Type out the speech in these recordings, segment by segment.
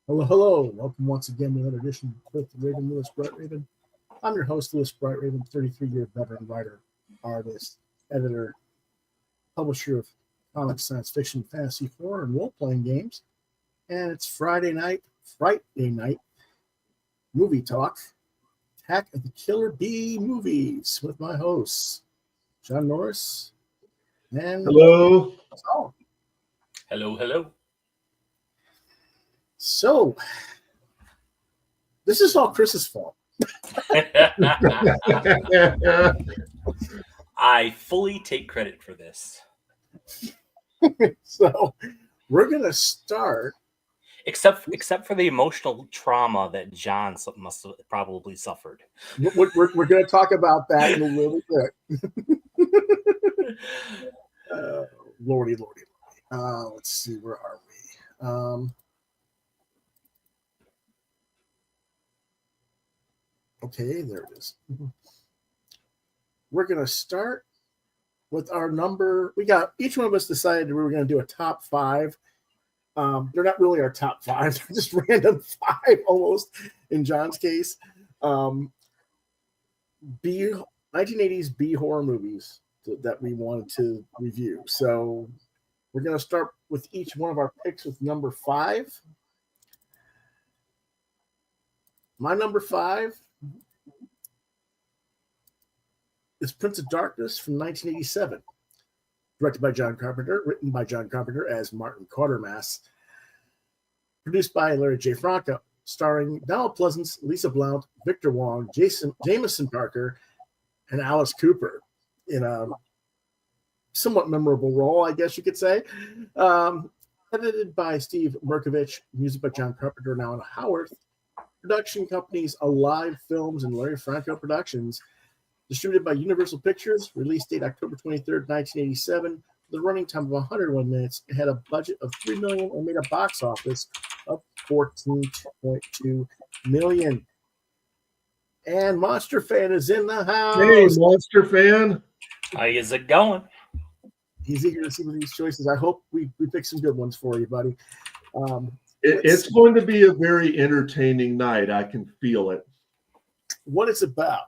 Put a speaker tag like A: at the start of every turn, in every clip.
A: Hello, hello. Welcome once again to another edition of Quoth the Raven, Lewis Bright Raven. I'm your host, Lewis Bright Raven, 33-year veteran writer, artist, editor, publisher of comics, science fiction, fantasy, horror, and role-playing games. And it's Friday night movie talk, Attack of the Killer Bee movies with my hosts, John Norris and
B: Hello.
A: Saul.
C: Hello.
A: So, this is all Chris's fault.
C: I fully take credit for this.
A: So, we're going to start.
C: Except for the emotional trauma that John must have probably suffered.
A: We're going to talk about that in a little bit. Lordy. Let's see, where are we? Okay, there it is. We're going to start with our number. Each one of us decided we were going to do a top five. They're not really our top five. They're just random five almost in John's case. 1980s B horror movies that we wanted to review. So we're going to start with each one of our picks with number five. My number five is Prince of Darkness from 1987. Directed by John Carpenter, written by John Carpenter as Martin Quatermass, produced by Larry J. Franco, starring Donald Pleasance, Lisa Blount, Victor Wong, Jameson Parker, and Alice Cooper in a somewhat memorable role, I guess you could say. Edited by Steve Merkovich, music by John Carpenter and Alan Howarth. Production companies Alive Films and Larry Franco Productions. Distributed by Universal Pictures, release date October 23rd, 1987, with a running time of 101 minutes. It had a budget of $3 million and made a box office of $14.2 million. And Monster Fan is in the house.
B: Hey, Monster Fan.
C: How is it going?
A: He's eager to see these choices. I hope we pick some good ones for you, buddy.
B: It's going to be a very entertaining night. I can feel it.
A: What it's about.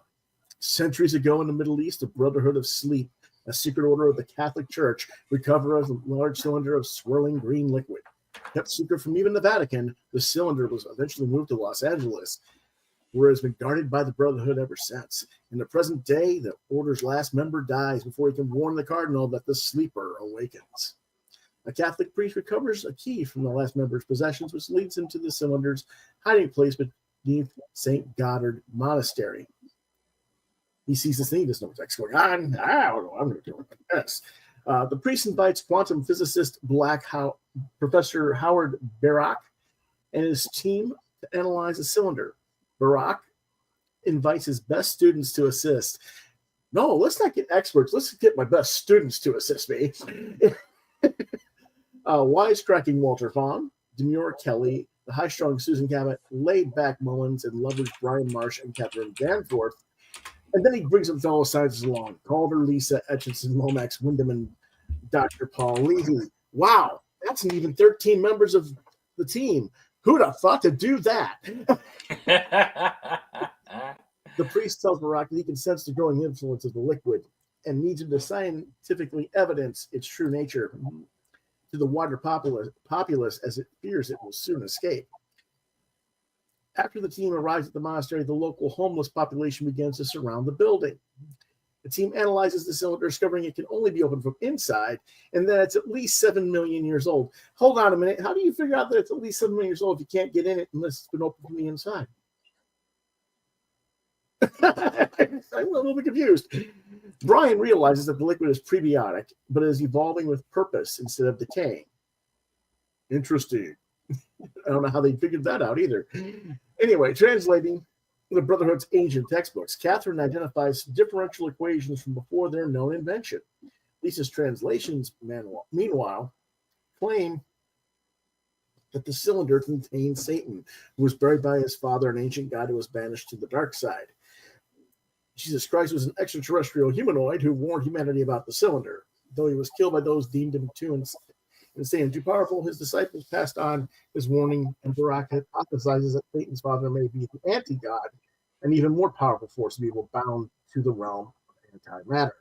A: Centuries ago in the Middle East, the Brotherhood of Sleep, a secret order of the Catholic Church, recovered a large cylinder of swirling green liquid. Kept secret from even the Vatican, the cylinder was eventually moved to Los Angeles, where it has been guarded by the Brotherhood ever since. In the present day, the order's last member dies before he can warn the cardinal that the sleeper awakens. A Catholic priest recovers a key from the last member's possessions, which leads him to the cylinder's hiding place beneath St. Goddard Monastery. He sees this thing, he doesn't know what's going on. I don't know what I'm going to do with this. The priest invites quantum physicist Professor Howard Barak and his team to analyze the cylinder. Barak invites his best students to assist. No, let's not get experts. Let's get my best students to assist me. Wisecracking Walter Vaughn, Demure Kelly, the high-strung Susan Cabot, laid-back Mullins, and lovers Brian Marsh and Catherine Danforth. And then he brings some fellow scientists along. Calder, Lisa, Etchinson, Lomax, Wyndham, and Dr. Paul Levy. Wow, that's an even 13 members of the team. Who'd have thought to do that? The priest tells Barak that he can sense the growing influence of the liquid and needs him to scientifically evidence its true nature to the wider populace as it fears it will soon escape. After the team arrives at the monastery, the local homeless population begins to surround the building. The team analyzes the cylinder, discovering it can only be opened from inside, and that it's at least 7 million years old. Hold on a minute. How do you figure out that it's at least 7 million years old if you can't get in it unless it's been opened from the inside? I'm a little bit confused. Brian realizes that the liquid is prebiotic, but is evolving with purpose instead of decaying. Interesting. I don't know how they figured that out either. Anyway, translating the Brotherhood's ancient textbooks, Catherine identifies differential equations from before their known invention. Lisa's translations, meanwhile, claim that the cylinder contains Satan, who was buried by his father, an ancient god who was banished to the dark side. Jesus Christ was an extraterrestrial humanoid who warned humanity about the cylinder, though he was killed by those deemed him too And Satan too powerful, his disciples passed on his warning, and Barak hypothesizes that Satan's father may be the anti-god, an even more powerful force of evil bound to the realm of antimatter.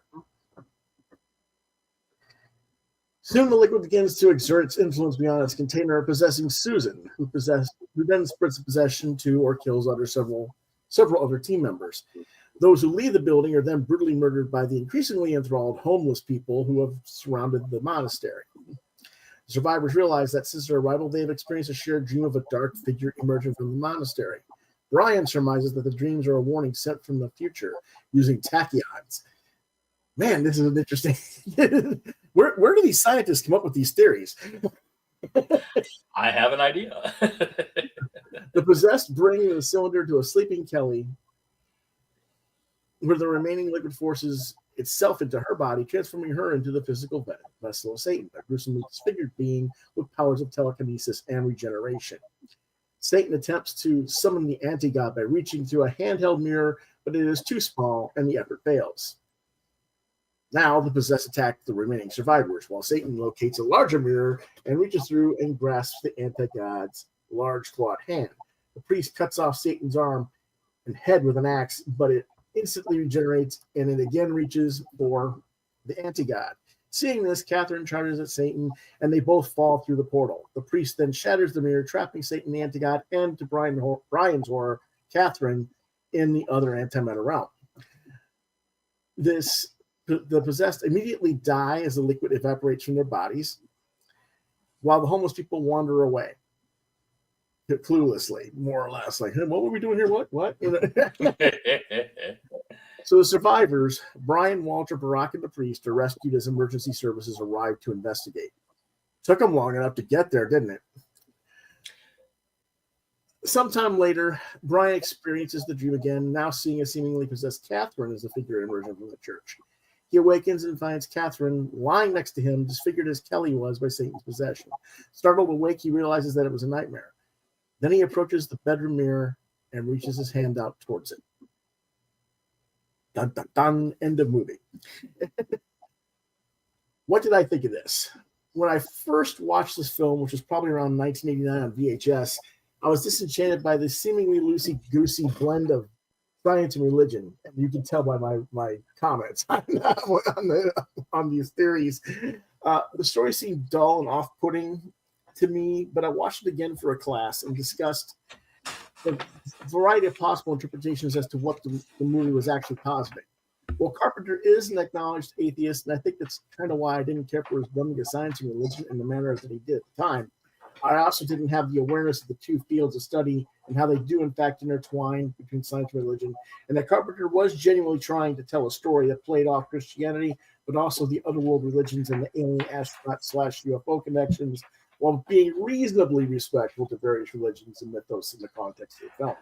A: Soon the liquid begins to exert its influence beyond its container, possessing Susan, who then spreads possession to or kills several other team members. Those who leave the building are then brutally murdered by the increasingly enthralled homeless people who have surrounded the monastery. The survivors realize that since their arrival, they have experienced a shared dream of a dark figure emerging from the monastery. Brian surmises that the dreams are a warning sent from the future using tachyons. Man, this is an interesting. Where do these scientists come up with these theories?
C: I have an idea.
A: The possessed bring the cylinder to a sleeping Kelly, where the remaining liquid forces itself into her body, transforming her into the physical vessel of Satan, a gruesomely disfigured being with powers of telekinesis and regeneration. Satan attempts to summon the anti-god by reaching through a handheld mirror, but it is too small and the effort fails. Now the possessed attack the remaining survivors, while Satan locates a larger mirror and reaches through and grasps the anti-god's large clawed hand. The priest cuts off Satan's arm and head with an axe, but it instantly regenerates and it again reaches for the anti-god. Seeing this, Catherine charges at Satan and they both fall through the portal. The priest then shatters the mirror, trapping Satan, the anti-god, and to Brian's horror, Catherine in the other antimatter realm. The possessed immediately die as the liquid evaporates from their bodies, while the homeless people wander away, cluelessly, more or less, like, hey, what were we doing here? What? So the survivors, Brian, Walter, Barak, and the priest, are rescued as emergency services arrive to investigate. Took them long enough to get there, didn't it? Sometime later, Brian experiences the dream again, now seeing a seemingly possessed Catherine as a figure emerging from the church. He awakens and finds Catherine lying next to him, disfigured as Kelly was by Satan's possession. Startled awake, he realizes that it was a nightmare. Then he approaches the bedroom mirror and reaches his hand out towards it. Dun, dun, dun. End of movie. What did I think of this? When I first watched this film, which was probably around 1989 on VHS, I was disenchanted by the seemingly loosey-goosey blend of science and religion. And you can tell by my comments on these theories. The story seemed dull and off-putting to me, but I watched it again for a class and discussed the variety of possible interpretations as to what the movie was actually positing. Well, Carpenter is an acknowledged atheist, and I think that's kind of why I didn't care for his blending of science and religion in the manner that he did at the time. I also didn't have the awareness of the two fields of study and how they do, in fact, intertwine between science and religion, and that Carpenter was genuinely trying to tell a story that played off Christianity, but also the otherworld religions and the alien astronaut/UFO connections, while being reasonably respectful to various religions and mythos in the context of the film.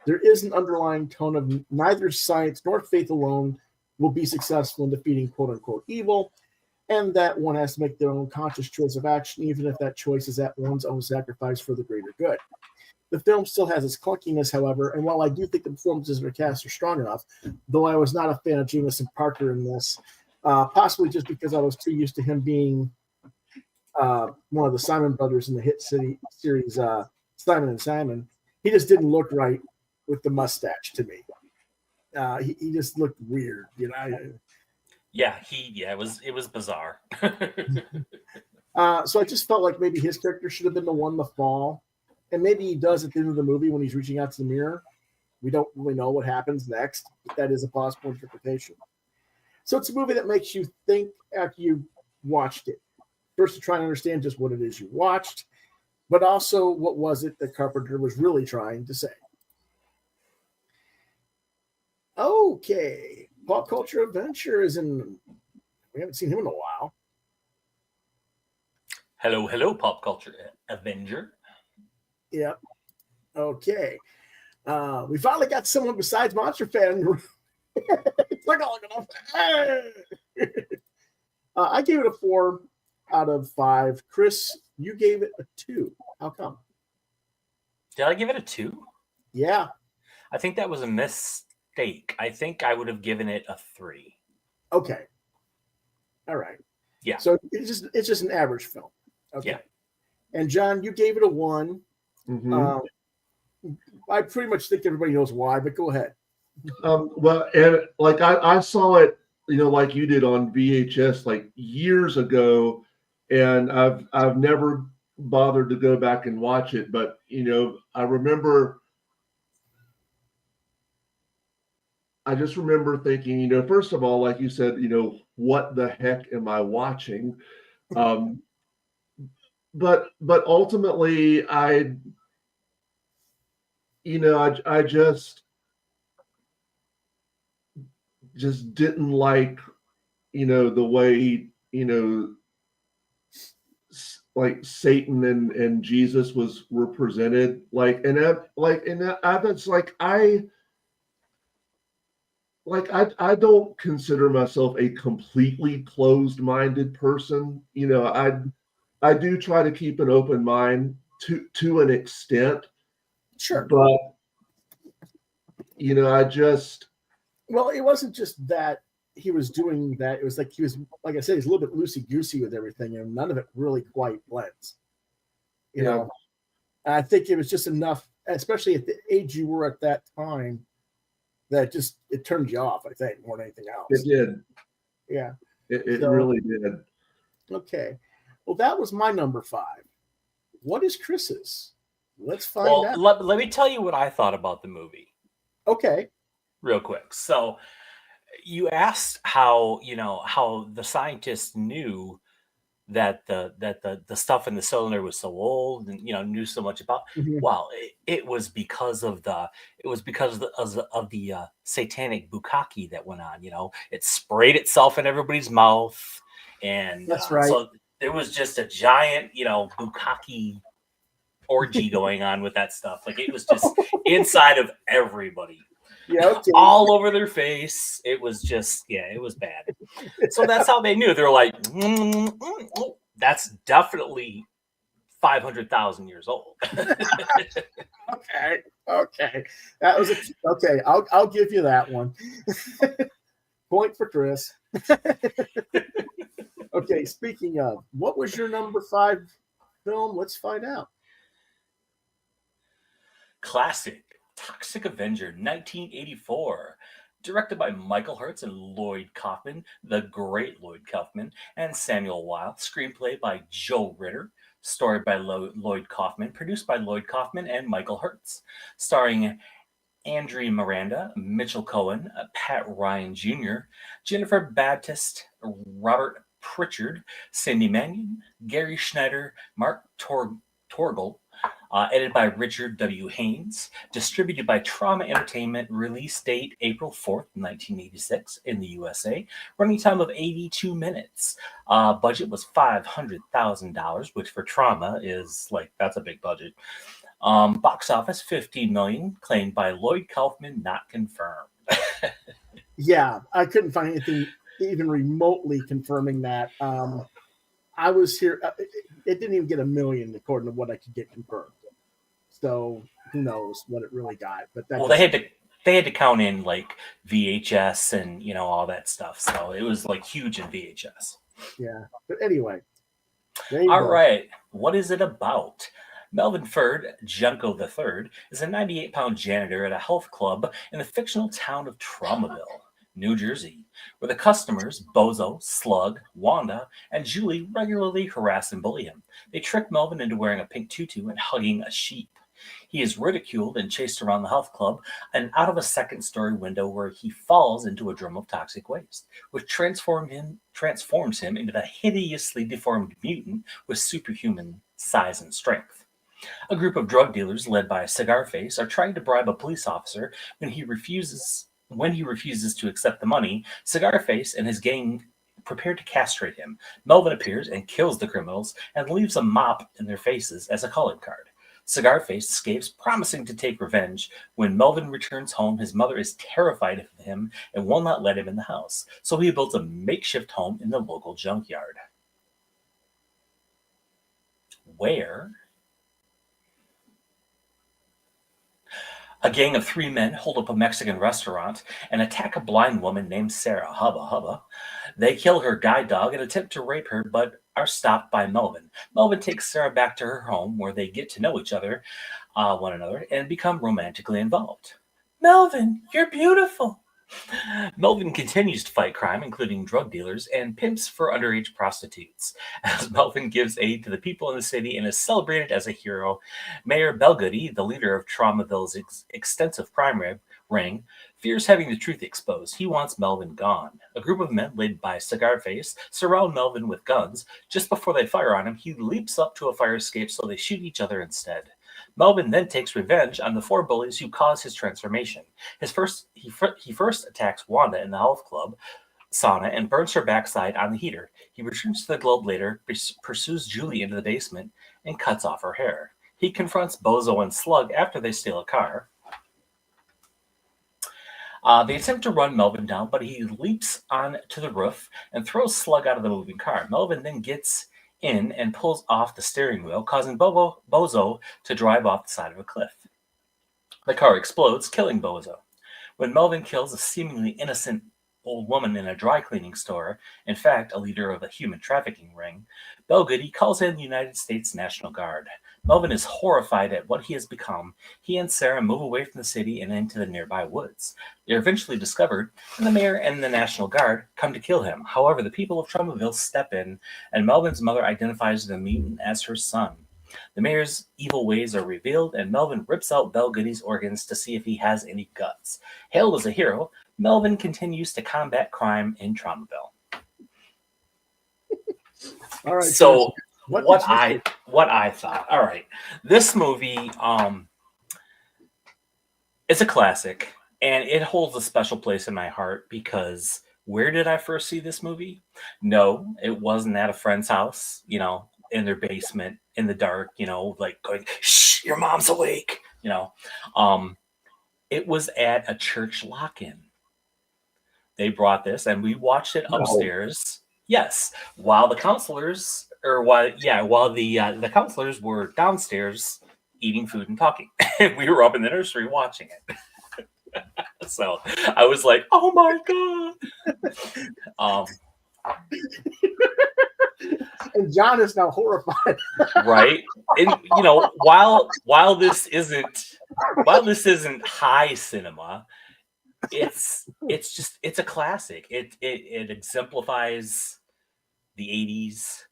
A: There is an underlying tone of neither science nor faith alone will be successful in defeating quote-unquote evil, and that one has to make their own conscious choice of action, even if that choice is at one's own sacrifice for the greater good. The film still has its clunkiness, however, and while I do think the performances of the cast are strong enough, though I was not a fan of Jameson Parker in this, possibly just because I was too used to him being one of the Simon brothers in the hit series Simon and Simon. He just didn't look right with the mustache to me. He just looked weird, you know.
C: It was bizarre.
A: So I just felt like maybe his character should have been the one to fall, and maybe he does at the end of the movie when he's reaching out to the mirror. We don't really know what happens next, but that is a possible interpretation. So it's a movie that makes you think after you watched it. First, to try and understand just what it is you watched, but also what was it that Carpenter was really trying to say. Okay, Pop Culture Adventure is in. We haven't seen him in a while.
C: Hello, Pop Culture Avenger.
A: Yeah. Okay. We finally got someone besides Monster Fan. It's like all enough. I gave it a 4 out of 5. Chris, you gave it a 2. How come?
C: Did I give it a 2?
A: Yeah.
C: I think that was a mistake. I think I would have given it a 3.
A: Okay. All right.
C: Yeah.
A: So it's just an average film. Okay.
C: Yeah.
A: And John, you gave it a 1.
B: Mhm.
A: I pretty much think everybody knows why, but go ahead.
B: Well, and like I saw it, like you did on VHS like years ago, and I've never bothered to go back and watch it, but I remember. I just remember thinking, first of all, like you said, what the heck am I watching? Um, but ultimately, I just didn't like, the way, like Satan and Jesus were presented, like, and that, like, and that, that's I don't consider myself a completely closed-minded person. I do try to keep an open mind to an extent,
A: Sure.
B: but I just
A: Well, it wasn't just that he was doing that. It was like he was, like I said, he's a little bit loosey goosey with everything, and none of it really quite blends. You
B: Yeah.
A: know, and I think it was just enough, especially at the age you were at that time, that just it turned you off. I think more than anything
B: it
A: else.
B: did.
A: Yeah.
B: It
A: So
B: really did.
A: okay. Well, that was my number 5. What is Chris's? Let's find
C: Well,
A: out.
C: let me tell you what I thought about the movie
A: Okay.
C: real quick. So you asked how the scientists knew that the stuff in the cylinder was so old and knew so much about.
A: Mhm.
C: Well, it was because of the satanic bukkake that went on. It sprayed itself in everybody's mouth, and
A: That's right.
C: so there was just a giant bukkake orgy going on with that stuff. Like it was just inside of everybody,
A: Yeah. Okay.
C: all over their face. It was just, it was bad. So that's how they knew. They're like, that's definitely 500,000 years old.
A: Okay. Okay. That was okay. I'll give you that one. Point for Chris. Okay. Speaking of, what was your number 5 film? Let's find out.
C: Classic Toxic Avenger 1984. Directed by Michael Hertz and Lloyd Kaufman, the great Lloyd Kaufman, and Samuel Weil. Screenplay by Joe Ritter. Story by Lloyd Kaufman. Produced by Lloyd Kaufman and Michael Hertz. Starring Andrea Miranda, Mitchell Cohen, Pat Ryan Jr., Jennifer Baptiste, Robert Pritchard, Cindy Mannion, Gary Schneider, Mark Torgel, edited by Richard W. Haynes, distributed by Trauma Entertainment, release date April 4th, 1986 in the USA, running time of 82 minutes. Budget was $500,000, which for Trauma is that's a big budget. Box office 15 million, claimed by Lloyd Kaufman, not confirmed.
A: Yeah, I couldn't find anything even remotely confirming that. I was here. It didn't even get 1 million according to what I could get confirmed. So who knows what it really got? But that
C: Well, they had to count in VHS and all that stuff, so it was huge in VHS.
A: Yeah. But anyway, there you
C: All
A: go.
C: right, what is it about? Melvin Ferd, Junko III, is a 98-pound janitor at a health club in the fictional town of Traumaville, New Jersey, where the customers, Bozo, Slug, Wanda, and Julie regularly harass and bully him. They trick Melvin into wearing a pink tutu and hugging a sheep. He is ridiculed and chased around the health club and out of a second-story window where he falls into a drum of toxic waste, which transforms him into the hideously deformed mutant with superhuman size and strength. A group of drug dealers led by Cigar Face are trying to bribe a police officer when he refuses to accept the money. Cigar Face and his gang prepare to castrate him. Melvin appears and kills the criminals and leaves a mop in their faces as a calling card. Cigar Face escapes, promising to take revenge. When Melvin returns home, his mother is terrified of him and will not let him in the house, so he builds a makeshift home in the local junkyard, where a gang of 3 men hold up a Mexican restaurant and attack a blind woman named Sarah. Hubba hubba. They kill her guide dog and attempt to rape her, but are stopped by Melvin. Melvin takes Sarah back to her home where they get to know one another, and become romantically involved. Melvin, you're beautiful. Melvin continues to fight crime, including drug dealers and pimps for underage prostitutes. As Melvin gives aid to the people in the city and is celebrated as a hero, Mayor Belgoody, the leader of Traumaville's extensive crime ring, fears having the truth exposed. He wants Melvin gone. A group of men, led by Cigar Face, surround Melvin with guns. Just before they fire on him, he leaps up to a fire escape, so they shoot each other instead. Melvin then takes revenge on the 4 bullies who caused his transformation. He first attacks Wanda in the health club sauna and burns her backside on the heater. He returns to the globe later, pursues Julie into the basement, and cuts off her hair. He confronts Bozo and Slug after they steal a car. They attempt to run Melvin down, but he leaps on to the roof and throws Slug out of the moving car. Melvin then gets in and pulls off the steering wheel, causing Bozo to drive off the side of a cliff. The car explodes, killing Bozo. When Melvin kills a seemingly innocent old woman in a dry cleaning store, in fact, a leader of a human trafficking ring, Belgoody calls in the United States National Guard. Melvin is horrified at what he has become. He and Sarah move away from the city and into the nearby woods. They are eventually discovered, and the mayor and the National Guard come to kill him. However, the people of Traumaville step in, and Melvin's mother identifies the mutant as her son. The mayor's evil ways are revealed, and Melvin rips out Belgoody's organs to see if he has any guts. Hailed as a hero, Melvin continues to combat crime in Traumaville.
A: All right.
C: So what I thought. All right. This movie, it's a classic, and it holds a special place in my heart because where did I first see this movie? No, it wasn't at a friend's house, in their basement in the dark, like going, shh, your mom's awake, it was at a church lock-in. They brought this and we watched it upstairs. Yes. While the counselors the counselors were downstairs eating food and talking. And we were up in the nursery watching it. So I was like, oh my God.
A: And John is now horrified.
C: Right. And while this isn't high cinema, it's a classic. It exemplifies the 80s.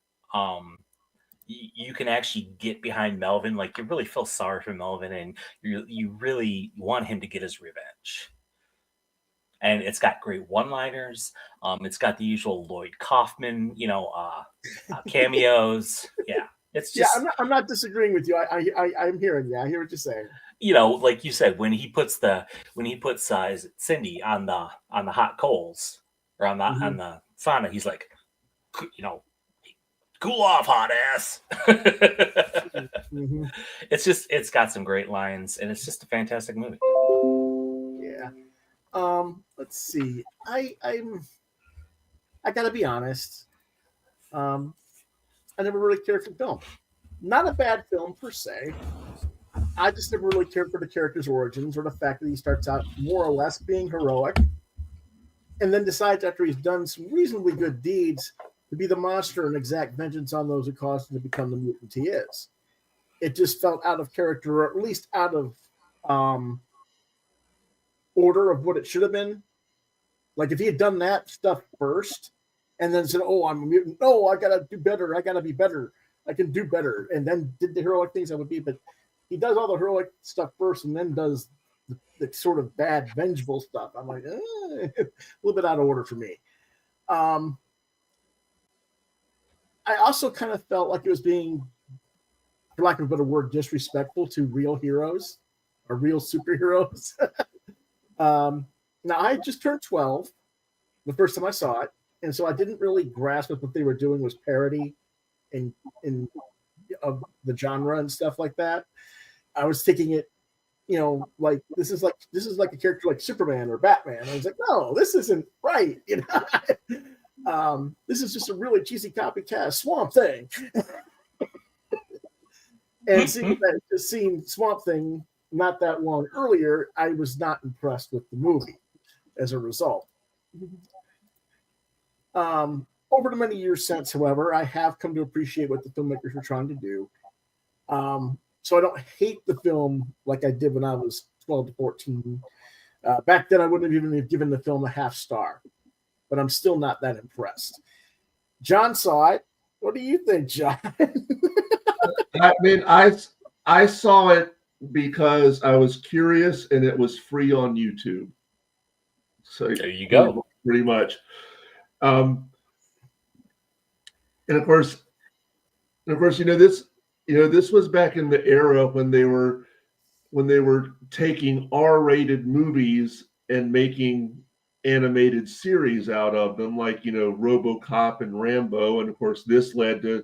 C: You can actually get behind Melvin. Like, you really feel sorry for Melvin, and you really want him to get his revenge. And it's got great one-liners. It's got the usual Lloyd Kaufman, cameos. Yeah, it's just.
A: Yeah, I'm not disagreeing with you. I'm hearing you. I hear what you're saying.
C: Like you said, when he puts is it Cindy on the hot coals or on the sauna, he's like, cool off, hot ass.
A: Mm-hmm.
C: It's got some great lines, and it's just a fantastic movie.
A: Yeah. Let's see. I gotta be honest. I never really cared for the film. Not a bad film per se. I just never really cared for the character's origins or the fact that he starts out more or less being heroic and then decides after he's done some reasonably good deeds to be the monster and exact vengeance on those who caused him to become the mutant he is. It just felt out of character, or at least out of order of what it should have been. Like, if he had done that stuff first and then said, oh, I'm a mutant. No, I got to do better. I got to be better. I can do better. And then did the heroic things I would be. But he does all the heroic stuff first and then does the sort of bad, vengeful stuff. I'm like, a little bit out of order for me. I also kind of felt like it was being, for lack of a better word, disrespectful to real heroes or real superheroes. Now, I just turned 12 the first time I saw it, and so I didn't really grasp what they were doing was parody of the genre and stuff like that. I was thinking it, like this is like a character like Superman or Batman. I was like, no, this isn't right. This is just a really cheesy copycat Swamp Thing. And seeing Swamp Thing not that long earlier, I was not impressed with the movie as a result. Over the many years since, however, I have come to appreciate what the filmmakers were trying to do. So I don't hate the film like I did when I was 12 to 14. Back then, I wouldn't have even given the film a half star, but I'm still not that impressed. John saw it. What do you think, John?
B: I mean, I saw it because I was curious and it was free on YouTube. So
C: There you go.
B: Pretty much. And of course, this was back in the era when they were taking R-rated movies and making animated series out of them, like RoboCop and Rambo, and of course this led to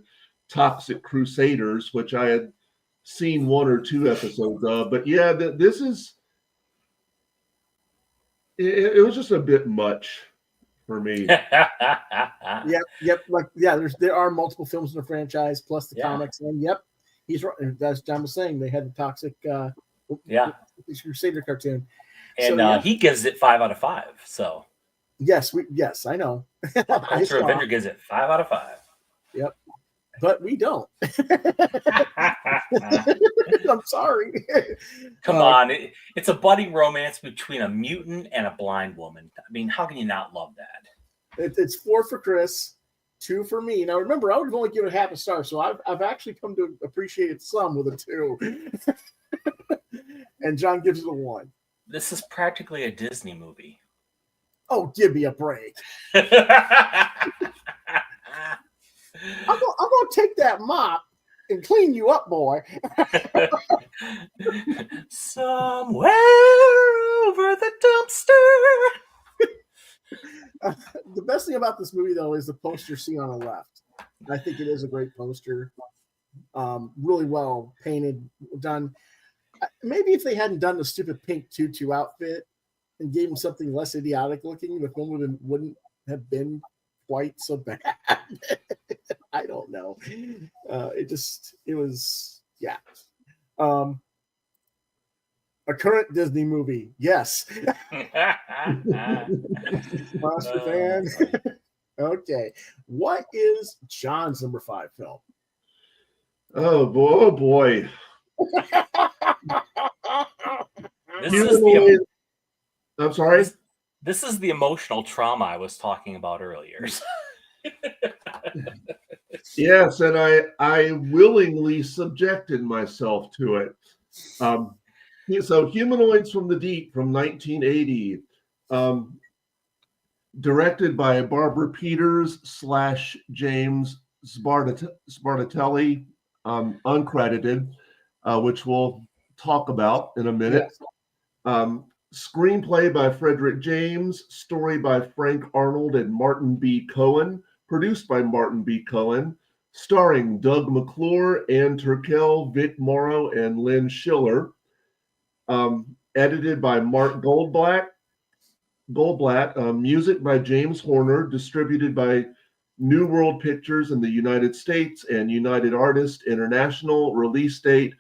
B: Toxic Crusaders, which I had seen 1 or 2 episodes of. But yeah, this is it was just a bit much for me.
A: Yep. There are multiple films in the franchise plus the comics, and he's right. As John was saying, they had the Toxic Crusader cartoon,
C: and he gives it 5 out of 5. So
A: yes, I know.
C: Ultra Avenger gives it 5 out of 5.
A: Yep, but we don't. I'm sorry.
C: Come on, it's a buddy romance between a mutant and a blind woman. I mean, how can you not love that?
A: It's 4 for Chris, 2 for me. Now remember, I would have only given it half a star, so I've actually come to appreciate it some with a 2. And John gives it a 1.
C: This is practically a Disney movie.
A: Oh, give me a break. I'm gonna take that mop and clean you up, boy.
C: Somewhere over the dumpster.
A: The best thing about this movie, though, is the poster you see on the left. I think it is a great poster. Really well painted, done. Maybe if they hadn't done the stupid pink tutu outfit and gave him something less idiotic looking, the film wouldn't have been quite so bad. I don't know. It was. A current Disney movie, yes. Monster fan. Okay. What is John's number 5 film?
B: Oh boy. I'm sorry?
C: This is the emotional trauma I was talking about earlier.
B: Yes, and I willingly subjected myself to it. So Humanoids from the Deep from 1980, directed by Barbara Peters / James Sbartatelli, uncredited, which we'll talk about in a minute. Yes. Screenplay by Frederick James, story by Frank Arnold and Martin B. Cohen, produced by Martin B. Cohen, starring Doug McClure, Ann Turkel, Vic Morrow, and Lynn Schiller. Edited by Mark Goldblatt. Music by James Horner, distributed by New World Pictures in the United States and United Artists International. Release date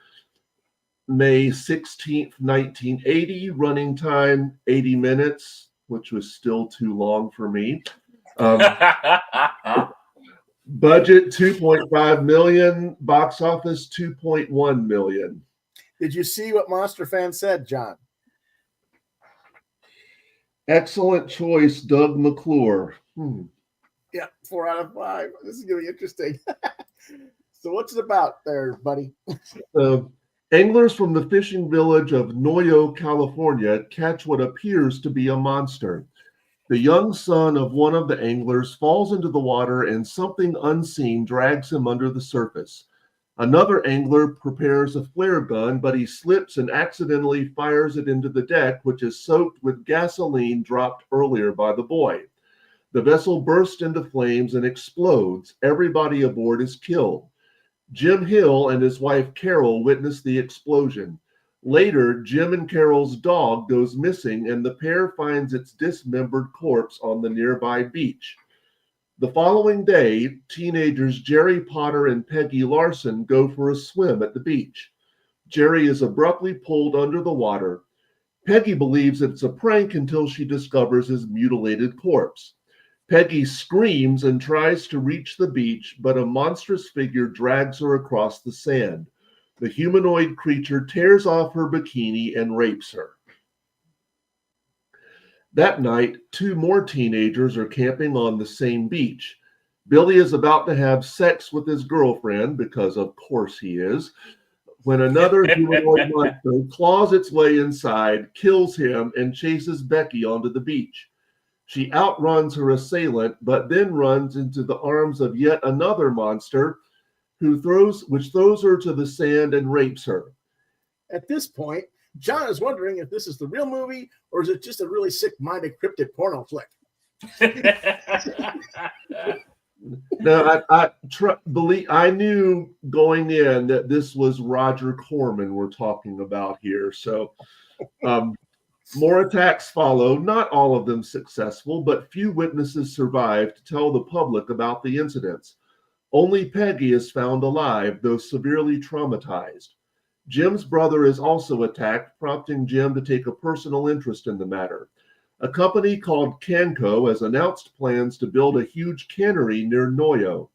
B: May 16th, 1980. Running time 80 minutes, which was still too long for me. Budget $2.5 million. Box office $2.1 million.
A: Did you see what Monster Fan said, John?
B: Excellent choice, Doug McClure.
A: Yeah, 4 out of 5. This is going to be interesting. So what's it about there, buddy?
B: Anglers from the fishing village of Noyo, California, catch what appears to be a monster. The young son of one of the anglers falls into the water and something unseen drags him under the surface. Another angler prepares a flare gun, but he slips and accidentally fires it into the deck, which is soaked with gasoline dropped earlier by the boy. The vessel bursts into flames and explodes. Everybody aboard is killed. Jim Hill and his wife Carol witness the explosion. Later, Jim and Carol's dog goes missing, and the pair finds its dismembered corpse on the nearby beach. The following day, teenagers Jerry Potter and Peggy Larson go for a swim at the beach. Jerry is abruptly pulled under the water. Peggy believes it's a prank until she discovers his mutilated corpse. Peggy screams and tries to reach the beach, but a monstrous figure drags her across the sand. The humanoid creature tears off her bikini and rapes her. That night, 2 more teenagers are camping on the same beach. Billy is about to have sex with his girlfriend, because of course he is, when another humanoid monster claws its way inside, kills him, and chases Becky onto the beach. She outruns her assailant, but then runs into the arms of yet another monster, which throws her to the sand and rapes her.
A: At this point, John is wondering if this is the real movie or is it just a really sick-minded cryptid porno flick.
B: No, I knew going in that this was Roger Corman we're talking about here. So more attacks follow, not all of them successful, but few witnesses survive to tell the public about the incidents. Only Peggy is found alive, though severely traumatized. Jim's brother is also attacked, prompting Jim to take a personal interest in the matter. A company called Canco has announced plans to build a huge cannery near Noyo.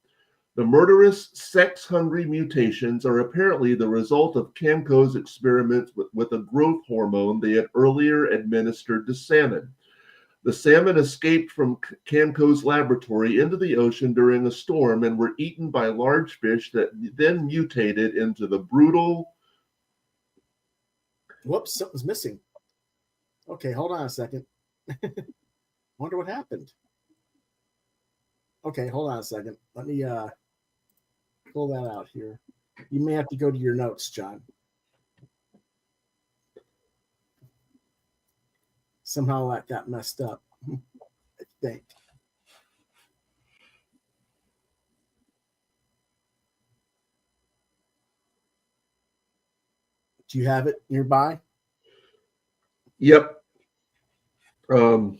B: The murderous, sex-hungry mutations are apparently the result of Canco's experiments with a growth hormone they had earlier administered to salmon. The salmon escaped from Canco's laboratory into the ocean during a storm and were eaten by large fish that then mutated into the brutal...
A: Whoops, something's missing. Okay, hold on a second. Wonder what happened. Okay, hold on a second. Let me pull that out here. You may have to go to your notes, John. Somehow that got messed up, I think. Do you have it nearby?
B: Yep. All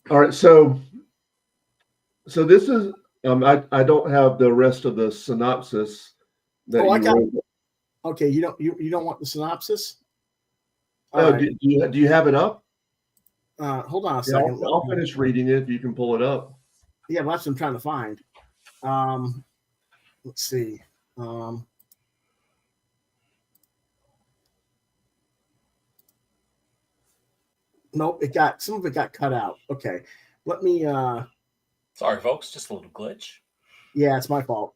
B: right, so this is I don't have the rest of the synopsis that
A: I got
B: wrote.
A: it. Okay, you don't want the synopsis?
B: Oh, right. do you have it up?
A: Hold on a second.
B: I'll finish reading it if you can pull it up.
A: Yeah, well, that's what I'm trying to find. Let's see. Nope, some of it got cut out. Okay, let me.
C: Sorry, folks, just a little glitch.
A: Yeah, it's my fault.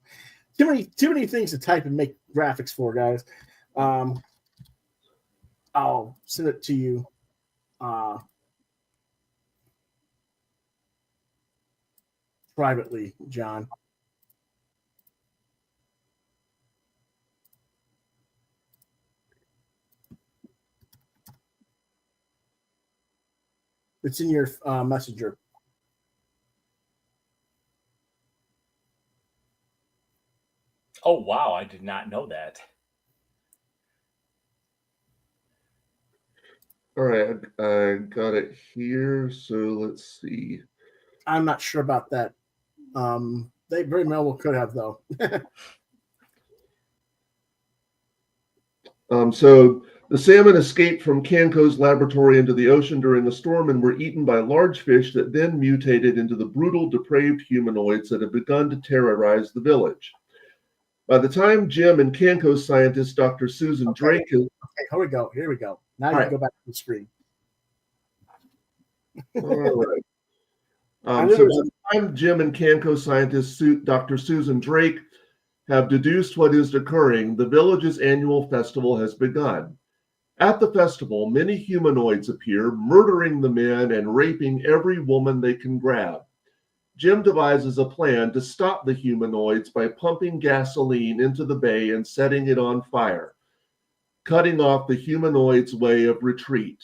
A: Too many things to type and make graphics for, guys. I'll send it to you. Privately, John. It's in your messenger.
C: Oh, wow. I did not know that.
B: All right. I got it here. So let's see.
A: I'm not sure about that. They very well could have, though.
B: So the salmon escaped from Canco's laboratory into the ocean during a storm and were eaten by large fish that then mutated into the brutal, depraved humanoids that have begun to terrorize the village. By the time Jim and Canco's scientist, Dr. Susan Drake...
A: Okay, here we go. Now you can go back to the screen.
B: All right. So by the time Jim and Canco scientist Dr. Susan Drake have deduced what is occurring, the village's annual festival has begun. At the festival, many humanoids appear, murdering the men and raping every woman they can grab. Jim devises a plan to stop the humanoids by pumping gasoline into the bay and setting it on fire, cutting off the humanoids' way of retreat.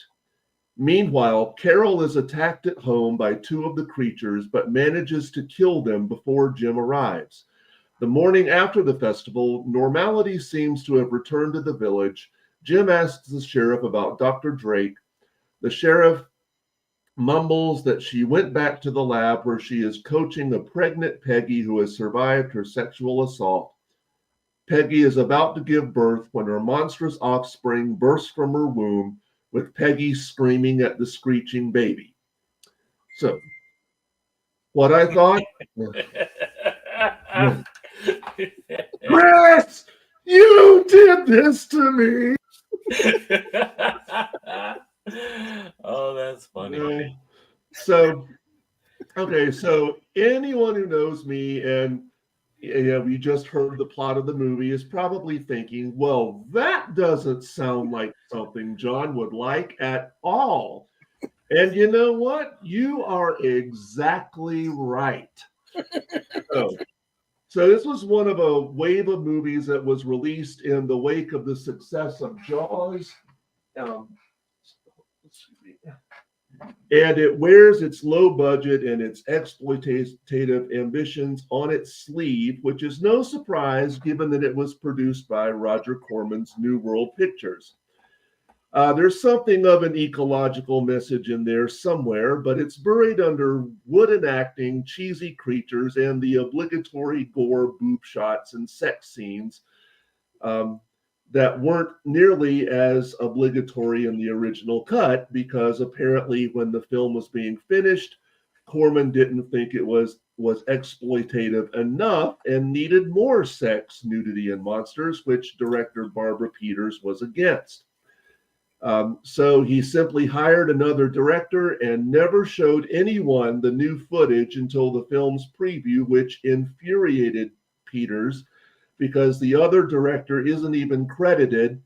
B: Meanwhile, Carol is attacked at home by 2 of the creatures, but manages to kill them before Jim arrives. The morning after the festival, normality seems to have returned to the village. Jim asks the sheriff about Dr. Drake. The sheriff mumbles that she went back to the lab where she is coaching a pregnant Peggy who has survived her sexual assault. Peggy is about to give birth when her monstrous offspring bursts from her womb, with Peggy screaming at the screeching baby. So, what I thought, Chris, you did this to me.
C: Oh, that's funny.
B: So, okay, so anyone who knows me and you just heard the plot of the movie is probably thinking, well, that doesn't sound like something John would like at all. And you know what? You are exactly right. So this was one of a wave of movies that was released in the wake of the success of Jaws. And it wears its low budget and its exploitative ambitions on its sleeve, which is no surprise given that it was produced by Roger Corman's New World Pictures. There's something of an ecological message in there somewhere, but it's buried under wooden acting, cheesy creatures, and the obligatory gore, boob shots, and sex scenes that weren't nearly as obligatory in the original cut, because apparently when the film was being finished, Corman didn't think it was exploitative enough and needed more sex, nudity, and monsters, which director Barbara Peters was against. So he simply hired another director and never showed anyone the new footage until the film's preview, which infuriated Peters because the other director isn't even credited,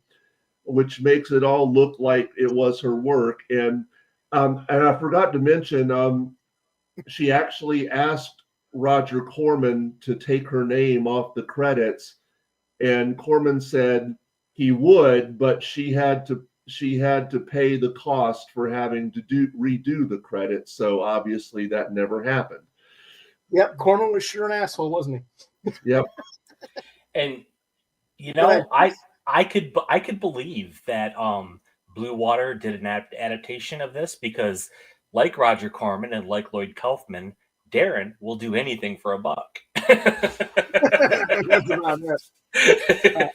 B: which makes it all look like it was her work. And I forgot to mention, she actually asked Roger Corman to take her name off the credits, and Corman said he would, but she had to pay the cost for having to redo the credits. So obviously that never happened.
A: Yep, Corman was sure an asshole, wasn't he?
B: Yep.
C: And you know, I could believe that Blue Water did an adaptation of this, because like Roger Corman and like Lloyd Kaufman, Darren will do anything for a buck.
A: That's about it.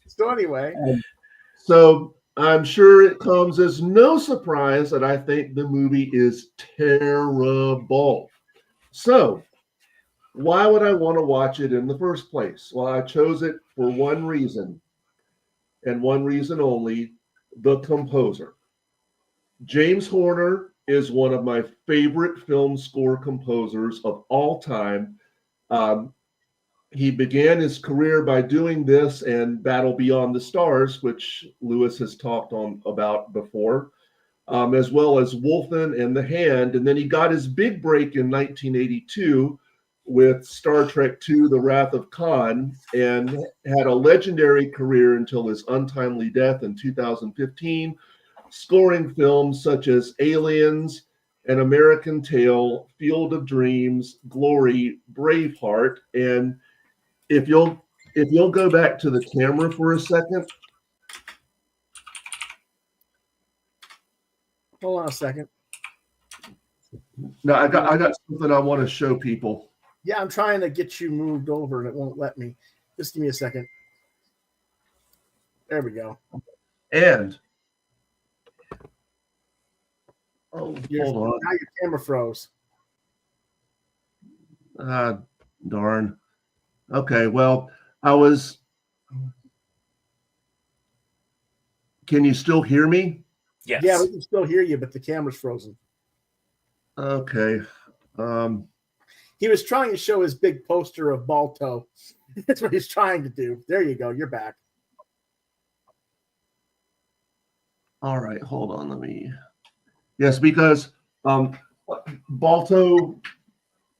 A: So anyway,
B: so I'm sure it comes as no surprise that I think the movie is terrible. So why would I want to watch it in the first place? Well, I chose it for one reason, and one reason only: the composer. James Horner is one of my favorite film score composers of all time. He began his career by doing this and Battle Beyond the Stars, which Lewis has talked about before, as well as Wolfen and The Hand. And then he got his big break in 1982 with Star Trek II, The Wrath of Khan, and had a legendary career until his untimely death in 2015, scoring films such as Aliens, An American Tale, Field of Dreams, Glory, Braveheart. And if you'll go back to the camera for a second.
A: hold on a second.
B: No, I got something I want to show people.
A: Yeah, I'm trying to get you moved over and it won't let me. Just give me a second. There we go.
B: And hold on.
A: Now your camera froze.
B: Darn. Okay, well, can you still hear me?
C: Yes.
A: Yeah, we can still hear you, but the camera's frozen.
B: Okay.
A: He was trying to show his big poster of Balto. That's what he's trying to do. There you go. You're back.
B: All right, hold on. Yes, because Balto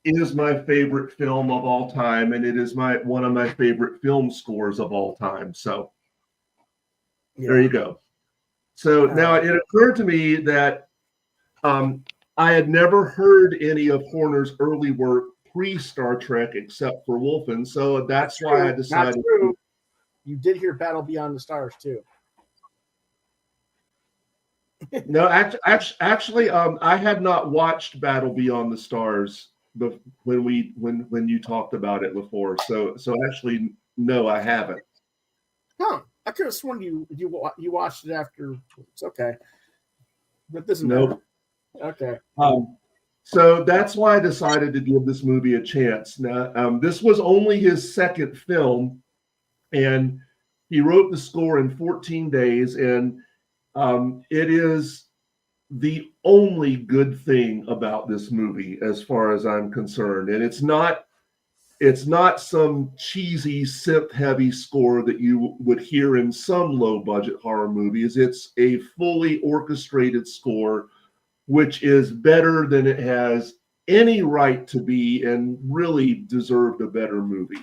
B: is my favorite film of all time, and it is one of my favorite film scores of all time. So There you go. So now it occurred to me that I had never heard any of Horner's early work pre-Star Trek except for Wolfen, so that's why I decided.
A: Not true. You did hear Battle Beyond the Stars too.
B: No, actually, I had not watched Battle Beyond the Stars when you talked about it before. So actually, no, I haven't.
A: Huh? I could have sworn you watched it after. It's okay. That doesn't
B: Nope.
A: matter. Okay.
B: So that's why I decided to give this movie a chance. Now, this was only his second film, and he wrote the score in 14 days, and it is the only good thing about this movie, as far as I'm concerned. And it's not some cheesy synth-heavy score that you would hear in some low-budget horror movies. It's a fully orchestrated score, which is better than it has any right to be, and really deserved a better movie.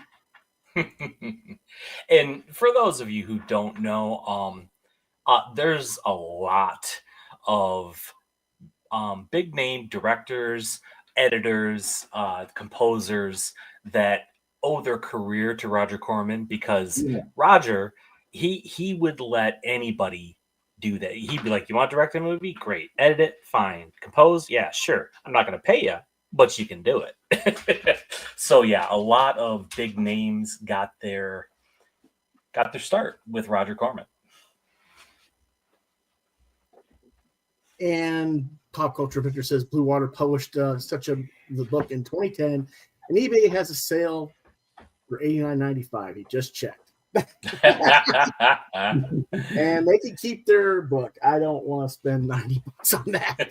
C: And for those of you who don't know, there's a lot of big name directors, editors, composers that owe their career to Roger Corman, because
B: Yeah.
C: Roger, he would let anybody do that. He'd be like, "You want to direct a movie? Great. Edit it? Fine. Compose? Yeah, sure. I'm not going to pay you, but you can do it." So yeah, a lot of big names got their start with Roger Corman.
A: And Pop Culture Victor says Blue Water published the book in 2010, and eBay has a sale for $89.95. He just checked. And they can keep their book. I don't want to spend $90 on that.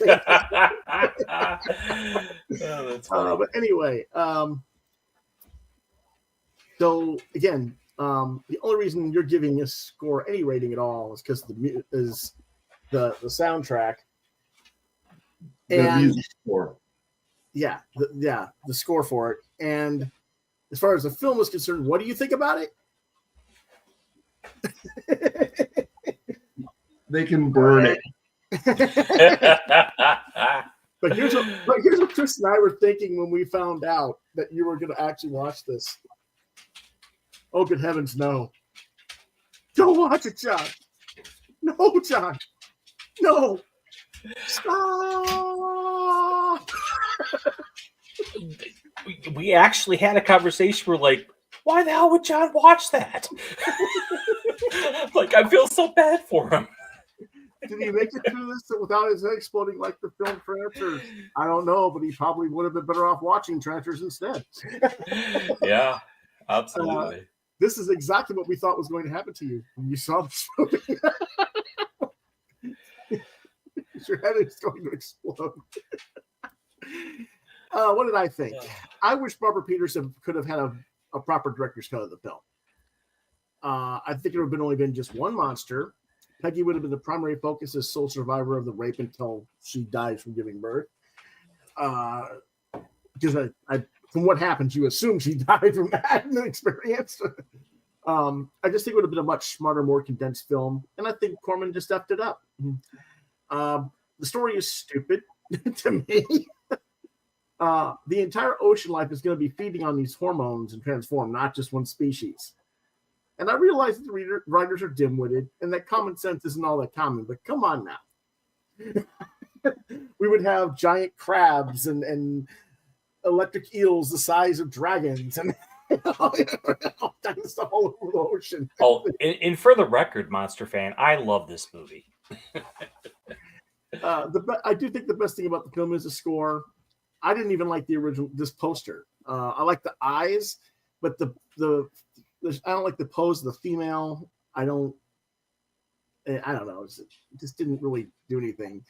C: Oh, that's funny.
A: But anyway, so again, the only reason you're giving this score any rating at all is because the soundtrack.
B: The music score.
A: Yeah, the score for it. And as far as the film is concerned, what do you think about it?
B: They can burn it.
A: But here's what Chris and I were thinking when we found out that you were going to actually watch this. Oh, good heavens, no. Don't watch it, John. No, John. No. Stop.
C: We actually had a conversation. We're like, why the hell would John watch that? Like, I feel so bad for him.
A: Did he make it through this without his head exploding like the film Trancers? I don't know, but he probably would have been better off watching Trancers instead.
C: Yeah, absolutely.
A: This is exactly what we thought was going to happen to you when you saw this movie. Your head is going to explode. What did I think? I wish Barbara Peterson could have had a proper director's cut of the film. I think it would have only been just one monster. Peggy would have been the primary focus as sole survivor of the rape until she dies from giving birth. Because from what happens, you assume she died from that experience. I just think it would have been a much smarter, more condensed film. And I think Corman just effed it up. The story is stupid to me. The entire ocean life is going to be feeding on these hormones and transform, not just one species. And I realize that the writers are dim-witted and that common sense isn't all that common, but come on now. We would have giant crabs and electric eels the size of dragons and all kinds of stuff all over the ocean.
C: Oh, and for the record, Monster fan, I love this movie.
A: I do think the best thing about the film is the score. I didn't even like this poster. I like the eyes, but I don't like the pose of the female. I don't know. It just didn't really do anything,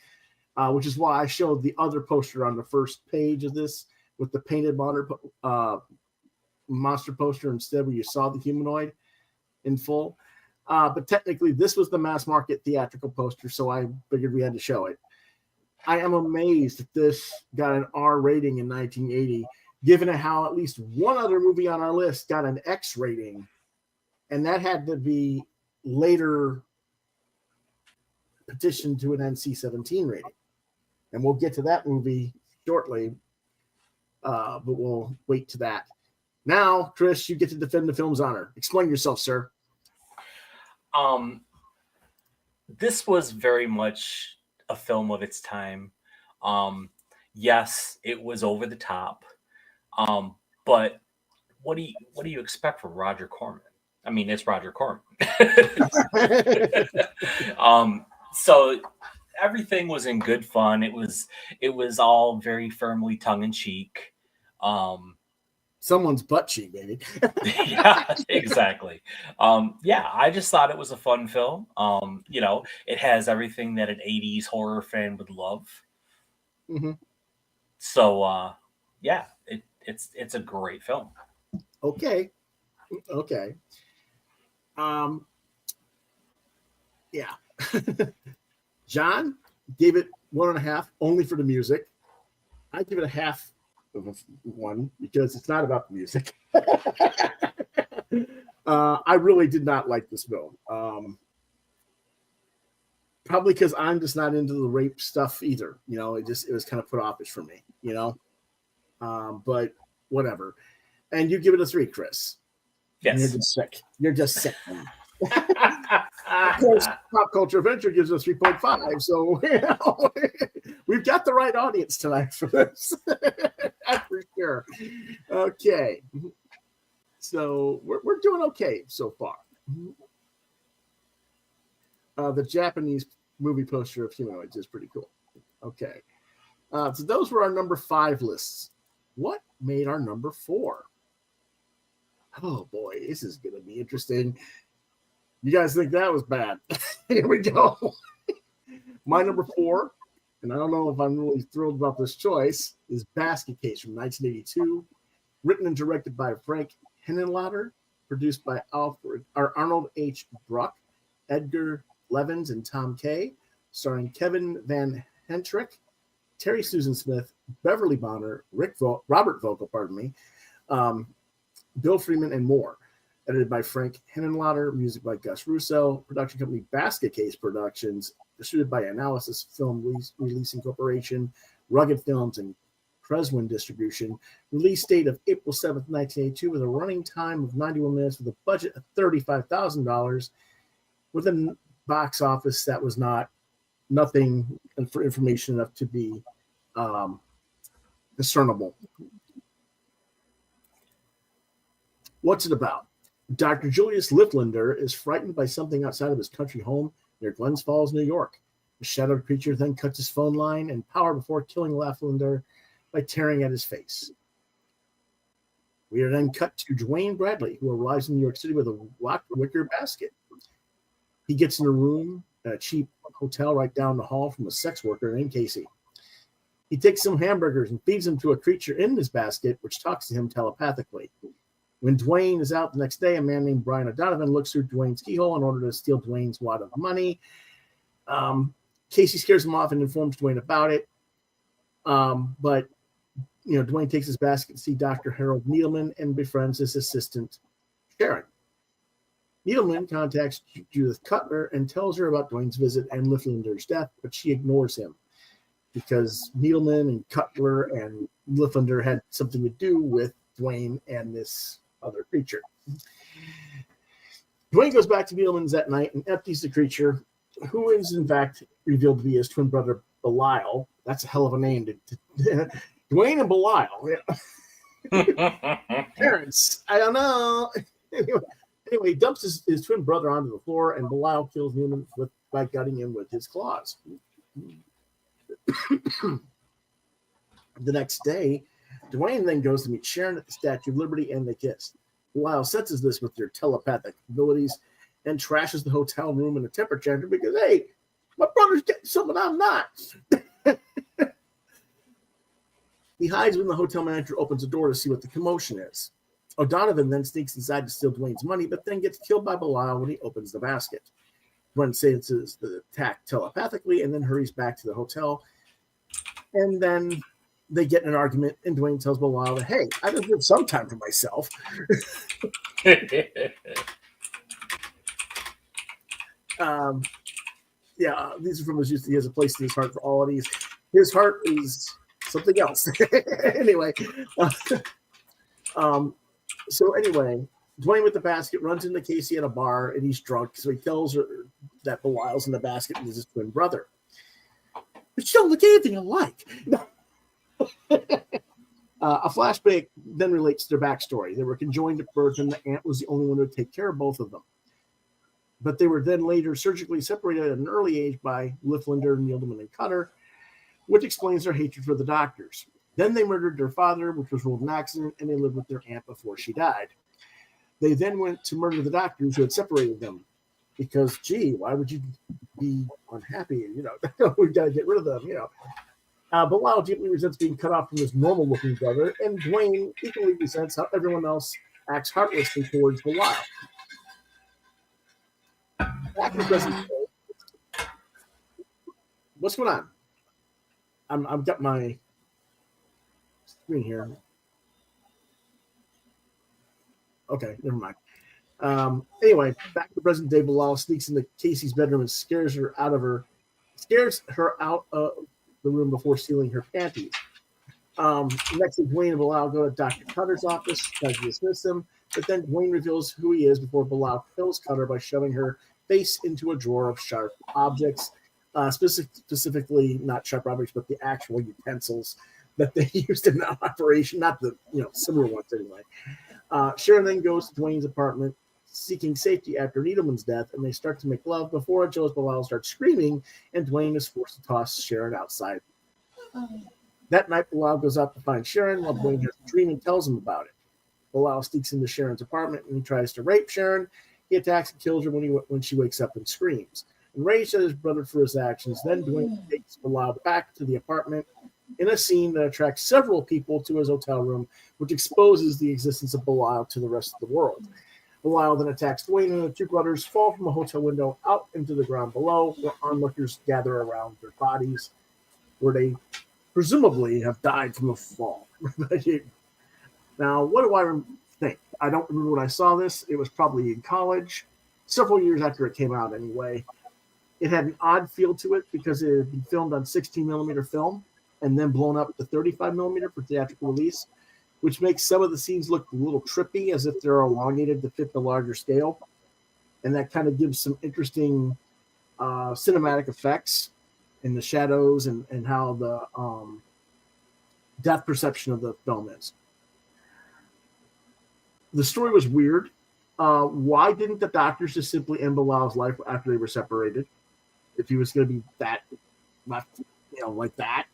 A: which is why I showed the other poster on the first page of this with the painted monster poster instead, where you saw the humanoid in full. But technically, this was the mass market theatrical poster, so I figured we had to show it. I am amazed that this got an R rating in 1980, given how at least one other movie on our list got an X rating, and that had to be later petitioned to an NC-17 rating. And we'll get to that movie shortly, but we'll wait to that. Now, Chris, you get to defend the film's honor. Explain yourself, sir.
C: This was very much a film of its time. Yes, it was over the top. But what do you expect from Roger Corman? I mean, it's Roger Corman. So everything was in good fun. It was all very firmly tongue in cheek.
A: Someone's butt cheek, baby.
C: Yeah, exactly. Yeah, I just thought it was a fun film. It has everything that an 80s horror fan would love.
A: Mm-hmm.
C: So yeah, it's a great film.
A: Okay. Yeah. John gave it 1.5 only for the music. I give it a half of a 1 because it's not about the music. I really did not like this film. Probably because I'm just not into the rape stuff either. It was kind of put offish for me. But whatever. And you give it a 3, Chris.
C: Yes.
A: You're just sick. Of course, Pop Culture Adventure gives us 3.5. So we've got the right audience tonight for this. That's for sure. Okay. So we're doing okay so far. The Japanese movie poster of humanoids is pretty cool. Okay. So those were our number 5 lists. What made our number 4? Oh boy, this is going to be interesting. You guys think that was bad? Here we go. My number 4, and I don't know if I'm really thrilled about this choice, is Basket Case from 1982, written and directed by Frank Henenlotter, produced by Arnold H. Bruck, Edgar Levins, and Tom Kay, starring Kevin Van Hentrick, Terry Susan Smith, Beverly Bonner, Robert Vogel, Bill Freeman, and more. Edited by Frank Henenlotter, music by Gus Russo, production company Basket Case Productions, distributed by Analysis Film Releasing Corporation, Rugged Films, and Creswin Distribution. Release date of April 7th, 1982, with a running time of 91 minutes with a budget of $35,000, with a box office that was nothing for information enough to be discernible. What's it about? Dr. Julius Lifflander is frightened by something outside of his country home near Glens Falls, New York. The shadowed creature then cuts his phone line and power before killing Lifflander by tearing at his face. We are then cut to Dwayne Bradley, who arrives in New York City with a locked wicker basket. He gets in a room at a cheap hotel right down the hall from a sex worker named Casey. He takes some hamburgers and feeds them to a creature in his basket, which talks to him telepathically. When Dwayne is out the next day, a man named Brian O'Donovan looks through Dwayne's keyhole in order to steal Dwayne's wad of money. Casey scares him off and informs Dwayne about it. But Dwayne takes his basket to see Dr. Harold Needleman and befriends his assistant, Sharon. Needleman contacts Judith Cutler and tells her about Dwayne's visit and Lifflander's death, but she ignores him because Needleman and Cutler and Lifflander had something to do with Dwayne and this other creature. Dwayne goes back to Needleman's that night and empties the creature, who is in fact revealed to be his twin brother Belial. That's a hell of a name. Dwayne and Belial. Yeah. Parents. I don't know. Anyway, he dumps his twin brother onto the floor, and Belial kills Needleman by gutting him with his claws. The next day, Dwayne then goes to meet Sharon at the Statue of Liberty, and they kiss. Belial senses this with their telepathic abilities and trashes the hotel room in a temper tantrum because, hey, my brother's getting something I'm not. He hides when the hotel manager opens the door to see what the commotion is. O'Donovan then sneaks inside to steal Dwayne's money, but then gets killed by Belial when he opens the basket. Dwayne senses the attack telepathically and then hurries back to the hotel. And then they get in an argument, and Dwayne tells Belial that, hey, I deserve some time for myself. These are from his youth. He has a place in his heart for all of these. His heart is something else. Anyway. So anyway, Dwayne with the basket runs into Casey at a bar, and he's drunk, so he tells her that Belial's in the basket and is his twin brother. But you don't look anything alike. A flashback then relates to their backstory. They were conjoined at birth, and the aunt was the only one who would take care of both of them. But they were then later surgically separated at an early age by Lifflander, Needleman, and Cutter, which explains their hatred for the doctors. Then they murdered their father, which was ruled an accident, and they lived with their aunt before she died. They then went to murder the doctors who had separated them. Because, gee, why would you be unhappy? We've got to get rid of them, Belial deeply resents being cut off from his normal-looking brother, and Dwayne equally resents how everyone else acts heartlessly towards Belial. Back in the present day, what's going on? I've got my screen here. Okay, never mind. Anyway, back to the present day, Belial sneaks into Casey's bedroom and scares her out of the room before stealing her panties. Next, Dwayne and Belial go to Dr. Cutter's office, tries to dismiss him, but then Dwayne reveals who he is before Belial kills Cutter by shoving her face into a drawer of sharp objects, specifically not sharp objects, but the actual utensils that they used in that operation, not the similar ones anyway. Sharon then goes to Dwayne's apartment, seeking safety after Needleman's death, and they start to make love before Joe's Belial starts screaming, and Dwayne is forced to toss Sharon outside. That night, Belial goes out to find Sharon while Dwayne has a dream and tells him about it. Belial sneaks into Sharon's apartment and he tries to rape Sharon. He attacks and kills her when she wakes up and screams. Enraged at his brother for his actions, then Dwayne takes Belial back to the apartment in a scene that attracts several people to his hotel room, which exposes the existence of Belial to the rest of the world. Belial then attacks Dwayne, and the two brothers fall from a hotel window out into the ground below, where onlookers gather around their bodies, where they presumably have died from the fall. Now, what do I think? I don't remember when I saw this. It was probably in college, several years after it came out anyway. It had an odd feel to it because it had been filmed on 16 millimeter film and then blown up to 35 millimeter for theatrical release, which makes some of the scenes look a little trippy, as if they're elongated to fit the larger scale. And that kind of gives some interesting cinematic effects in the shadows and how the depth perception of the film is. The story was weird. Why didn't the doctors just simply end Belial's life after they were separated? If he was going to be that, like that,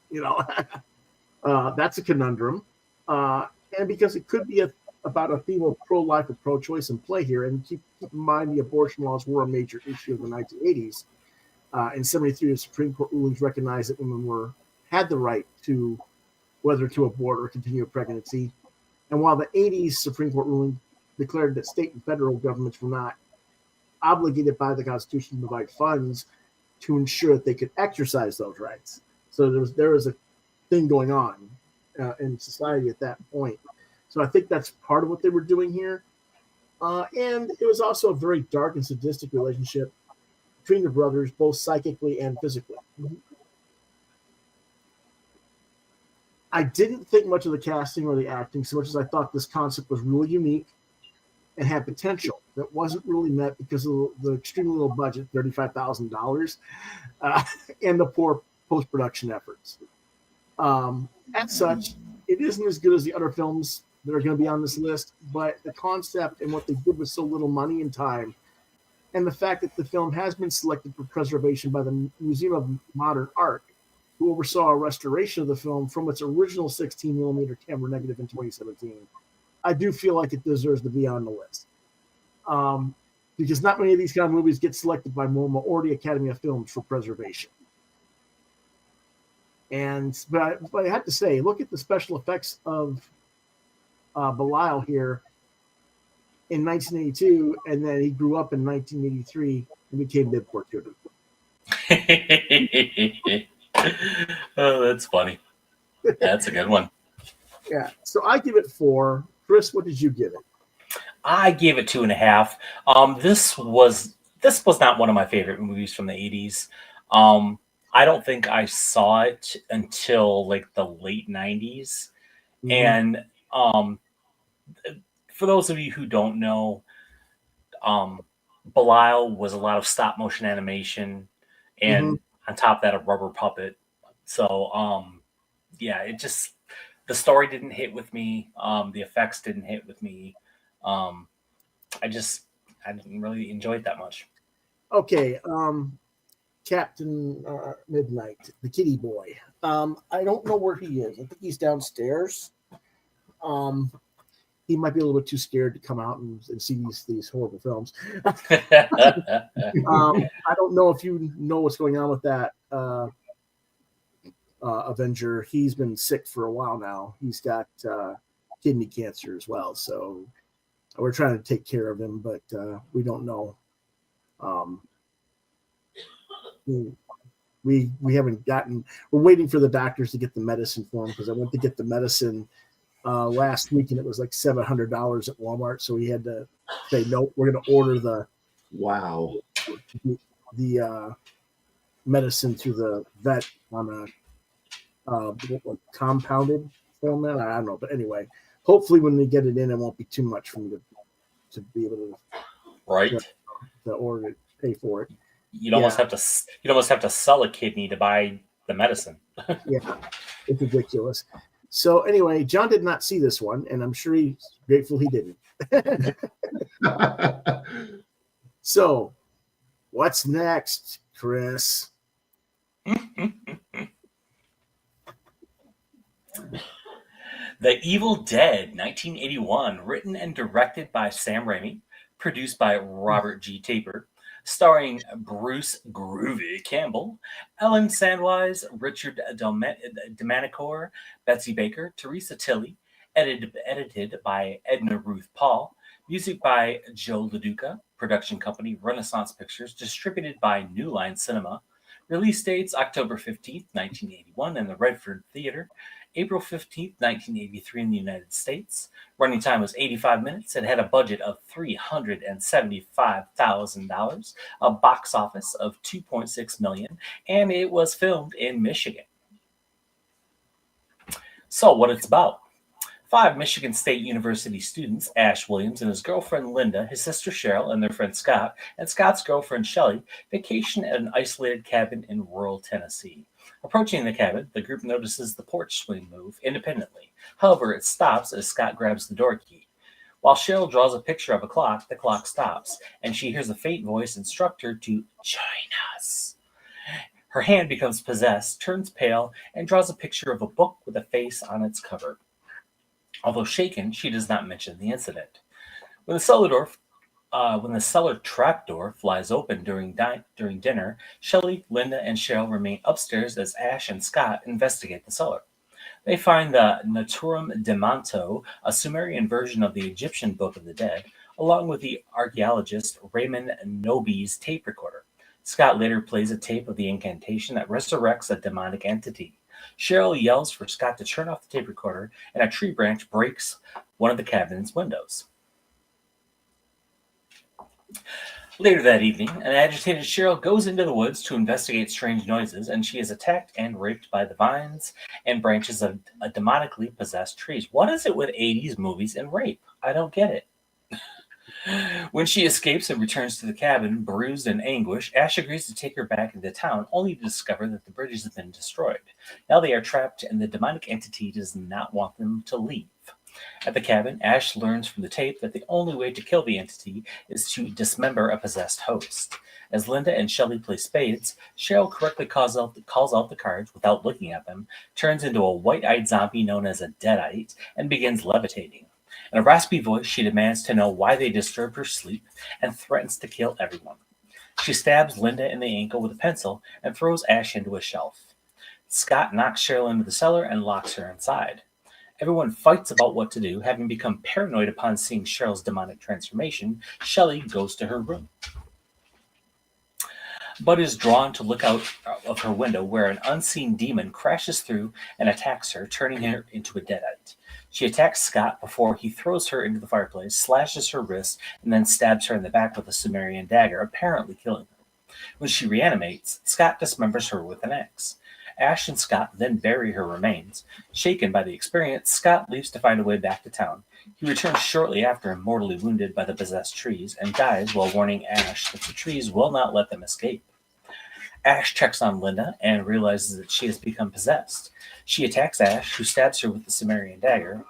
A: that's a conundrum. And because it could be about a theme of pro-life or pro-choice in play here. And keep in mind, the abortion laws were a major issue of the 1980s. In 73, the Supreme Court rulings recognized that women had the right to whether to abort or continue a pregnancy. And while the 80s Supreme Court ruling declared that state and federal governments were not obligated by the Constitution to provide funds to ensure that they could exercise those rights. So there was a thing going on in society at that point. So I think that's part of what they were doing here. And it was also a very dark and sadistic relationship between the brothers, both psychically and physically. I didn't think much of the casting or the acting so much as I thought this concept was really unique and had potential that wasn't really met because of the extremely low budget, $35,000, and the poor post-production efforts. As such, it isn't as good as the other films that are going to be on this list, but the concept and what they did with so little money and time, and the fact that the film has been selected for preservation by the Museum of Modern Art, who oversaw a restoration of the film from its original 16 millimeter camera negative in 2017, I do feel like it deserves to be on the list. Because not many of these kind of movies get selected by MoMA or the Academy of Films for preservation. But I have to say, look at the special effects of Belial here in 1982, and then he grew up in 1983 and became Bib Fortuna.
C: Oh, that's funny. That's a good one.
A: Yeah. So I give it 4. Chris, what did you give it?
C: I gave it 2.5. This was not one of my favorite movies from the 80s. I don't think I saw it until like the late 90s. Mm-hmm. And for those of you who don't know, Belial was a lot of stop motion animation, and on top of that, a rubber puppet. So, yeah, it just The story didn't hit with me. The effects didn't hit with me. Um, I didn't really enjoy it that much.
A: Okay, Captain Midnight, the kitty boy. I don't know where he is. I think he's downstairs. Um, he might be a little bit too scared to come out and see these horrible films. I don't know if you know what's going on with that Avenger. He's been sick for a while now. He's got kidney cancer as well, so we're trying to take care of him, but we don't know. We haven't gotten. We're waiting for the doctors to get the medicine for him because I went to get the medicine last week and it was like $700 at Walmart. So we had to say no. We're going to order the medicine through the vet on a compounded format. I don't know, but anyway, hopefully when we get it in, it won't be too much for me to be able to order it, pay for it.
C: You'd almost have to sell a kidney to buy the medicine.
A: Yeah, it's ridiculous. So anyway, John did not see this one, and I'm sure he's grateful he didn't. So, what's next, Chris?
C: The Evil Dead, 1981, written and directed by Sam Raimi, produced by Robert G. Taper, starring Bruce Groovy Campbell, Ellen Sandwise, Richard Domanicore, Betsy Baker, Teresa Tilley, edited by Edna Ruth Paul, music by Joe LaDuca, production company Renaissance Pictures, distributed by New Line Cinema, release dates October 15th, 1981 in the Redford Theater, April 15th, 1983 in the United States. Running time was 85 minutes. It had a budget of $375,000, a box office of $2.6 million, and it was filmed in Michigan. So what it's about. 5 Michigan State University students, Ash Williams and his girlfriend Linda, his sister Cheryl, and their friend Scott, and Scott's girlfriend Shelley, vacation at an isolated cabin in rural Tennessee. Approaching the cabin, the group notices the porch swing move independently. However, it stops as Scott grabs the door key. While Cheryl draws a picture of a clock, the clock stops, and she hears a faint voice instruct her to join us. Her hand becomes possessed, turns pale, and draws a picture of a book with a face on its cover. Although shaken, she does not mention the incident. When the cellar trapdoor flies open during dinner, Shelley, Linda, and Cheryl remain upstairs as Ash and Scott investigate the cellar. They find the Naturum de Manto, a Sumerian version of the Egyptian Book of the Dead, along with the archaeologist Raymond Noby's tape recorder. Scott later plays a tape of the incantation that resurrects a demonic entity. Cheryl yells for Scott to turn off the tape recorder, and a tree branch breaks one of the cabin's windows. Later that evening, an agitated Cheryl goes into the woods to investigate strange noises, and she is attacked and raped by the vines and branches of demonically possessed trees. What is it with 80s movies and rape? I don't get it. When she escapes and returns to the cabin, bruised and anguished, Ash agrees to take her back into town, only to discover that the bridges have been destroyed. Now they are trapped, and the demonic entity does not want them to leave. At the cabin, Ash learns from the tape that the only way to kill the entity is to dismember a possessed host. As Linda and Shelley play spades, Cheryl correctly calls out the cards without looking at them, turns into a white-eyed zombie known as a deadite, and begins levitating. In a raspy voice, she demands to know why they disturbed her sleep and threatens to kill everyone. She stabs Linda in the ankle with a pencil and throws Ash into a shelf. Scott knocks Cheryl into the cellar and locks her inside. Everyone fights about what to do. Having become paranoid upon seeing Cheryl's demonic transformation, Shelley goes to her room, but is drawn to look out of her window where an unseen demon crashes through and attacks her, turning her into a deadite. She attacks Scott before he throws her into the fireplace, slashes her wrist, and then stabs her in the back with a Sumerian dagger, apparently killing her. When she reanimates, Scott dismembers her with an axe. Ash and Scott then bury her remains. Shaken by the experience, Scott leaves to find a way back to town. He returns shortly after, mortally wounded by the possessed trees, and dies while warning Ash that the trees will not let them escape. Ash checks on Linda and realizes that she has become possessed. She attacks Ash, who stabs her with the Sumerian dagger.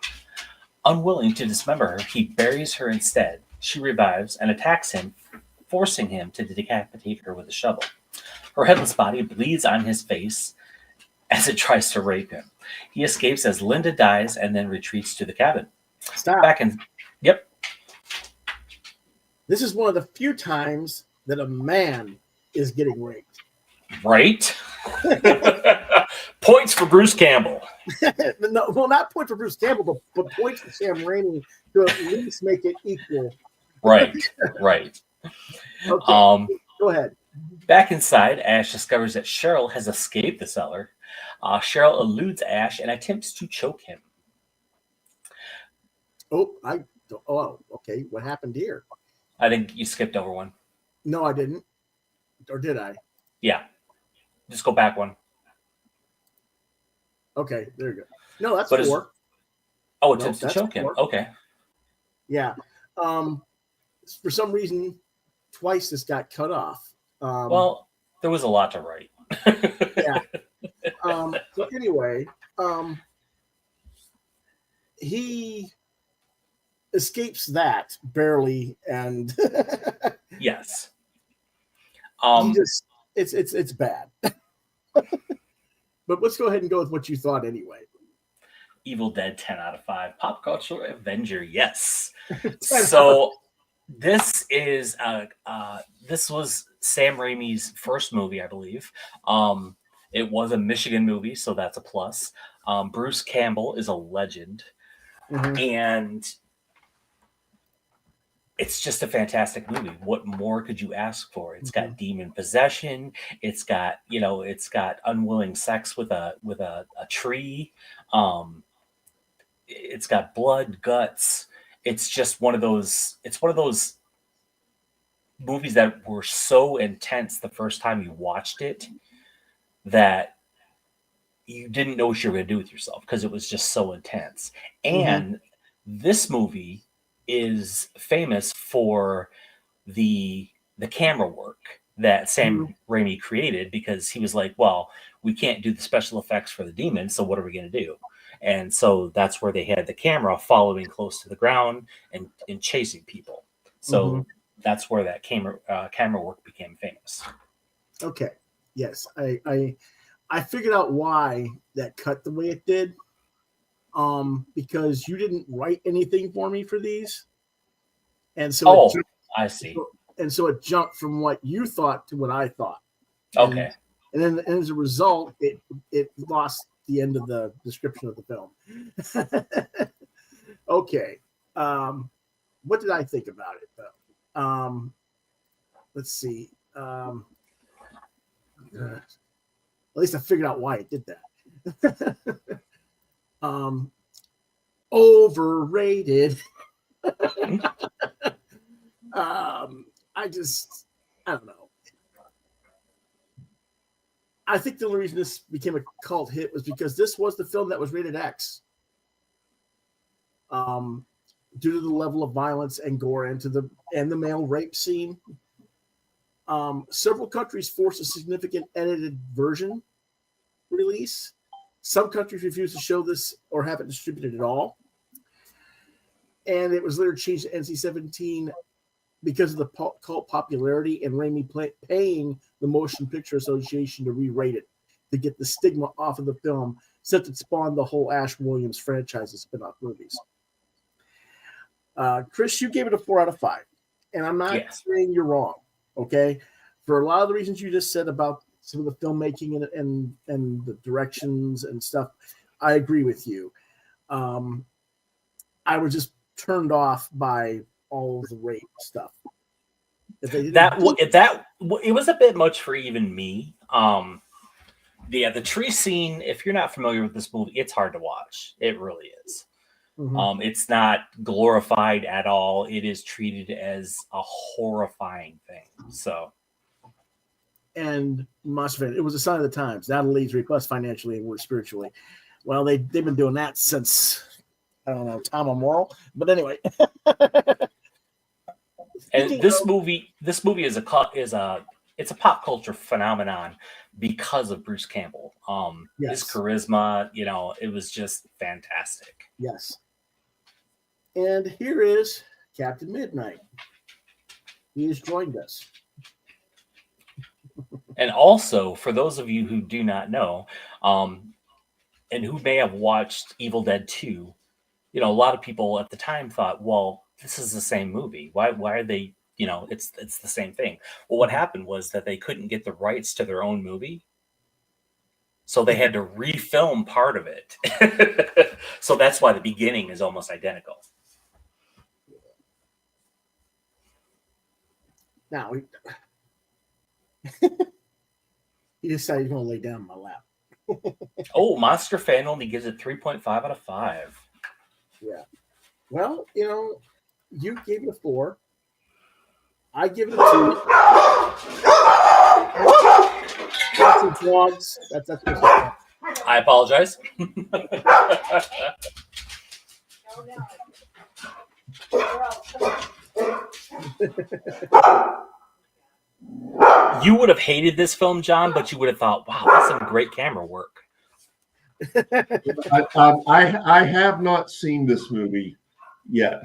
C: Unwilling to dismember her, he buries her instead. She revives and attacks him, forcing him to decapitate her with a shovel. Her headless body bleeds on his face as it tries to rape him. He escapes as Linda dies and then retreats to the cabin.
A: Stop.
C: Back in, yep,
A: This is one of the few times that a man is getting raped.
C: right. Points for Bruce Campbell.
A: No, well, not point for Bruce Campbell, but points for Sam Raimi to at least make it equal.
C: Right, right.
A: Okay, go ahead.
C: Back inside, Ash discovers that Cheryl has escaped the cellar. Cheryl eludes Ash and attempts to choke him.
A: Oh, okay. What happened here?
C: I think you skipped over one.
A: No, I didn't. Or did I?
C: Yeah. Just go back one.
A: Okay, there you go. No, that's
C: But
A: 4.
C: Oh,
A: No,
C: attempts to
A: that's
C: choke him.
A: 4.
C: Okay.
A: Yeah. For some reason, twice this got cut off.
C: Well, there was a lot to write.
A: Yeah. So anyway, he escapes that barely, and
C: Yes.
A: he just it's bad. But let's go ahead and go with what you thought anyway.
C: Evil Dead 10 out of 5. Pop culture Avenger, yes. So this is this was Sam Raimi's first movie, I believe. It was a Michigan movie, so that's a plus. Bruce Campbell is a legend, and it's just a fantastic movie. What more could you ask for? It's got demon possession. It's got, it's got unwilling sex with a tree. It's got blood, guts. It's just one of those. It's one of those movies that were so intense the first time you watched it that you didn't know what you were going to do with yourself because it was just so intense. And this movie is famous for the camera work that Sam Raimi created, because he was like, well, we can't do the special effects for the demons, so what are we going to do? And so that's where they had the camera following close to the ground and chasing people. So that's where that camera work became famous.
A: Okay. Yes, I figured out why that cut the way it did. Because you didn't write anything for me for these, and so
C: I see.
A: And so it jumped from what you thought to what I thought.
C: Okay.
A: And then as a result, it lost the end of the description of the film. Okay. What did I think about it though? Let's see. At least I figured out why it did that. Overrated. I don't know. I think the only reason this became a cult hit was because this was the film that was rated X. Due to the level of violence and gore and the male rape scene. Several countries forced a significant edited version release. Some countries refused to show this or have it distributed at all. And it was later changed to NC-17 because of the cult popularity and Raimi paying the Motion Picture Association to re-rate it to get the stigma off of the film, since it spawned the whole Ash Williams franchise of spin-off movies. Chris, you gave it a 4 out of 5. And I'm not saying you're wrong, okay? For a lot of the reasons you just said about some of the filmmaking and the directions and stuff, I agree with you. I was just turned off by all of the rape stuff.
C: It was a bit much for even me. The tree scene, if you're not familiar with this movie, it's hard to watch. It really is. It's not glorified at all. It is treated as a horrifying thing. So,
A: and it was a sign of the times. That'll lead 3+ financially and worse spiritually. Well, they've been doing that since, I don't know, time immemorial. But anyway. And
C: this movie is it's a pop culture phenomenon because of Bruce Campbell. His
A: Yes.
C: charisma, you know, it was just fantastic.
A: Yes. And here is Captain Midnight. He has joined us.
C: And also, for those of you who do not know, and who may have watched Evil Dead 2, you know, a lot of people at the time thought, well, this is the same movie. Why are they, you know, it's the same thing. Well, what happened was that they couldn't get the rights to their own movie. So they had to refilm part of it. So that's why the beginning is almost identical.
A: Now, he decided he's going to lay down in my lap.
C: Oh, Monster Fan only gives it 3.5 out of 5.
A: Yeah. Well, you know, you gave it a 4. I give it a 2. Lots of dogs. That's
C: I apologize. You would have hated this film, John, but you would have thought, wow, that's some great camera work.
B: I have not seen this movie yet.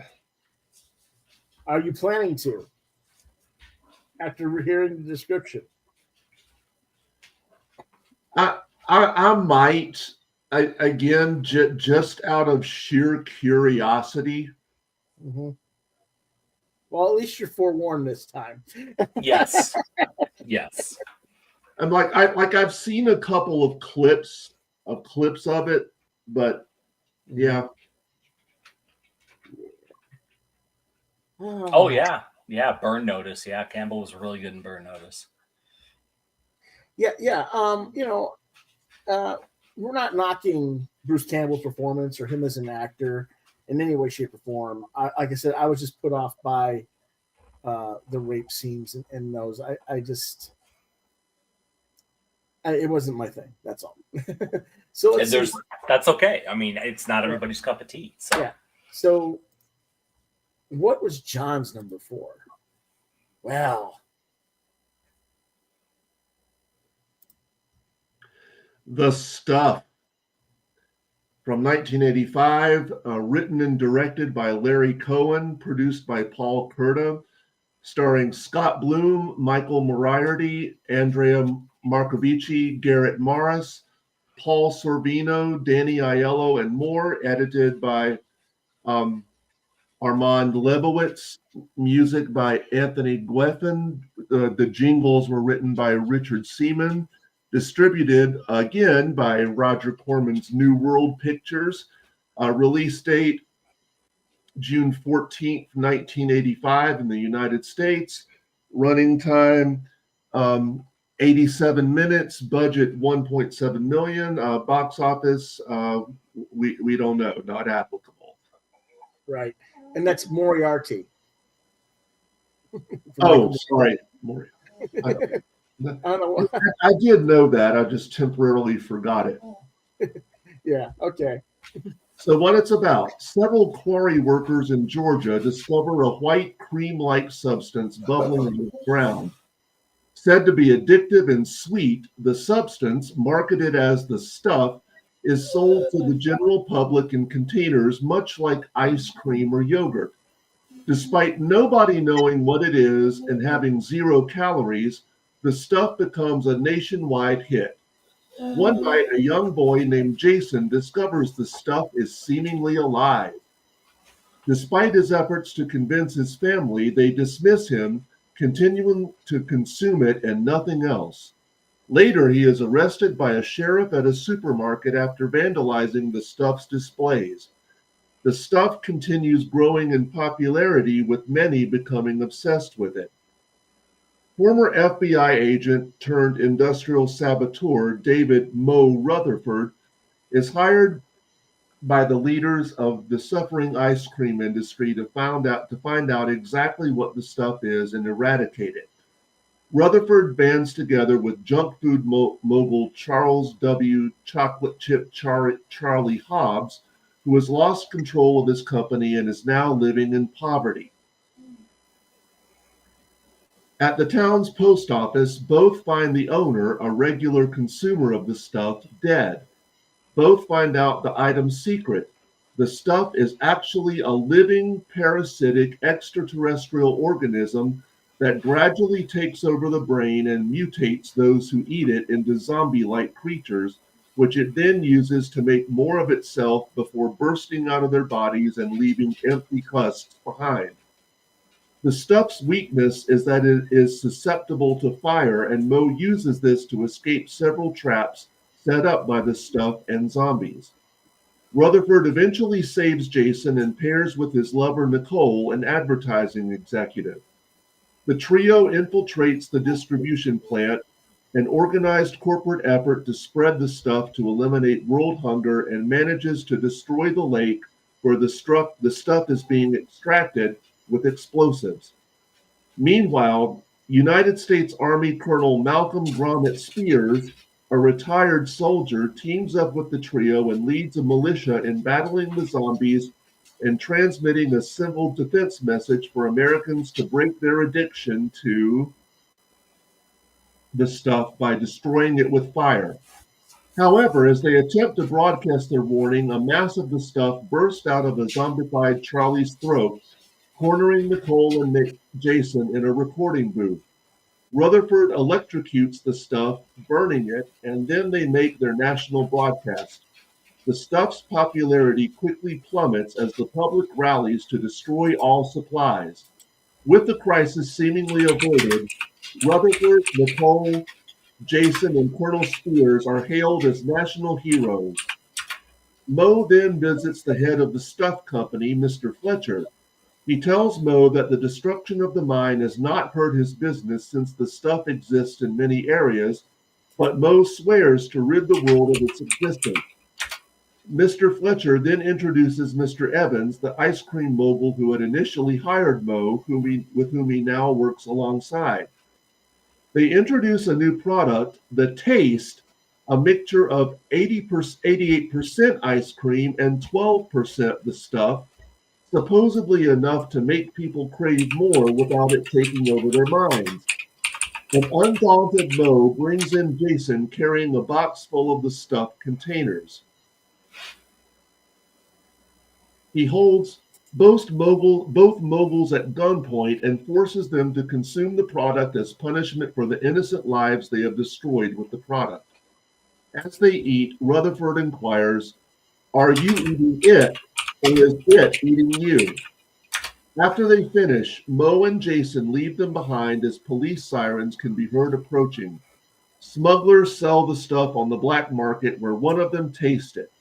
A: Are you planning to? After hearing the description,
B: I might again just out of sheer curiosity.
A: mm-hmm. Well, at least you're forewarned this time.
C: Yes, yes.
B: I'm I've seen a couple of clips of it, but yeah.
C: Oh yeah. Burn Notice. Yeah, Campbell was really good in Burn Notice.
A: Yeah. You know, we're not knocking Bruce Campbell's performance or him as an actor in any way, shape, or form. Like I said, I was just put off by the rape scenes and those. It wasn't my thing. That's all. So
C: that's okay. I mean, it's not everybody's cup of tea. So.
A: Yeah. So what was John's number 4? Well,
B: The Stuff from 1985, written and directed by Larry Cohen, produced by Paul Curta, starring Scott Bloom, Michael Moriarty, Andrea Marcovici, Garrett Morris, Paul Sorbino, Danny Aiello, and more, edited by Armand Lebowitz, music by Anthony Guethon. The jingles were written by Richard Seaman, distributed again by Roger Corman's New World Pictures. Release date June 14th, 1985 in the United States. Running time 87 minutes, budget 1.7 million, box office we don't know, not applicable.
A: right. And that's Moriarty.
B: Oh, sorry, Moriarty. I did know that. I just temporarily forgot it.
A: Yeah, okay.
B: So what it's about, several quarry workers in Georgia discover a white cream-like substance bubbling in the ground. Said to be addictive and sweet, the substance, marketed as the stuff, is sold to the general public in containers much like ice cream or yogurt. Despite nobody knowing what it is and having 0 calories, the stuff becomes a nationwide hit. One night, a young boy named Jason discovers the stuff is seemingly alive. Despite his efforts to convince his family, they dismiss him, continuing to consume it and nothing else. Later, he is arrested by a sheriff at a supermarket after vandalizing the stuff's displays. The stuff continues growing in popularity, with many becoming obsessed with it. Former FBI agent turned industrial saboteur David Mo Rutherford is hired by the leaders of the suffering ice cream industry to find out exactly what the stuff is and eradicate it. Rutherford bands together with junk food mogul Charles W. Chocolate Chip Charlie Hobbs, who has lost control of his company and is now living in poverty. At the town's post office, both find the owner, a regular consumer of the stuff, dead. Both find out the item's secret. The stuff is actually a living, parasitic, extraterrestrial organism that gradually takes over the brain and mutates those who eat it into zombie-like creatures, which it then uses to make more of itself before bursting out of their bodies and leaving empty husks behind. The stuff's weakness is that it is susceptible to fire, and Mo uses this to escape several traps set up by the stuff and zombies. Rutherford eventually saves Jason and pairs with his lover Nicole, an advertising executive. The trio infiltrates the distribution plant, an organized corporate effort to spread the stuff to eliminate world hunger, and manages to destroy the lake where the stuff is being extracted with explosives. Meanwhile, United States Army Colonel Malcolm Gromit Spears, a retired soldier, teams up with the trio and leads a militia in battling the zombies and transmitting a civil defense message for Americans to break their addiction to the stuff by destroying it with fire. However, as they attempt to broadcast their warning, a mass of the stuff bursts out of a zombified Charlie's throat, cornering Nicole and Jason in a recording booth. Rutherford electrocutes the stuff, burning it, and then they make their national broadcast. The stuff's popularity quickly plummets as the public rallies to destroy all supplies. With the crisis seemingly averted, Rutherford, Nicole, Jason, and Colonel Spears are hailed as national heroes. Mo then visits the head of the stuff company, Mr. Fletcher. He tells Mo that the destruction of the mine has not hurt his business since the stuff exists in many areas, but Mo swears to rid the world of its existence. Mr. Fletcher then introduces Mr. Evans, the ice cream mogul who had initially hired Mo, with whom he now works alongside. They introduce a new product, the Taste, a mixture of 88% ice cream and 12% the stuff, supposedly enough to make people crave more without it taking over their minds. An undaunted Mo brings in Jason carrying a box full of the stuffed containers. He holds both moguls at gunpoint and forces them to consume the product as punishment for the innocent lives they have destroyed with the product. As they eat, Rutherford inquires, "Are you eating it, or is it eating you?" After they finish, Mo and Jason leave them behind as police sirens can be heard approaching. Smugglers sell the stuff on the black market where one of them tastes it.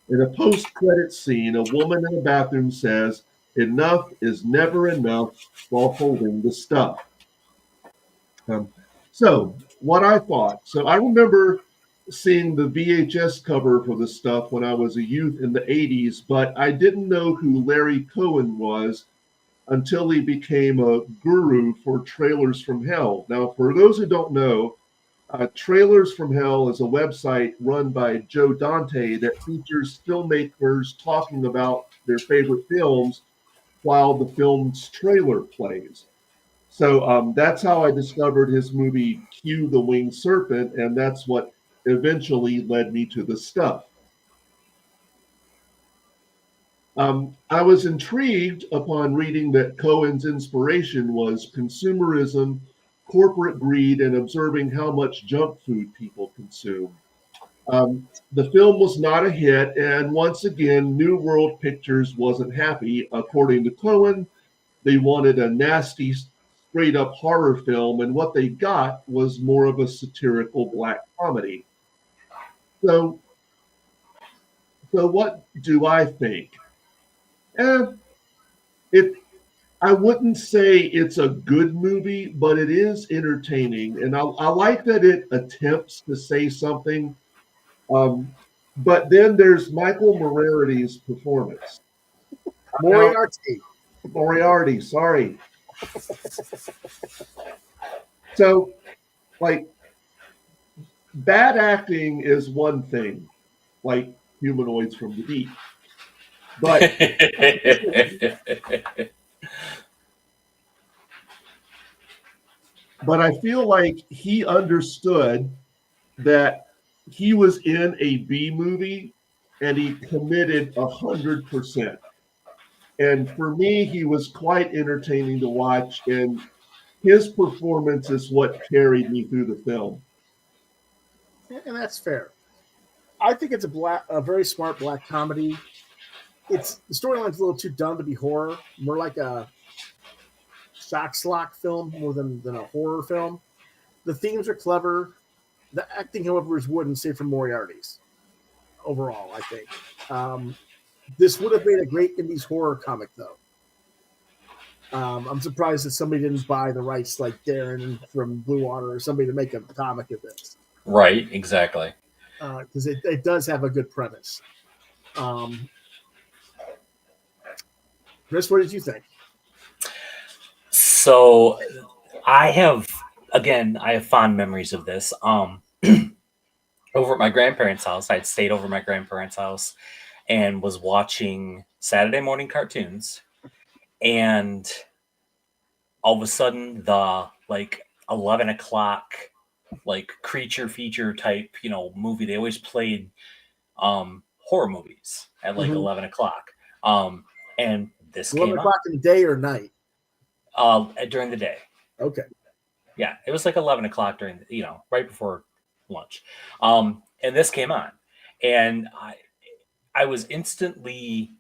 B: In a post-credit scene, a woman in a bathroom says, "Enough is never enough," while holding the stuff. So what I thought, so I remember seeing the VHS cover for the stuff when I was a youth in the 80s, but I didn't know who Larry Cohen was until he became a guru for Trailers from Hell. Now, for those who don't know, Trailers from Hell is a website run by Joe Dante that features filmmakers talking about their favorite films while the film's trailer plays. So that's how I discovered his movie Q the Winged Serpent, and that's what eventually led me to the stuff. I was intrigued upon reading that Cohen's inspiration was consumerism, corporate greed, and observing how much junk food people consume. The film was not a hit, and once again, New World Pictures wasn't happy. According to Cohen, they wanted a nasty, straight up horror film, and what they got was more of a satirical black comedy. So what do I think? I wouldn't say it's a good movie, but it is entertaining, and I like that it attempts to say something. But then there's Michael Moriarty's performance. Moriarty, sorry. So, like, bad acting is one thing, like Humanoids from the Deep. But but I feel like he understood that he was in a B movie and he committed 100%. And for me, he was quite entertaining to watch, and his performance is what carried me through the film.
A: And that's fair. I think it's a very smart black comedy. It's the storyline's a little too dumb to be horror, more like a shock slock film more than a horror film. The themes are clever. The acting, however, is wooden, save for Moriarty's. Overall, I think this would have made a great indies horror comic, though. I'm surprised that somebody didn't buy the rights, like Darren from Blue Water or somebody, to make a comic of this.
C: Right, exactly.
A: Because it does have a good premise. Chris, what did you think?
C: So I have fond memories of this. Over at my grandparents' house, I'd stayed over at my grandparents' house and was watching Saturday morning cartoons, and all of a sudden the 11 o'clock creature feature type movie, they always played horror movies at 11 o'clock, and this
A: 11
C: came
A: o'clock in the day or night?
C: During the day.
A: Okay.
C: Yeah, it was 11 o'clock during right before lunch, and this came on, and I was instantly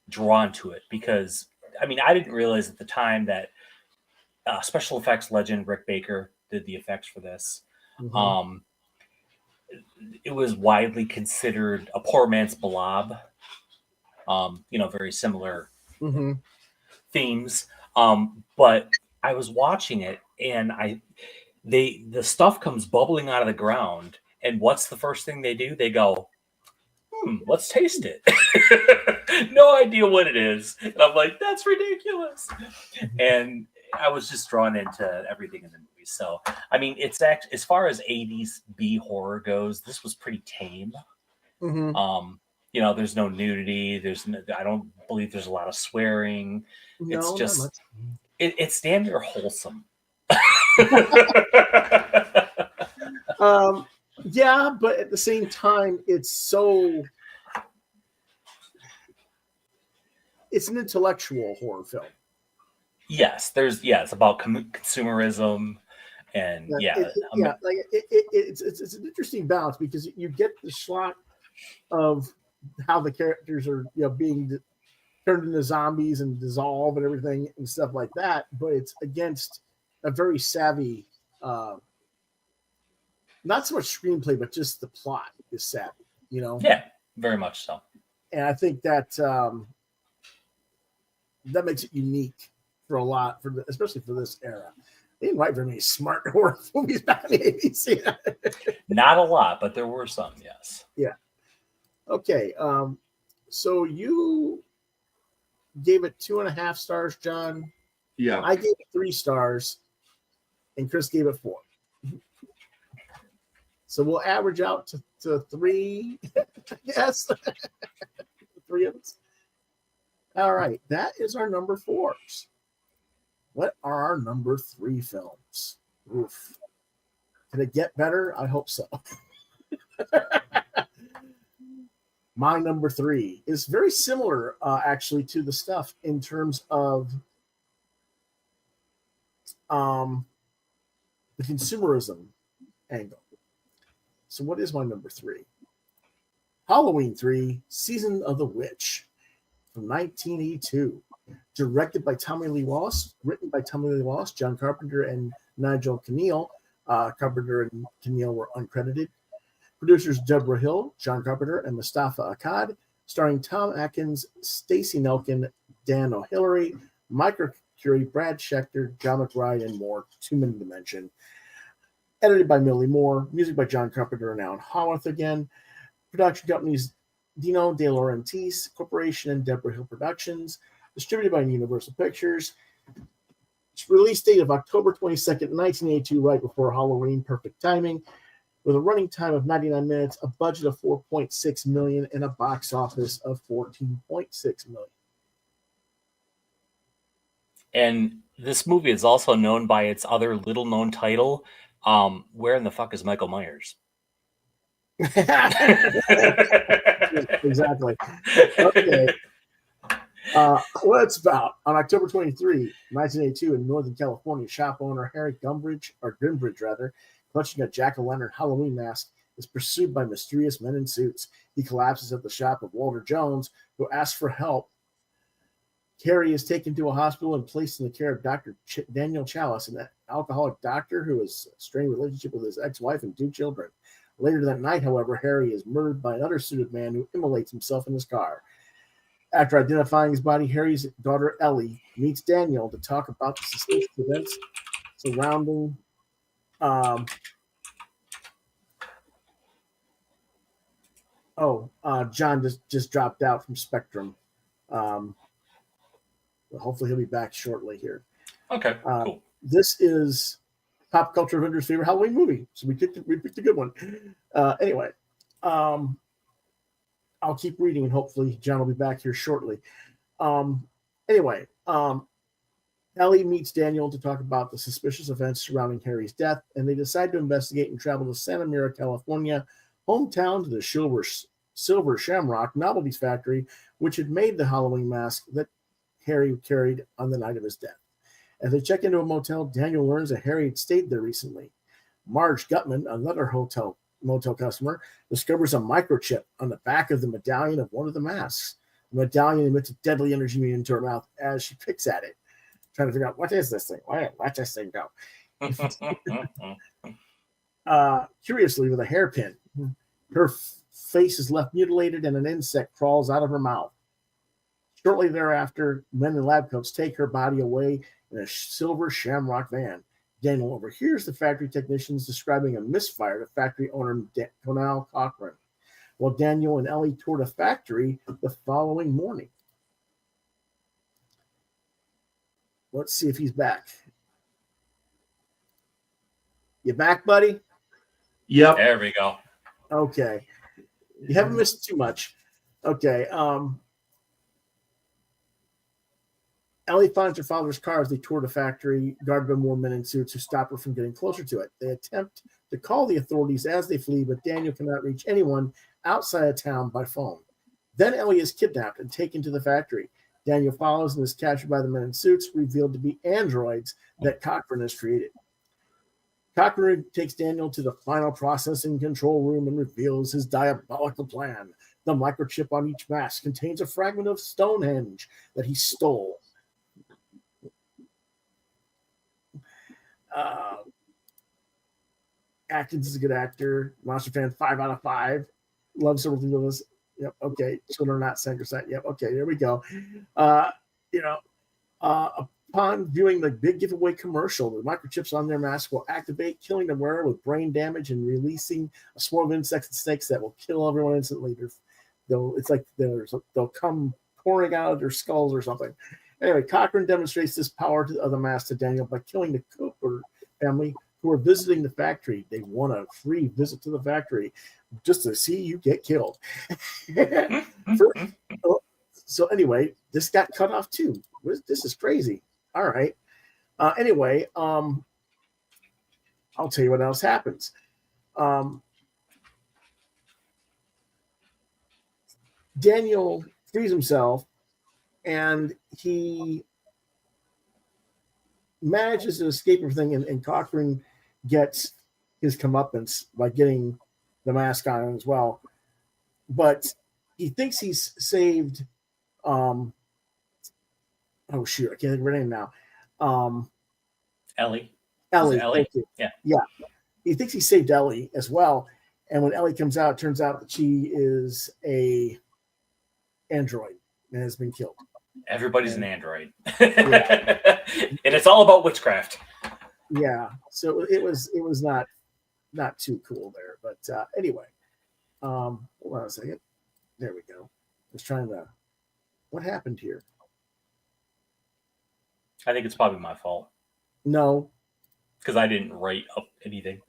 C: drawn to it because I didn't realize at the time that special effects legend Rick Baker did the effects for this.
A: Mm-hmm.
C: It was widely considered a poor man's Blob. Very similar themes. But I was watching it, and the stuff comes bubbling out of the ground, and what's the first thing they do? They go, let's taste it. No idea what it is. And I'm like, that's ridiculous. And I was just drawn into everything in the movie. So, it's actually, as far as 80s B horror goes, this was pretty tame.
A: Mm-hmm.
C: There's no nudity. I don't believe there's a lot of swearing.
A: No,
C: it's just, it's damn near wholesome.
A: Yeah, but at the same time, it's an intellectual horror film.
C: Yes, it's about consumerism, and
A: it's an interesting balance because you get the shot of how the characters are being turned into zombies and dissolve and everything and stuff like that, but it's against a very savvy, not so much screenplay, but just the plot is savvy,
C: Yeah, very much so.
A: And I think that that makes it unique for a lot, especially for this era. They didn't write very many smart horror movies back in the 80s.
C: Not a lot, but there were some, yes.
A: Yeah. Okay. So you gave it 2.5 stars, John.
B: Yeah.
A: I gave it 3 stars, and Chris gave it 4. So we'll average out to 3. Yes. 3 of us. All right. That is our number 4s. What are our number 3 films? Oof. Can it get better? I hope so. My number 3 is very similar, actually, to the stuff in terms of the consumerism angle. So what is my number 3? Halloween 3, Season of the Witch from 1982. Directed by Tommy Lee Wallace, written by Tommy Lee Wallace, John Carpenter, and Nigel Kneale. Carpenter and Kneale were uncredited. Producers Deborah Hill, John Carpenter, and Mustafa Akkad. Starring Tom Atkins, Stacey Nelkin, Dan O'Hillery, Mike Curie, Brad Schechter, John McBride, and more. 2-minute dimension. Edited by Millie Moore. Music by John Carpenter and Alan Howarth again. Production companies Dino De Laurentiis Corporation and Deborah Hill Productions. Distributed by Universal Pictures. Release date of October 22nd, 1982, right before Halloween. Perfect timing. With a running time of 99 minutes, a budget of $4.6 million, and a box office of $14.6 million.
C: And This movie is also known by its other little-known title, Where in the Fuck is Michael Myers?
A: Exactly. Okay. What it's about. On October 23, 1982, in Northern California, shop owner Harry Grimbridge, clutching a jack-o'-lantern Halloween mask, is pursued by mysterious men in suits. He collapses at the shop of Walter Jones, who asks for help. Harry is taken to a hospital and placed in the care of Dr. Daniel Chalice, an alcoholic doctor who has a strained relationship with his ex-wife and 2 children. Later that night, however, Harry is murdered by another suited man who immolates himself in his car. After identifying his body, Harry's daughter Ellie meets Daniel to talk about the suspicious events surrounding John just dropped out from Spectrum. Hopefully he'll be back shortly here.
C: Okay, cool.
A: This is Pop Culture Avengers' favorite Halloween movie, so we picked a good one. Anyway, I'll keep reading, and hopefully John will be back here shortly. Anyway, Ellie meets Daniel to talk about the suspicious events surrounding Harry's death, and they decide to investigate and travel to Santa Mira, California, hometown to the Silver Shamrock Novelties Factory, which had made the Halloween mask that Harry carried on the night of his death. As they check into a motel, Daniel learns that Harry had stayed there recently. Marge Gutman, another motel customer, discovers a microchip on the back of the medallion of one of the masks. The medallion emits a deadly energy into her mouth as she picks at it, trying to figure out, what is this thing? Why let this thing go? Curiously, with a hairpin, her face is left mutilated and an insect crawls out of her mouth. Shortly thereafter, men in lab coats take her body away in a silver Shamrock van. Daniel overhears the factory technicians describing a misfire to factory owner Conal Cochran, while Daniel and Ellie tour the factory the following morning. Let's see if he's back. You back, buddy?
B: Yep.
C: There we go.
A: Okay. You haven't missed too much. Okay. Ellie finds her father's car as they tour the factory, guarded by more men in suits who stop her from getting closer to it. They attempt to call the authorities as they flee, but Daniel cannot reach anyone outside of town by phone. Then Ellie is kidnapped and taken to the factory. Daniel follows and is captured by the men in suits, revealed to be androids that Cochran has created. Cochran takes Daniel to the final processing control room and reveals his diabolical plan. The microchip on each mask contains a fragment of Stonehenge that he stole. Atkins is a good actor. Monster fan, 5 out of 5. Love several things of this. Yep. Okay. Children are not sacrosanct. Yep. Okay. There we go. Upon viewing the big giveaway commercial, the microchips on their mask will activate, killing the wearer with brain damage and releasing a swarm of insects and snakes that will kill everyone instantly. They'll come pouring out of their skulls or something. Anyway, Cochran demonstrates this power of the mask to Daniel by killing the Cooper family who are visiting the factory. They want a free visit to the factory just to see you get killed. So anyway, this got cut off too. This is crazy. All right. Anyway, I'll tell you what else happens. Daniel frees himself, and he manages to escape everything, and Cochran gets his comeuppance by getting the mask on as well. But he thinks he's saved. Oh shoot, I can't think of her name now.
C: Ellie.
A: Ellie.
C: Ellie? Yeah.
A: He thinks he saved Ellie as well. And when Ellie comes out, it turns out that she is a android and has been killed.
C: Everybody's an android. And it's all about witchcraft.
A: Yeah. So it was not too cool there. But anyway, hold on a second. There we go. I was trying to. What happened here?
C: I think it's probably my fault.
A: No.
C: Because I didn't write up anything.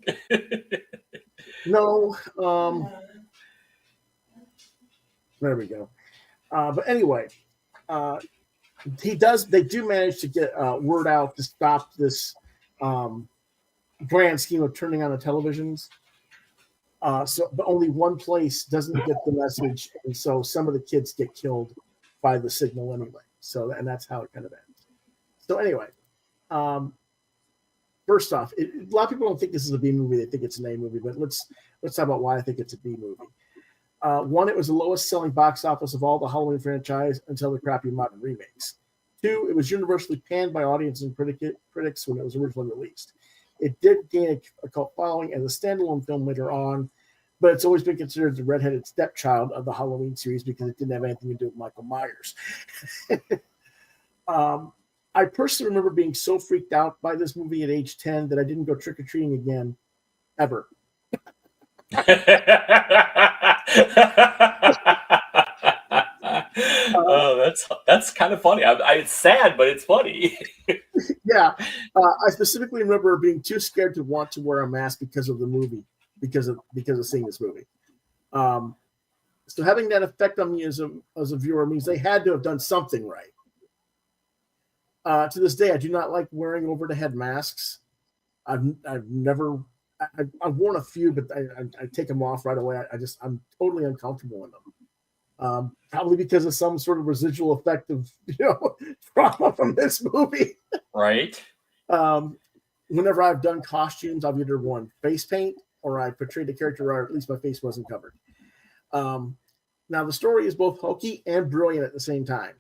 A: No. There we go. But anyway, They do manage to get word out to stop this grand scheme of turning on the televisions. But only one place doesn't get the message, and so some of the kids get killed by the signal anyway. So, and that's how it kind of ends. So anyway, first off, a lot of people don't think this is a B movie; they think it's an A movie. But let's talk about why I think it's a B movie. One, it was the lowest selling box office of all the Halloween franchise until the crappy modern remakes. Two, it was universally panned by audience and critics when it was originally released. It did gain a cult following as a standalone film later on, but it's always been considered the redheaded stepchild of the Halloween series because it didn't have anything to do with Michael Myers. I personally remember being so freaked out by this movie at age 10 that I didn't go trick-or-treating again, ever.
C: Oh, that's kind of funny. It's sad, but it's funny.
A: Yeah, I specifically remember being too scared to want to wear a mask because of the movie, because of seeing this movie. So having that effect on me as a viewer means they had to have done something right. To this day, I do not like wearing over-the-head masks. I've worn a few, but I take them off right away. I'm totally uncomfortable in them. Probably because of some sort of residual effect of trauma from this movie.
C: Right.
A: Whenever I've done costumes, I've either worn face paint or I portrayed a character where at least my face wasn't covered. Now the story is both hokey and brilliant at the same time.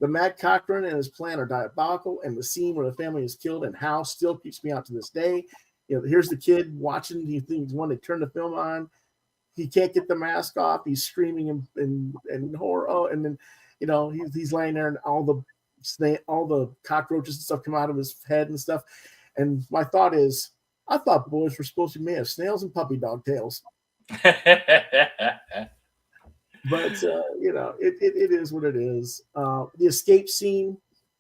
A: The Mad Cochran and his plan are diabolical, and the scene where the family is killed and how still keeps me out to this day. Here's the kid watching. He thinks when they turn the film on, he can't get the mask off. He's screaming in horror. Oh, and then he's laying there, and all the cockroaches and stuff come out of his head and stuff. And my thought is, I thought boys were supposed to be made of snails and puppy dog tails. But it is what it is. The escape scene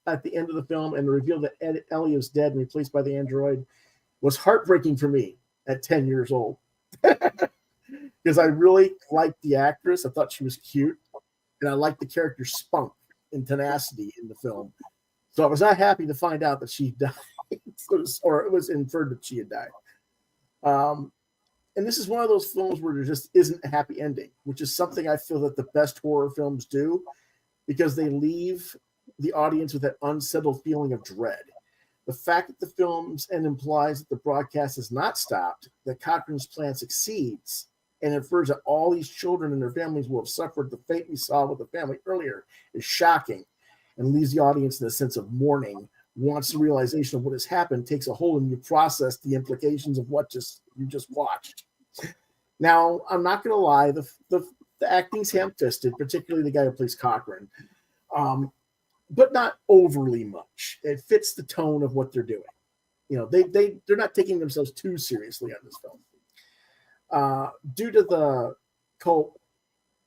A: at the end of the film and the reveal that Ellie is dead and replaced by the android was heartbreaking for me at 10 years old. Because I really liked the actress. I thought she was cute. And I liked the character's spunk and tenacity in the film. So I was not happy to find out that she died. Or it was inferred that she had died. And this is one of those films where there just isn't a happy ending, which is something I feel that the best horror films do, because they leave the audience with that unsettled feeling of dread. The fact that the film's end implies that the broadcast is not stopped, that Cochran's plan succeeds, and infers that all these children and their families will have suffered the fate we saw with the family earlier is shocking and leaves the audience in a sense of mourning. Once the realization of what has happened takes a hold and you process the implications of what you just watched. Now, I'm not going to lie, the acting's ham-fisted, particularly the guy who plays Cochran, but not overly much. It fits the tone of what they're doing. They're not taking themselves too seriously on this film. Due to the cult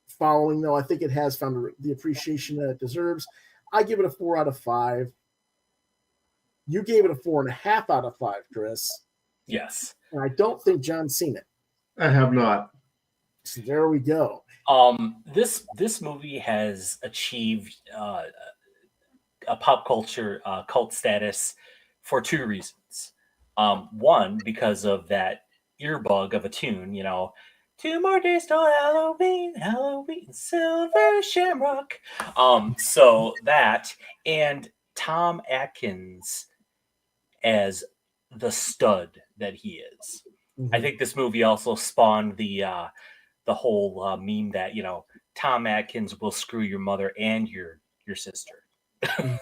A: following, though, I think it has found the appreciation that it deserves. I give it a 4 out of 5. You gave it a 4.5 out of 5, Chris.
C: Yes.
A: And I don't think John's seen it.
B: I have not.
A: So there we go.
C: This movie has achieved a pop culture cult status for 2 reasons. One, because of that earbug of a tune, 2 more days till Halloween, Silver Shamrock. So that, and Tom Atkins as the stud that he is. Mm-hmm. I think this movie also spawned the whole meme that Tom Atkins will screw your mother and your sister.
A: I've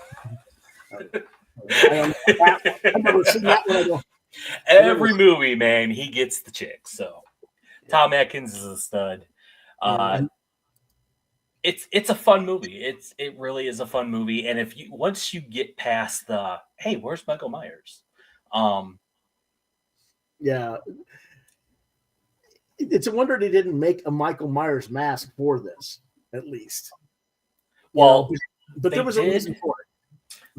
A: never seen that one.
C: Every movie, man, he gets the chick. So Tom Atkins is a stud. It's a fun movie. It really is a fun movie. And once you get past the hey, where's Michael Myers?
A: Yeah. It's a wonder they didn't make a Michael Myers mask for this, at least.
C: Well,
A: but there was a reason for it.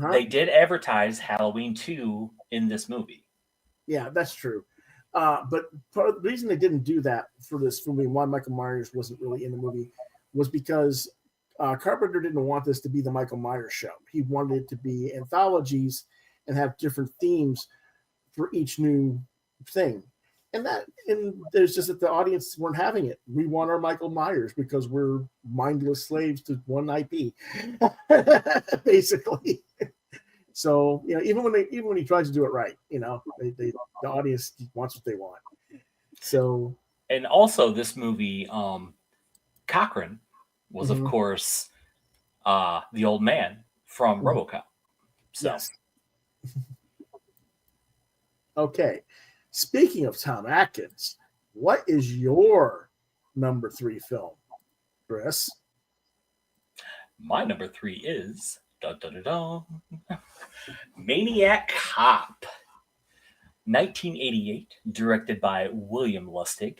C: Huh? They did advertise Halloween 2 in this movie.
A: Yeah, that's true. But part of the reason they didn't do that for this movie, why Michael Myers wasn't really in the movie, was because Carpenter didn't want this to be the Michael Myers show. He wanted it to be anthologies and have different themes for each new thing. And there's just that the audience weren't having it. We want our Michael Myers because we're mindless slaves to one IP, basically. So even when he tries to do it right, the audience wants what they want. So,
C: and also this movie, Cochran was
A: Mhm.
C: of course the old man from
A: Mhm.
C: RoboCop. So.
A: Yes. Okay. Speaking of Tom Atkins, what is your number 3 film, Chris?
C: My number 3 is Maniac Cop, 1988, directed by William Lustig,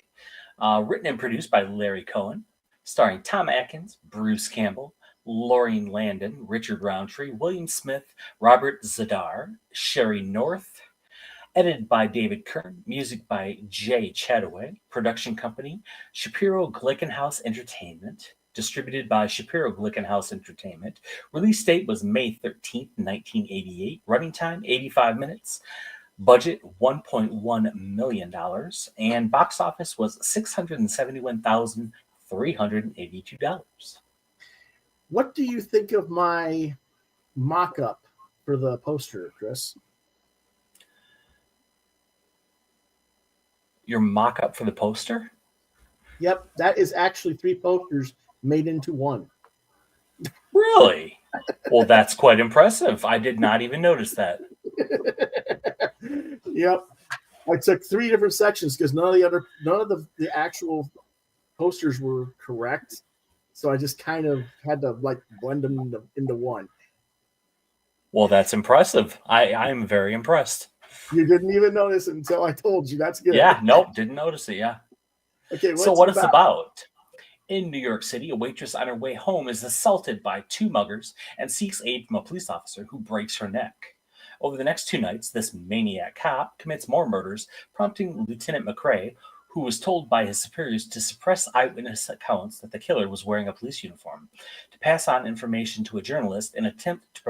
C: written and produced by Larry Cohen, starring Tom Atkins, Bruce Campbell, Laureen Landon, Richard Roundtree, William Smith, Robert Zadar, Sherry North, edited by David Kern, music by Jay Chataway, production company Shapiro Glickenhaus Entertainment, distributed by Shapiro Glickenhaus Entertainment. Release date was May 13th, 1988. Running time 85 minutes. Budget $1.1 million. And box office was $671,382.
A: What do you think of my mock-up for the poster, Chris?
C: Your mock-up for the poster?
A: Yep, that is actually 3 posters made into one.
C: Really? Well, that's quite impressive. I did not even notice that.
A: Yep. I took 3 different sections because none of the actual posters were correct. So I just kind of had to blend them into one.
C: Well, that's impressive. I'm very impressed.
A: You didn't even notice it until I told you. That's good.
C: Yeah, nope, didn't notice it. Yeah.
A: Okay.
C: So what it's about? In New York City, a waitress on her way home is assaulted by 2 muggers and seeks aid from a police officer who breaks her neck. Over the next 2 nights, this maniac cop commits more murders, prompting Lieutenant McCrae, who was told by his superiors to suppress eyewitness accounts that the killer was wearing a police uniform, to pass on information to a journalist in an attempt to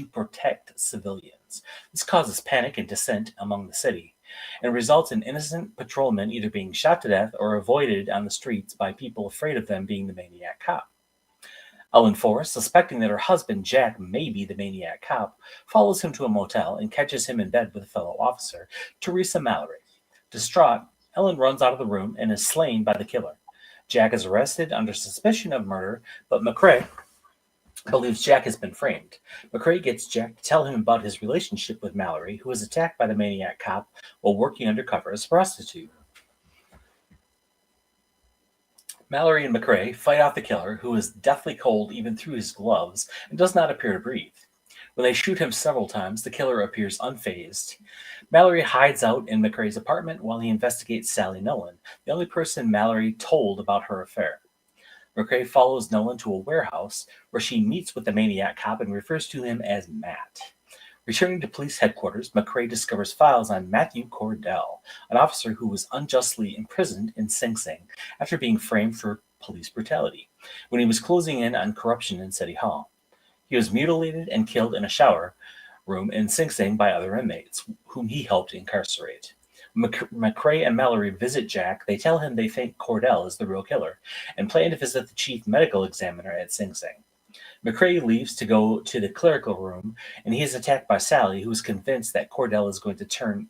C: protect civilians. This causes panic and dissent among the city, and results in innocent patrolmen either being shot to death or avoided on the streets by people afraid of them being the maniac cop. Ellen Forrest, suspecting that her husband Jack may be the maniac cop, follows him to a motel and catches him in bed with a fellow officer, Teresa Mallory. Distraught, Ellen runs out of the room and is slain by the killer. Jack is arrested under suspicion of murder, but McCrae believes Jack has been framed. McCrae gets Jack to tell him about his relationship with Mallory, who was attacked by the maniac cop while working undercover as a prostitute. Mallory and McCrae fight off the killer, who is deathly cold even through his gloves and does not appear to breathe. When they shoot him several times, the killer appears unfazed. Mallory hides out in McCrae's apartment while he investigates Sally Nolan, the only person Mallory told about her affair. McCrae follows Nolan to a warehouse where she meets with the maniac cop and refers to him as Matt. Returning to police headquarters, McCrae discovers files on Matthew Cordell, an officer who was unjustly imprisoned in Sing Sing after being framed for police brutality when he was closing in on corruption in City Hall. He was mutilated and killed in a shower room in Sing Sing by other inmates, whom he helped incarcerate. McCrae and Mallory visit Jack. They tell him they think Cordell is the real killer and plan to visit the chief medical examiner at Sing Sing. McCrae leaves to go to the clerical room, and he is attacked by Sally, who is convinced that Cordell is going to turn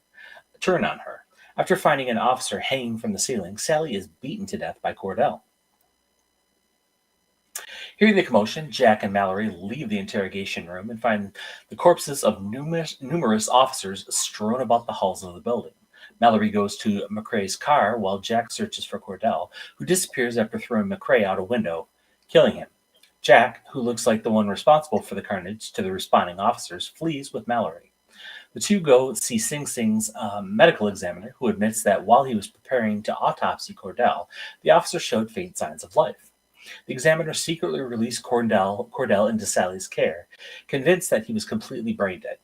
C: on her. After finding an officer hanging from the ceiling, Sally is beaten to death by Cordell. Hearing the commotion, Jack and Mallory leave the interrogation room and find the corpses of numerous officers strewn about the halls of the building. Mallory goes to McCrae's car while Jack searches for Cordell, who disappears after throwing McCrae out a window, killing him. Jack, who looks like the one responsible for the carnage to the responding officers, flees with Mallory. The two go see Sing Sing's medical examiner, who admits that while he was preparing to autopsy Cordell, the officer showed faint signs of life. The examiner secretly released Cordell into Sally's care, convinced that he was completely brain dead.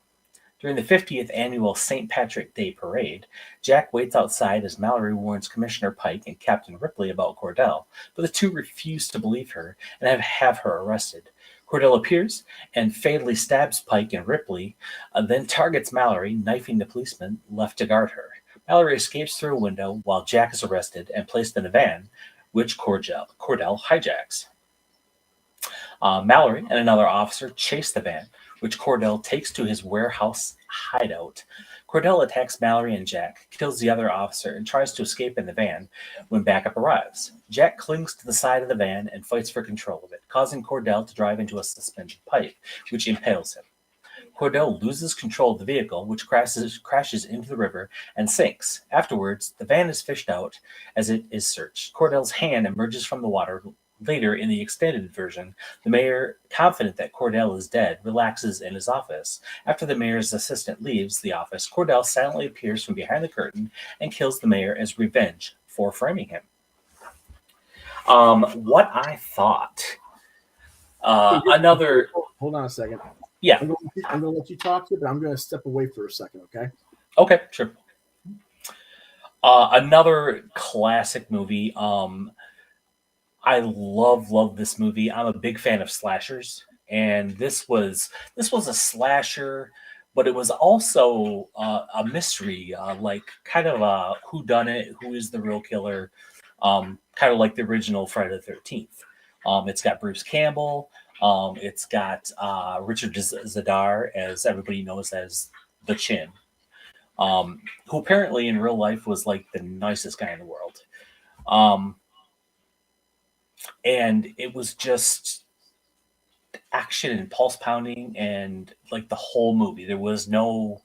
C: During the 50th annual St. Patrick Day parade, Jack waits outside as Mallory warns Commissioner Pike and Captain Ripley about Cordell, but the two refuse to believe her and have her arrested. Cordell appears and fatally stabs Pike and Ripley, then targets Mallory, knifing the policeman left to guard her. Mallory escapes through a window while Jack is arrested and placed in a van, which Cordell hijacks. Mallory and another officer chase the van, which Cordell takes to his warehouse hideout. Cordell attacks Mallory and Jack, kills the other officer, and tries to escape in the van when backup arrives. Jack clings to the side of the van and fights for control of it, causing Cordell to drive into a suspension pipe, which impales him. Cordell loses control of the vehicle, which crashes into the river and sinks. Afterwards, the van is fished out as it is searched. Cordell's hand emerges from the water. Later, in the extended version, the mayor, confident that Cordell is dead, relaxes in his office. After the mayor's assistant leaves the office, Cordell silently appears from behind the curtain and kills the mayor as revenge for framing him. What I thought. Another.
A: Hold on a second.
C: Yeah.
A: I'm going to let you talk here, but I'm going to step away for a second, okay?
C: Okay, sure. Another classic movie. I love this movie. I'm a big fan of slashers, and this was a slasher, but it was also a mystery, like kind of a whodunit, who is the real killer, kind of like the original Friday the 13th. It's got Bruce Campbell. It's got Richard Zadar, as everybody knows as the Chin, who apparently in real life was like the nicest guy in the world. And it was just action and pulse pounding, and like the whole movie, there was no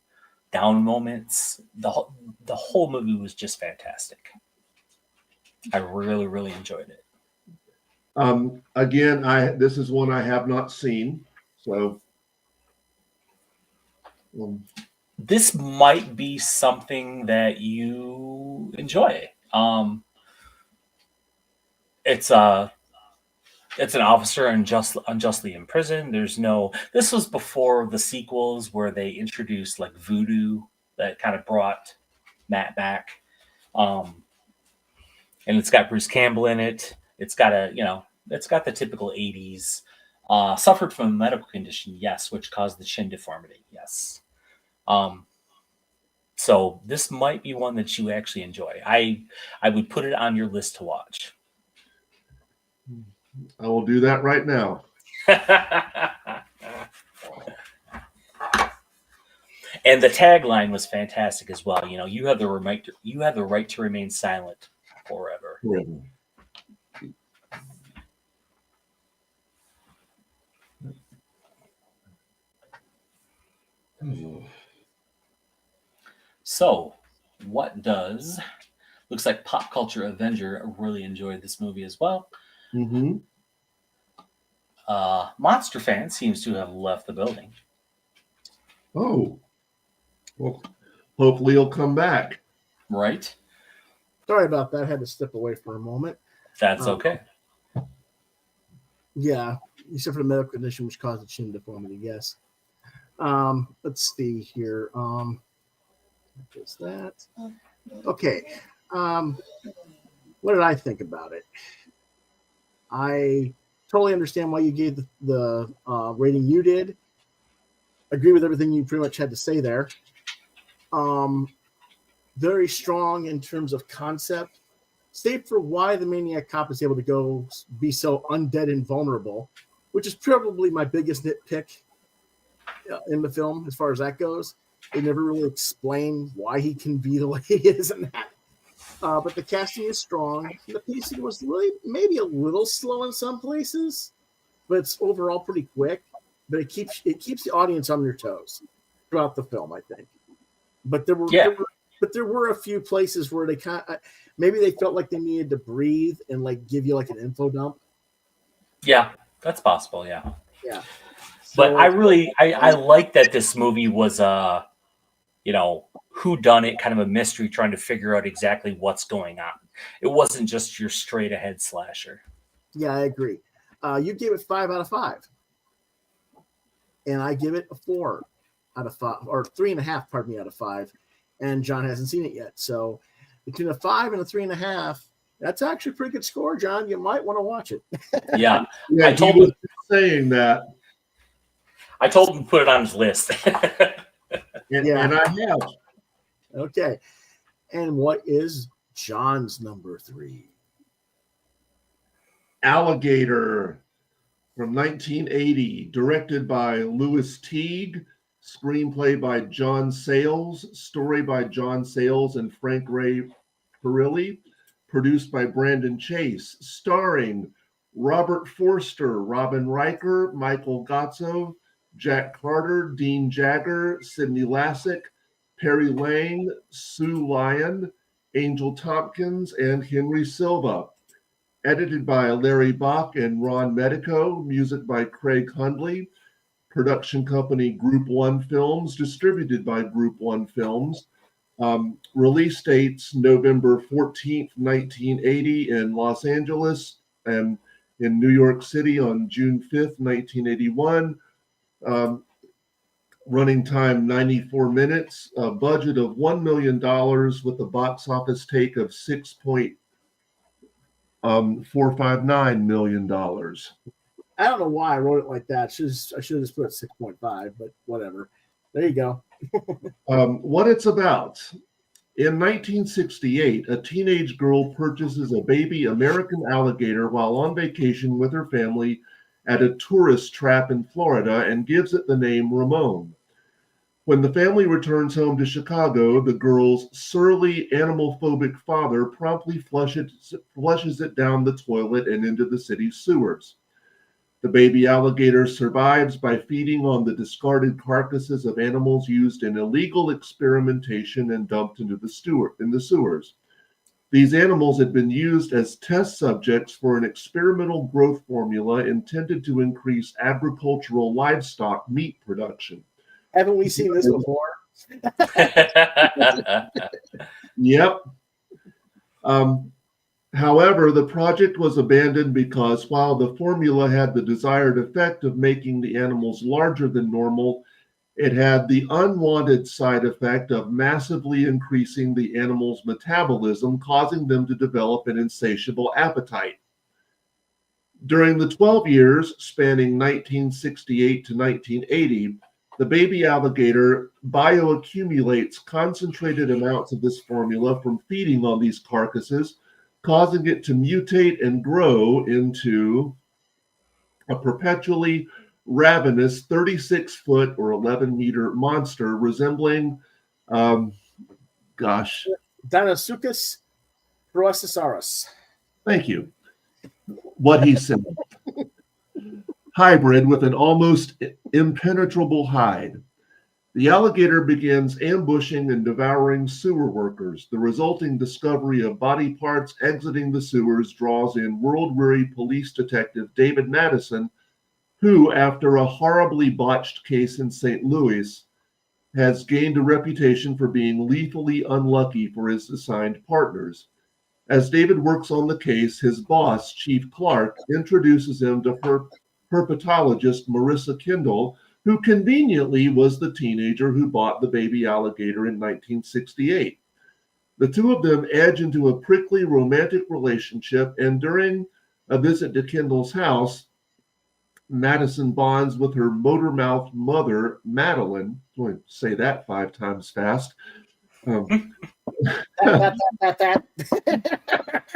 C: down moments. The whole movie was just fantastic. I really enjoyed it.
B: Again, this is one I have not seen, so
C: this might be something that you enjoy. It's an officer unjustly imprisoned. This was before the sequels where they introduced like voodoo that kind of brought Matt back. And it's got Bruce Campbell in it. It's got the typical 80s. Suffered from a medical condition, yes, which caused the chin deformity, yes. So this might be one that you actually enjoy. I would put it on your list to watch.
B: I will do that right now.
C: And the tagline was fantastic as well. You know, you have the right to remain silent forever. So, looks like Pop Culture Avenger really enjoyed this movie as well.
B: Mm-hmm.
C: Monster Fan seems to have left the building.
B: Oh, well, hopefully he'll come back.
C: Right?
A: Sorry about that. I had to step away for a moment.
C: That's okay.
A: Yeah, except for the medical condition which caused the chin deformity, yes. Let's see here. What is that? Okay. What did I think about it? I totally understand why you gave the rating you did. Agree with everything you pretty much had to say there. Very strong in terms of concept. Save for why the Maniac Cop is able to go be so undead and vulnerable, which is probably my biggest nitpick in the film as far as that goes. They never really explain why he can be the way he is in that. But the casting is strong. The pacing was really maybe a little slow in some places, but it's overall pretty quick. But it keeps the audience on their toes throughout the film, I think. But there were a few places where they maybe they felt like they needed to breathe and like give you like an info dump.
C: Yeah, that's possible. Yeah.
A: Yeah.
C: But I like that this movie was whodunit, kind of a mystery, trying to figure out exactly what's going on. It wasn't just your straight ahead slasher.
A: Yeah, I agree. You gave it 5 out of 5. And I give it a 4. out of 5, or 3.5, pardon me, out of 5. And John hasn't seen it yet. So between a 5 and a 3.5, that's actually a pretty good score, John. You might want to watch it.
C: Yeah.
B: Yeah,
C: I
B: he
C: told
B: was
C: him
B: saying that,
C: I told him to put it on his list.
B: and
A: Yeah.
B: I have.
A: Okay. And what is John's number 3?
B: Alligator from 1980, directed by Louis Teague, screenplay by John Sayles, story by John Sayles and Frank Ray Perilli, produced by Brandon Chase, starring Robert Forster, Robin Riker, Michael Gotzo, Jack Carter, Dean Jagger, Sidney Lassick, Perry Lang, Sue Lyon, Angel Tompkins, and Henry Silva. Edited by Larry Bach and Ron Medico, music by Craig Hundley, production company Group One Films, distributed by Group One Films. Release dates November 14th, 1980 in Los Angeles, and in New York City on June 5th, 1981. Running time 94 minutes, a budget of $1 million with a box office take of $459 million.
A: I don't know why I wrote it like that. I should have just put 6.5, but whatever. There you go.
B: What it's about. In 1968, a teenage girl purchases a baby American alligator while on vacation with her family at a tourist trap in Florida and gives it the name Ramon. When the family returns home to Chicago, the girl's surly, animal-phobic father promptly flushes it down the toilet and into the city's sewers. The baby alligator survives by feeding on the discarded carcasses of animals used in illegal experimentation and dumped into the sewers. These animals had been used as test subjects for an experimental growth formula intended to increase agricultural livestock meat production.
A: Haven't we seen this before?
B: Yep. However, the project was abandoned because while the formula had the desired effect of making the animals larger than normal, it had the unwanted side effect of massively increasing the animals' metabolism, causing them to develop an insatiable appetite. During the 12 years spanning 1968 to 1980, the baby alligator bioaccumulates concentrated amounts of this formula from feeding on these carcasses, causing it to mutate and grow into a perpetually ravenous 36-foot or 11-meter monster resembling,
A: Deinosuchus processus.
B: Thank you. What he said. Hybrid with an almost impenetrable hide. The alligator begins ambushing and devouring sewer workers. The resulting discovery of body parts exiting the sewers draws in world-weary police detective David Madison, who, after a horribly botched case in St. Louis, has gained a reputation for being lethally unlucky for his assigned partners. As David works on the case, his boss, Chief Clark, introduces him to herpetologist Marissa Kendall, who conveniently was the teenager who bought the baby alligator in 1968. The two of them edge into a prickly romantic relationship, and during a visit to Kendall's house, Madison bonds with her motor-mouthed mother, Madeline. I'm going to say that 5 times fast.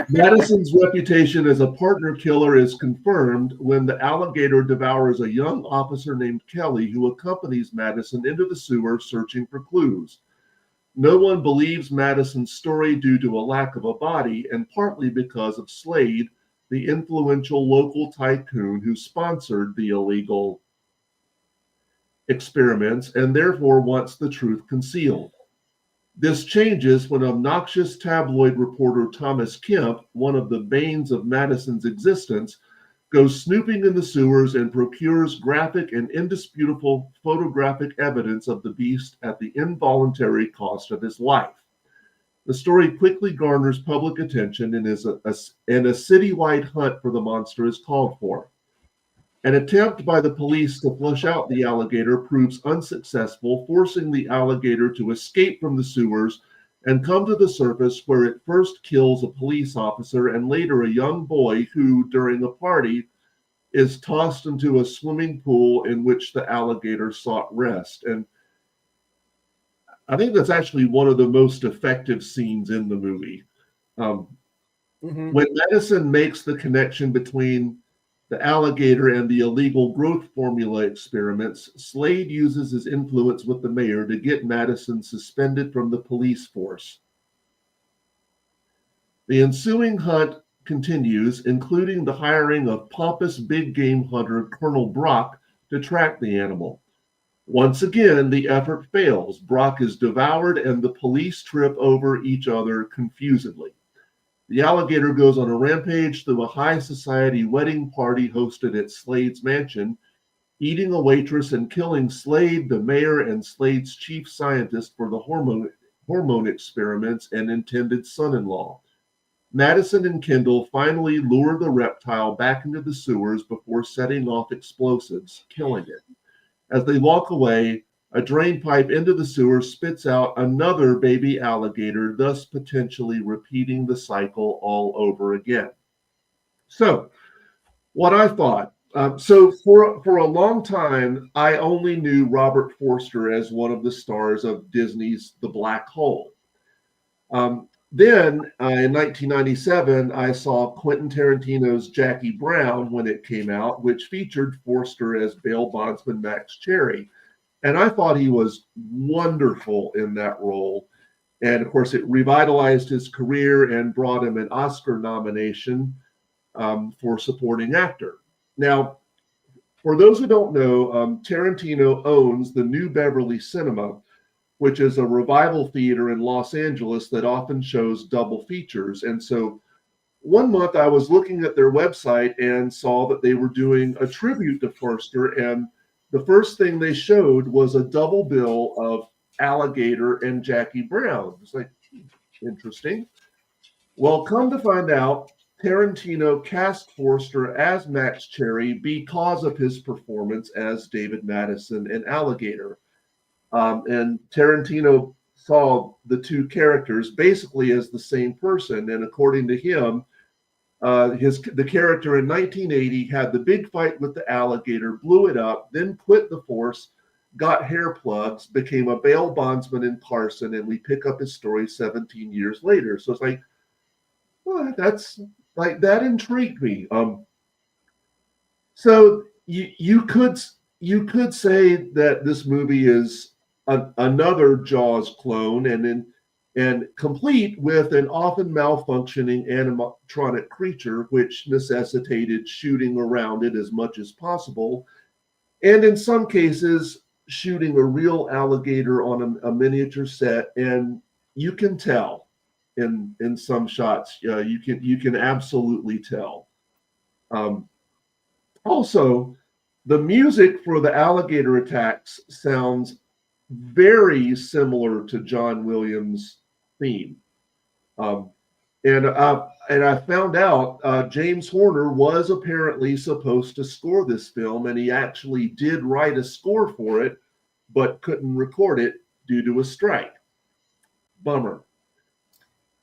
B: Madison's reputation as a partner killer is confirmed when the alligator devours a young officer named Kelly, who accompanies Madison into the sewer searching for clues. No one believes Madison's story due to a lack of a body, and partly because of Slade, the influential local tycoon who sponsored the illegal experiments and therefore wants the truth concealed. This changes when obnoxious tabloid reporter Thomas Kemp, one of the banes of Madison's existence, goes snooping in the sewers and procures graphic and indisputable photographic evidence of the beast at the involuntary cost of his life. The story quickly garners public attention and a citywide hunt for the monster is called for. An attempt by the police to flush out the alligator proves unsuccessful, forcing the alligator to escape from the sewers and come to the surface, where it first kills a police officer and later a young boy who, during a party, is tossed into a swimming pool in which the alligator sought rest. And I think that's actually one of the most effective scenes in the movie. Um, When Madison makes the connection between the alligator and the illegal growth formula experiments, Slade uses his influence with the mayor to get Madison suspended from the police force. The ensuing hunt continues, including the hiring of pompous big game hunter Colonel Brock to track the animal. Once again, the effort fails. Brock is devoured and the police trip over each other confusedly. The alligator goes on a rampage through a high society wedding party hosted at Slade's mansion, eating a waitress and killing Slade, the mayor, and Slade's chief scientist for the hormone experiments and intended son-in-law. Madison and Kendall finally lure the reptile back into the sewers before setting off explosives, killing it. As they walk away, a drain pipe into the sewer spits out another baby alligator, thus potentially repeating the cycle all over again. So, what I thought. So for a long time, I only knew Robert Forster as one of the stars of Disney's The Black Hole. Then in 1997, I saw Quentin Tarantino's Jackie Brown when it came out, which featured Forster as bail bondsman Max Cherry. And I thought he was wonderful in that role. And of course, it revitalized his career and brought him an Oscar nomination for supporting actor. Now, for those who don't know, Tarantino owns the New Beverly Cinema, which is a revival theater in Los Angeles that often shows double features. And so one month I was looking at their website and saw that they were doing a tribute to Forster, and the first thing they showed was a double bill of Alligator and Jackie Brown. It's like, interesting. Well, come to find out, Tarantino cast Forster as Max Cherry because of his performance as David Madison in Alligator. And Tarantino saw the two characters basically as the same person. And according to him, the character in 1980 had the big fight with the alligator, blew it up, then quit the force, got hair plugs, became a bail bondsman in Carson, and we pick up his story 17 years later. So it's like, well, that's like, that intrigued me. So you could say that this movie is another Jaws clone, and complete with an often malfunctioning animatronic creature, which necessitated shooting around it as much as possible, and in some cases, shooting a real alligator on a miniature set, and you can tell in some shots. You can absolutely tell. Also, the music for the alligator attacks sounds very similar to John Williams' theme. And I found out James Horner was apparently supposed to score this film, and he actually did write a score for it, but couldn't record it due to a strike. Bummer.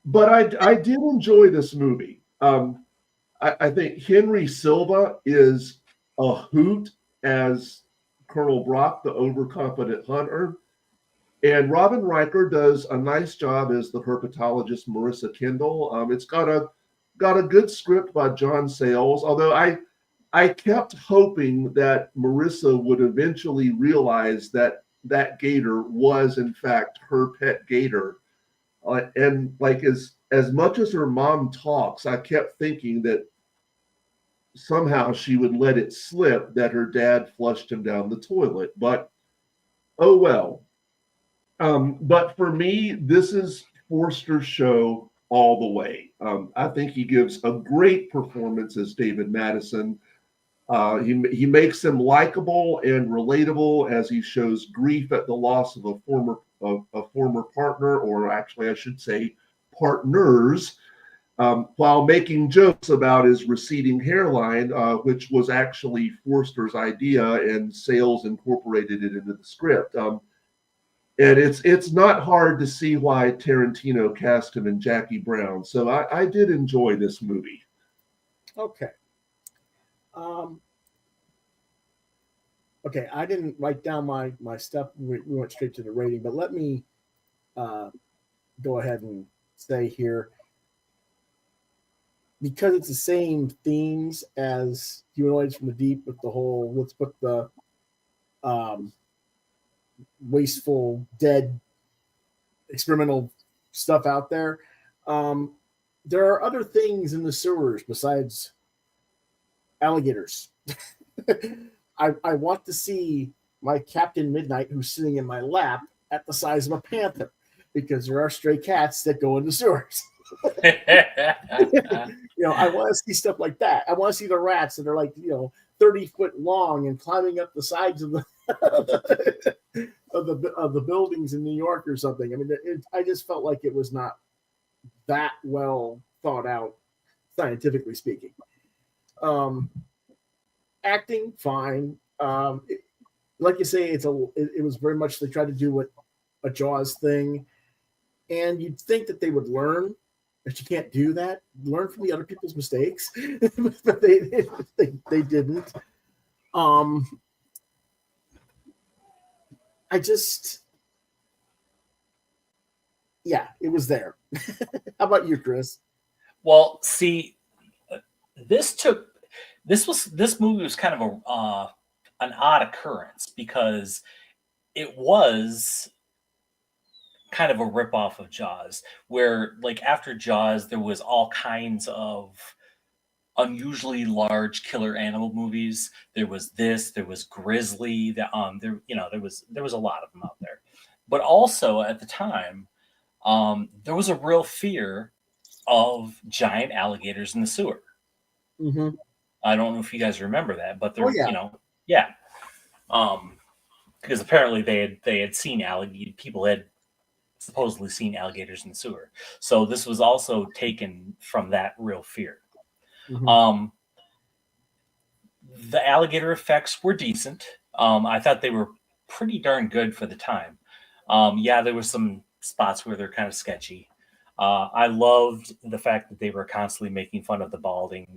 B: But I did enjoy this movie. I think Henry Silva is a hoot as Colonel Brock, the overconfident hunter. And Robin Riker does a nice job as the herpetologist Marissa Kendall. It's got a good script by John Sayles, although I kept hoping that Marissa would eventually realize that gator was in fact her pet gator. And like as much as her mom talks, I kept thinking that somehow she would let it slip that her dad flushed him down the toilet. But oh well. But for me, this is Forster's show all the way. I think he gives a great performance as David Madison. He makes him likable and relatable as he shows grief at the loss of a former partner, or actually I should say partners. while making jokes about his receding hairline, which was actually Forster's idea, and Sales incorporated it into the script. And it's not hard to see why Tarantino cast him in Jackie Brown. So I did enjoy this movie.
A: Okay. Okay, I didn't write down my stuff. We went straight to the rating, but let me go ahead and say here, because it's the same themes as Humanoids from the Deep, with the whole, let's put the wasteful, dead, experimental stuff out there. There are other things in the sewers besides alligators. I want to see my Captain Midnight, who's sitting in my lap, at the size of a panther, because there are stray cats that go into sewers. I want to see stuff like that. I want to see the rats that are like 30-foot long and climbing up the sides of the of the buildings in New York or something. I mean, I just felt like it was not that well thought out, scientifically speaking. Acting fine. Like you say, it was very much, they tried to do what a Jaws thing, and you'd think that they would learn, but you can't do that. Learn from the other people's mistakes, but they didn't. It was there. How about you, Chris?
C: Well, see, this movie was kind of an odd occurrence, because it was kind of a ripoff of Jaws, where like after Jaws there was all kinds of unusually large killer animal movies. There was Grizzly. There was a lot of them out there, but also at the time, there was a real fear of giant alligators in the sewer.
A: Mm-hmm.
C: I don't know if you guys remember that, but there,
A: yeah.
C: Because apparently they had seen people had supposedly seen alligators in the sewer. So this was also taken from that real fear.
A: Mm-hmm.
C: The alligator effects were decent. I thought they were pretty darn good for the time. There were some spots where they're kind of sketchy. I loved the fact that they were constantly making fun of the balding,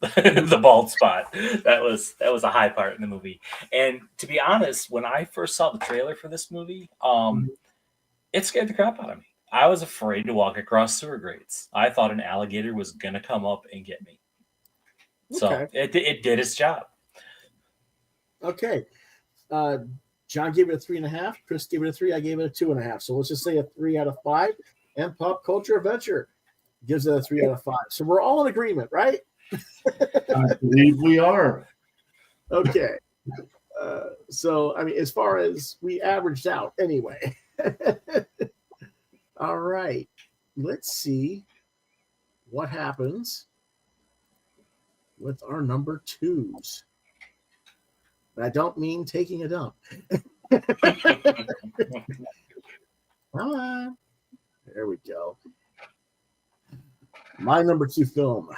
C: the bald spot. That was a high part in the movie. And to be honest, when I first saw the trailer for this movie, it scared the crap out of me. I was afraid to walk across sewer grates. I thought an alligator was gonna come up and get me. So it did its job.
A: Okay. John gave it a 3.5. Chris gave it a 3. I gave it a 2.5. So let's just say a 3 out of 5. And Pop Culture Adventure gives it a 3 out of 5. So we're all in agreement, right?
B: I believe we are.
A: Okay. So, I mean, as far as we averaged out anyway. All right. Let's see what happens with our number 2s. And I don't mean taking a dump. Come on. There we go. My number 2 film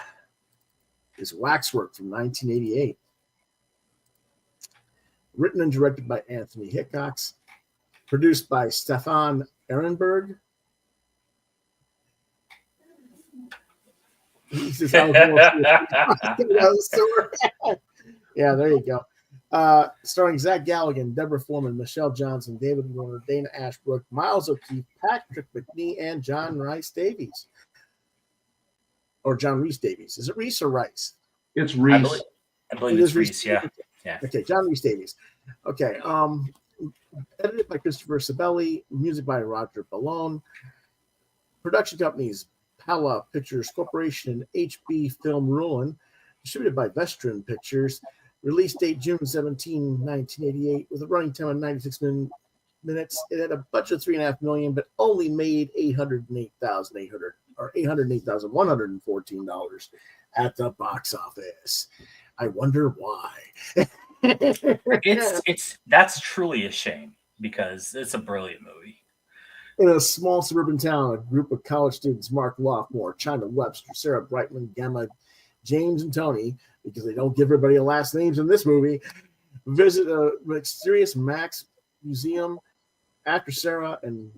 A: is Waxwork from 1988. Written and directed by Anthony Hickox. Produced by Stefan Ehrenberg. He says, yeah, there you go. Starring Zach Galligan, Deborah Foreman, Michelle Johnson, David Warner, Dana Ashbrook, Miles O'Keefe, Patrick McNee, and John Rhys Davies. Or John Rhys Davies. Is it Rhys or Rice?
B: It's Rhys.
C: I believe it's Rhys, yeah.
A: Okay, John Rhys Davies. Okay. Edited by Christopher Sabelli, music by Roger Ballone. Production companies Pala Pictures Corporation and HB Film Ruin. Distributed by Vestron Pictures. Release date June 17, 1988, with a running time of 96 minutes. It had a budget of $3.5 million, but only made $808,114 at the box office. I wonder why.
C: That's truly a shame, because it's a brilliant movie.
A: In a small suburban town, a group of college students, Mark Lockmore, China Webster, Sarah Brightman, Gemma, James, and Tony, because they don't give everybody a last names in this movie, visit a mysterious Max museum after Sarah and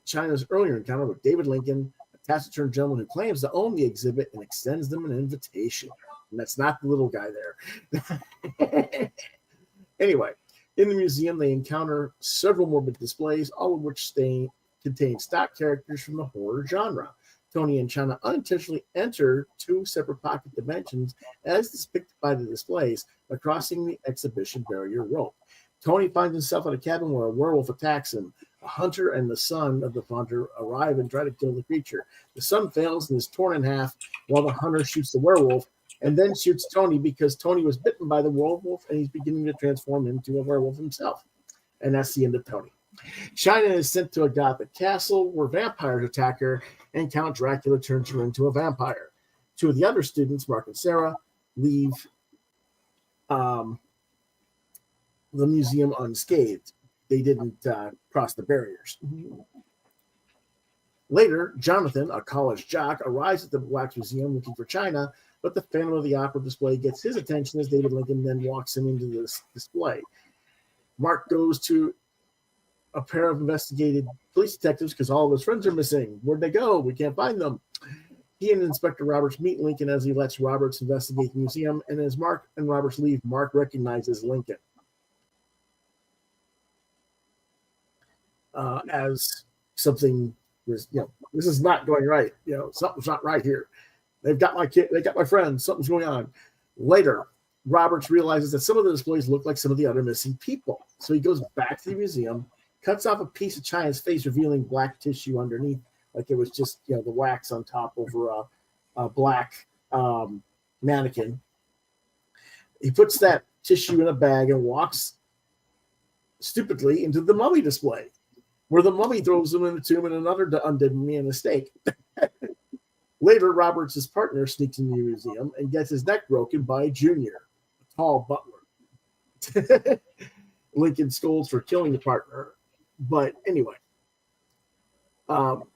A: China's earlier encounter with David Lincoln, a taciturn gentleman who claims to own the exhibit and extends them an invitation. And that's not the little guy there. Anyway, in the museum, they encounter several morbid displays, all of which contain stock characters from the horror genre. Tony and China unintentionally enter two separate pocket dimensions as depicted by the displays by crossing the exhibition barrier rope. Tony finds himself in a cabin where a werewolf attacks him. A hunter and the son of the hunter arrive and try to kill the creature. The son fails and is torn in half while the hunter shoots the werewolf and then shoots Tony because Tony was bitten by the werewolf and he's beginning to transform into a werewolf himself. And that's the end of Tony. China is sent to a Gothic castle where vampires attack her and Count Dracula turns her into a vampire. Two of the other students, Mark and Sarah, leave the museum unscathed. They didn't cross the barriers. Later, Jonathan, a college jock, arrives at the Wax Museum looking for China, but the Phantom of the Opera display gets his attention as David Lincoln then walks him into this display. Mark goes to a pair of investigated police detectives because all of his friends are missing. Where'd they go? We can't find them. He and Inspector Roberts meet Lincoln as he lets Roberts investigate the museum, and as Mark and Roberts leave, Mark recognizes Lincoln as something was, this is not going right. Something's not right here. They've got my kid. They got my friends. Something's going on. Later, Roberts realizes that some of the displays look like some of the other missing people. So he goes back to the museum, cuts off a piece of China's face, revealing black tissue underneath, like it was just the wax on top over a black mannequin. He puts that tissue in a bag and walks stupidly into the mummy display, where the mummy throws him in a tomb and another undead mummy in a stake. Later, Roberts' partner sneaks into the museum and gets his neck broken by Junior, a tall butler. Lincoln scolds for killing the partner. But anyway,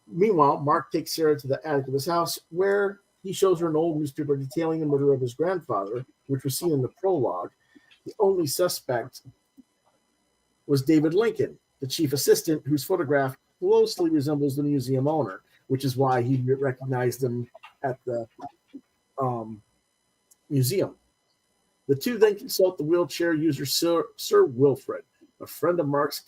A: meanwhile, Mark takes Sarah to the attic of his house where he shows her an old newspaper detailing the murder of his grandfather, which was seen in the prologue. The only suspect was David Lincoln, the chief assistant, whose photograph closely resembles the museum owner, which is why he recognized him at the museum. The two then consult the wheelchair user Sir Wilfred, a friend of Mark's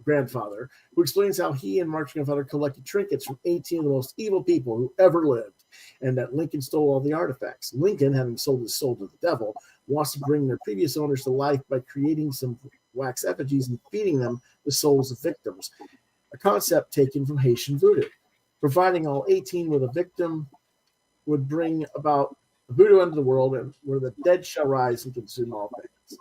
A: grandfather, who explains how he and Mark's grandfather collected trinkets from 18 of the most evil people who ever lived, and that Lincoln stole all the artifacts. Lincoln, having sold his soul to the devil, wants to bring their previous owners to life by creating some wax effigies and feeding them the souls of victims, a concept taken from Haitian voodoo. Providing all 18 with a victim would bring about the voodoo end of the world, and where the dead shall rise and consume all things.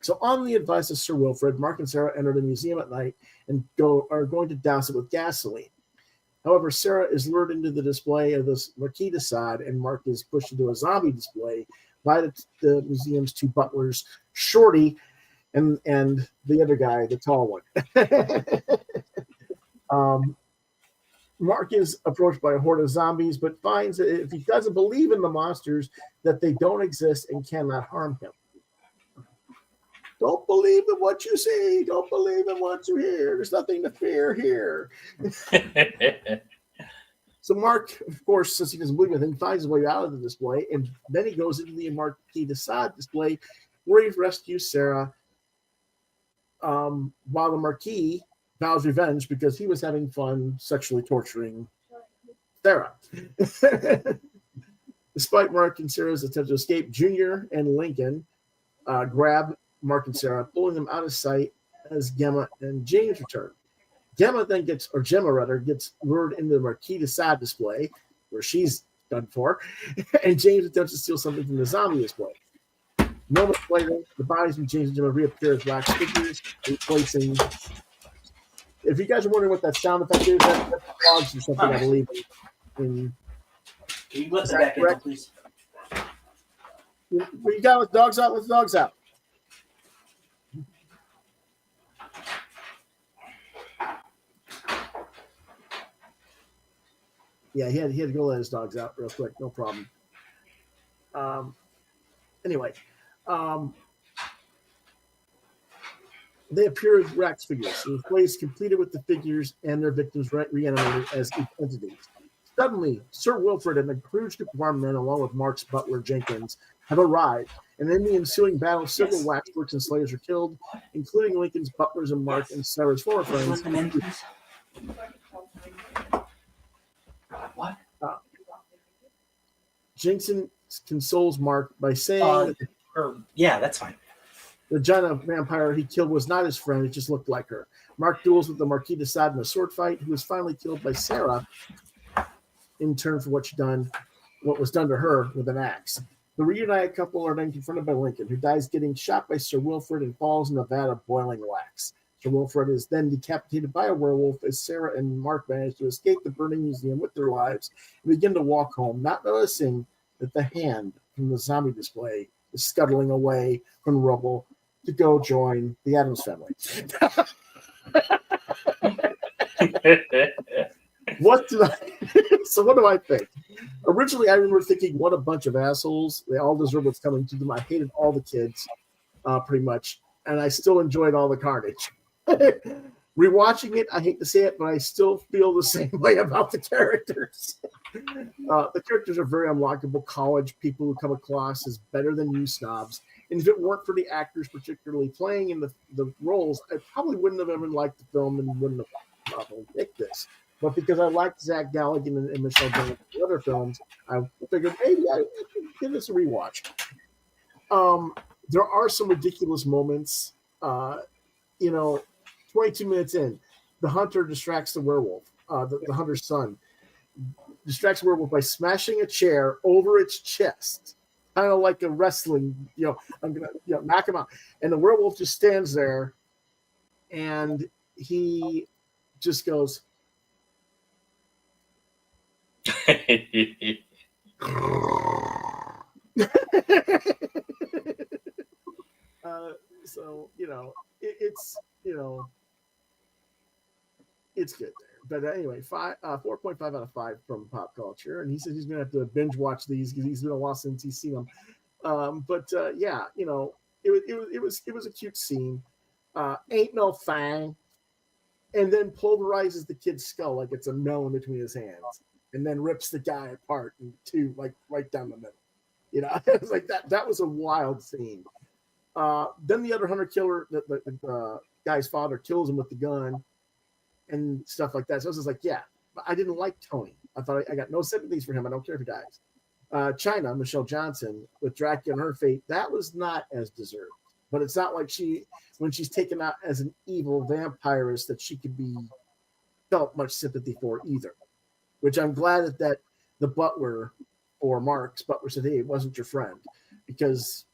A: So, on the advice of Sir Wilfred, Mark and Sarah enter the museum at night and are going to douse it with gasoline. However, Sarah is lured into the display of this Marquis de Sade, and Mark is pushed into a zombie display by the museum's two butlers, Shorty and the other guy, the tall one. Mark is approached by a horde of zombies, but finds that if he doesn't believe in the monsters, that they don't exist and cannot harm him. Don't believe in what you see. Don't believe in what you hear. There's nothing to fear here. So Mark, of course, since he doesn't believe in anything, finds his way out of the display, and then he goes into the Marquis de Sade display, where he rescues Sarah, while the Marquis vows revenge because he was having fun sexually torturing Sarah. Despite Mark and Sarah's attempt to escape, Junior and Lincoln grab Mark and Sarah, pulling them out of sight as Gemma and James return. Gemma gets lured into the Marquis de Sade display, where she's done for, and James attempts to steal something from the zombie display. Moments later, the bodies of James and Gemma reappear as wax figures, replacing. If you guys are wondering what that sound effect is, that's dogs or something, I believe. Can
D: you let them back in, please?
A: What you got with dogs out? Let the dogs out. Yeah, he had to go let his dogs out real quick. No problem. Anyway, they appear as wax figures. The play is completed with the figures and their victims reanimated as entities. Suddenly, Sir Wilfrid and a huge group of armed men, along with Mark's butler Jenkins, have arrived, and in the ensuing battle, several waxworks and slayers are killed, including Lincoln's butlers and Mark and Sarah's former friends.
D: What?
A: Jenkins consoles Mark by saying
D: Yeah, that's fine.
A: the giant vampire he killed was not his friend, it just looked like her. Mark duels with the Marquis de Sade in a sword fight, who was finally killed by Sarah in turn for what was done to her with an axe. The reunited couple are then confronted by Lincoln, who dies getting shot by Sir Wilfrid and falls in a vat of boiling wax. Sir Wilfrid is then decapitated by a werewolf as Sarah and Mark manage to escape the burning museum with their lives and begin to walk home, not noticing that the hand from the zombie display is scuttling away from the rubble to go join the Addams family. What do I think? Originally, I remember thinking, what a bunch of assholes. They all deserve what's coming to them. I hated all the kids, pretty much, and I still enjoyed all the carnage. Rewatching it, I hate to say it, but I still feel the same way about the characters. The characters are very unlockable college people who come across as better than you snobs. And if it weren't for the actors particularly playing in the roles, I probably wouldn't have ever liked the film and wouldn't have picked this. But because I liked Zach Galligan and Michelle Jones in other films, I figured maybe I could give this a rewatch. There are some ridiculous moments. 22 minutes in, the hunter distracts the werewolf, the hunter's son, distracts the werewolf by smashing a chair over its chest, kind of like a wrestling, I'm going to knock him out. And the werewolf just stands there, and he just goes, so it's good there. But anyway, 4.5 out of 5 from Pop Culture, and he says he's gonna have to binge watch these because he's been a while since he's seen them. It was a cute scene. Ain't no thing, and then pulverizes the kid's skull like it's a melon between his hands, and then rips the guy apart in two, like right down the middle. It was like that. That was a wild scene. Then the other hunter killer, the guy's father, kills him with the gun and stuff like that. So I was just like, yeah, but I didn't like Tony. I thought I got no sympathies for him. I don't care if he dies. China, Michelle Johnson, with Dracula and her fate, that was not as deserved. But it's not like when she's taken out as an evil vampirist, that she could be felt much sympathy for either. Which I'm glad that the butler or Mark's butler said, hey, it wasn't your friend, because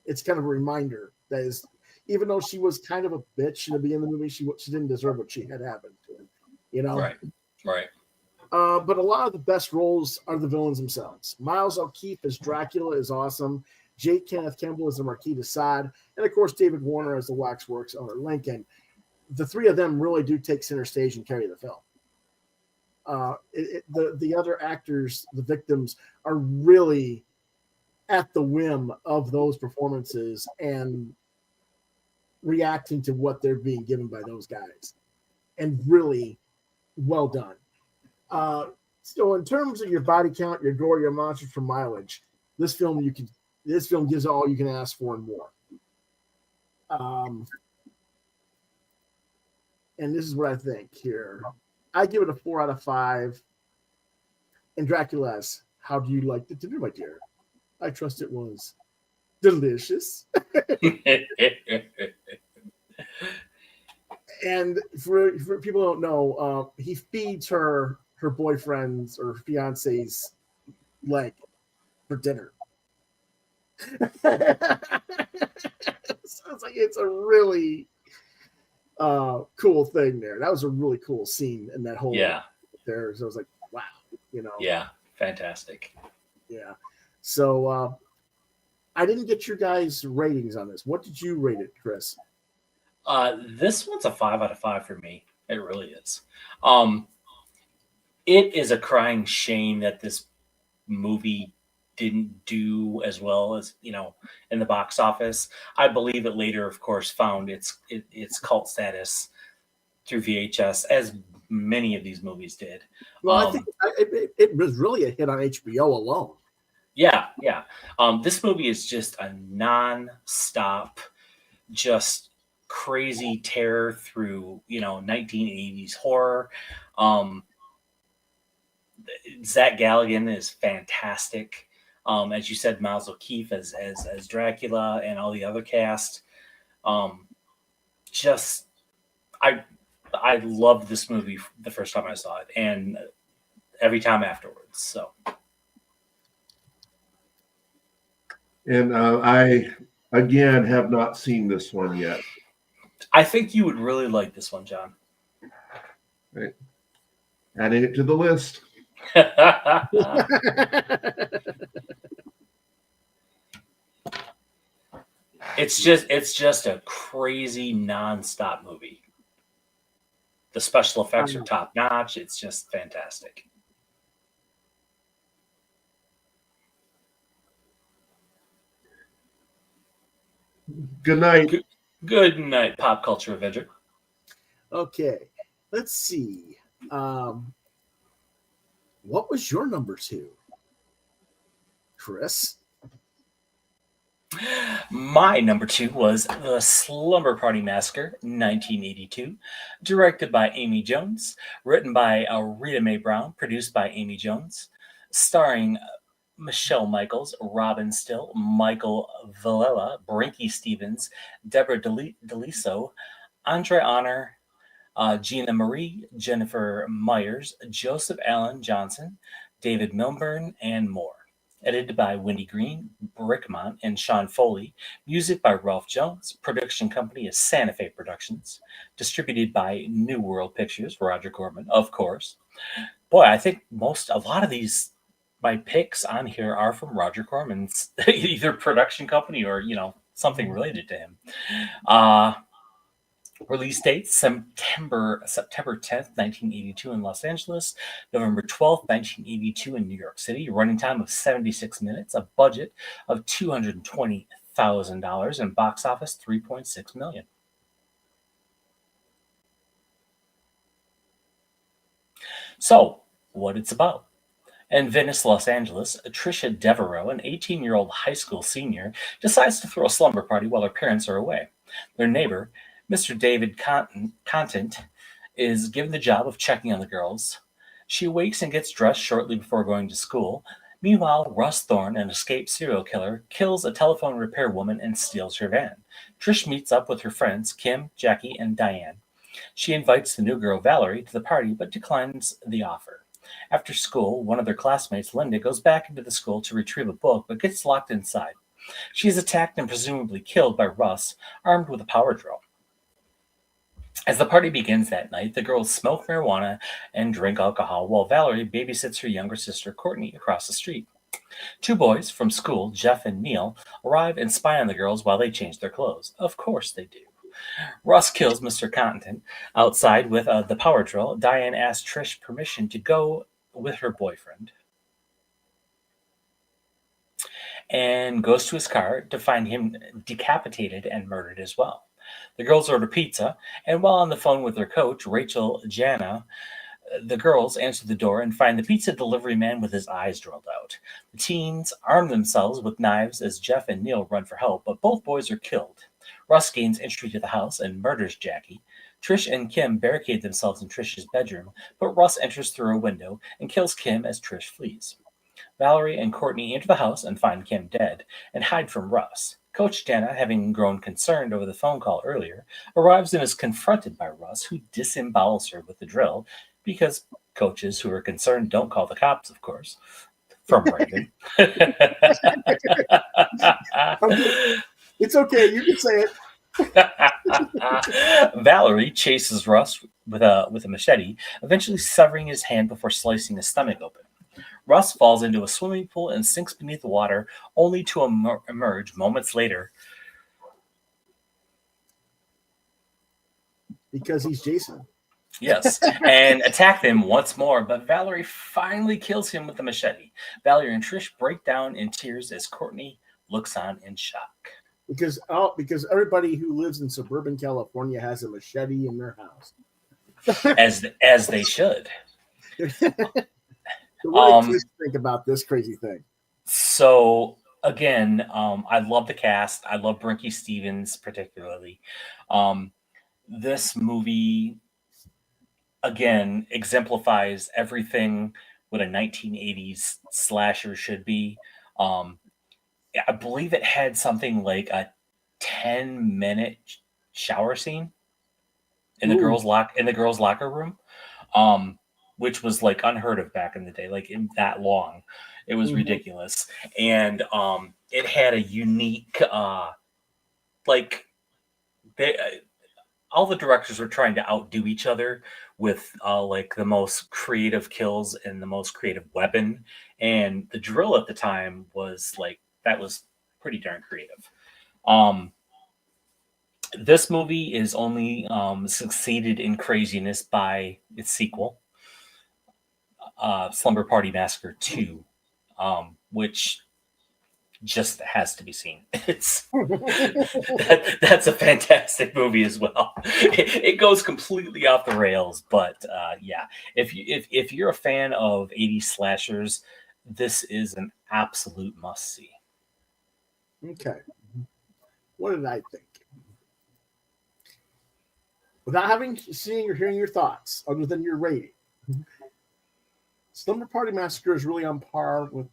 A: it's kind of a reminder that is, even though she was kind of a bitch in the beginning of the movie, she didn't deserve what she had happened to her,
C: Right.
A: But a lot of the best roles are the villains themselves. Miles O'Keefe as Dracula is awesome. J. Kenneth Campbell as the Marquis de Sade, and of course David Warner as the Waxworks owner Lincoln. The three of them really do take center stage and carry the film. The other actors, the victims, are really at the whim of those performances and reacting to what they're being given by those guys, and really well done. So in terms of your body count, your gore, your monsters for mileage, this film gives all you can ask for and more. And this is what I think here. I give it a 4 out of 5. And Dracula's, how do you like the dinner, my dear? I trust it was delicious. And for people who don't know, he feeds her boyfriend's or fiance's leg for dinner. So it's a really cool thing there. That was a really cool scene in that whole there. So I was like, wow,
C: Yeah, fantastic.
A: Yeah. So I didn't get your guys' ratings on this. What did you rate it, Chris?
C: This one's a 5 out of 5 for me. It really is. It is a crying shame that this movie didn't do as well as in the box office. I believe it later, of course, found its cult status through VHS, as many of these movies did.
A: Well, I think it was really a hit on HBO alone.
C: Yeah. This movie is just a non-stop, just crazy terror through 1980s horror. Zach Galligan is fantastic. As you said, Miles O'Keefe as Dracula and all the other cast. Just I loved this movie the first time I saw it, and every time afterwards. So,
B: And I again have not seen this one yet.
C: I think you would really like this one, John.
B: Right. Adding it to the list.
C: It's just a crazy nonstop movie. The special effects are top notch. It's just fantastic.
B: Good night.
C: Good night, Pop Culture Avenger.
A: Okay, let's see. What was your number 2, Chris?
C: My number 2 was The Slumber Party Massacre, 1982, directed by Amy Jones, written by Rita Mae Brown, produced by Amy Jones, starring Michelle Michaels, Robin Still, Michael Villela, Brinky Stevens, Deborah DeLiso, Andre Honor, Gina Marie, Jennifer Myers, Joseph Allen Johnson, David Milburn, and more. Edited by Wendy Green, Brickmont, and Sean Foley. Music by Ralph Jones. Production company is Santa Fe Productions. Distributed by New World Pictures, Roger Corman, of course. Boy, I think a lot of these my picks on here are from Roger Corman's either production company or something related to him. Release date September 10th, 1982 in Los Angeles, November 12th, 1982 in New York City. Running time of 76 minutes, a budget of $220,000, and box office $3.6 million. So, what it's about. In Venice, Los Angeles, Tricia Devereaux, an 18-year-old high school senior, decides to throw a slumber party while her parents are away. Their neighbor, Mr. David Contant, is given the job of checking on the girls. She awakes and gets dressed shortly before going to school. Meanwhile, Russ Thorne, an escaped serial killer, kills a telephone repair woman and steals her van. Trish meets up with her friends, Kim, Jackie, and Diane. She invites the new girl, Valerie, to the party, but declines the offer. After school, one of their classmates, Linda, goes back into the school to retrieve a book, but gets locked inside. She is attacked and presumably killed by Russ, armed with a power drill. As the party begins that night, the girls smoke marijuana and drink alcohol, while Valerie babysits her younger sister, Courtney, across the street. Two boys from school, Jeff and Neil, arrive and spy on the girls while they change their clothes. Of course they do. Russ kills Mr. Contant outside with the power drill. Diane asks Trish permission to go with her boyfriend and goes to his car to find him decapitated and murdered as well. The girls order pizza, and while on the phone with their coach, Rachel Jana, the girls answer the door and find the pizza delivery man with his eyes drilled out. The teens arm themselves with knives as Jeff and Neil run for help, but both boys are killed. Russ gains entry to the house and murders Jackie. Trish and Kim barricade themselves in Trish's bedroom, but Russ enters through a window and kills Kim as Trish flees. Valerie and Courtney enter the house and find Kim dead and hide from Russ. Coach Dana, having grown concerned over the phone call earlier, arrives and is confronted by Russ, who disembowels her with the drill, because coaches who are concerned don't call the cops, of course, from Raven.
A: It's okay, you can say
C: it. Valerie chases Russ with a machete, eventually severing his hand before slicing his stomach open. Russ falls into a swimming pool and sinks beneath the water, only to emerge moments later.
A: Because he's Jason.
C: Yes, and attack them once more, but Valerie finally kills him with a machete. Valerie and Trish break down in tears as Courtney looks on in shock.
A: Because everybody who lives in suburban California has a machete in their house.
C: As they should.
A: So what did Chris think about this crazy thing?
C: So again, I love the cast. I love Brinky Stevens particularly. This movie again exemplifies everything what a 1980s slasher should be. I believe it had something like a 10-minute shower scene in the girls' locker room, which was like unheard of back in the day, like in that long. It was ridiculous, and it had a unique like they. All the directors were trying to outdo each other with like the most creative kills and the most creative weapon, and the drill at the time was like that was pretty darn creative. This movie is only succeeded in craziness by its sequel, Slumber Party Massacre 2, which just has to be seen. That's a fantastic movie as well. It goes completely off the rails, but yeah, if you're a fan of 80s slashers, this is an absolute must see.
A: Okay. What did I think? Without having seen or hearing your thoughts, other than your rating, Slumber Party Massacre is really on par with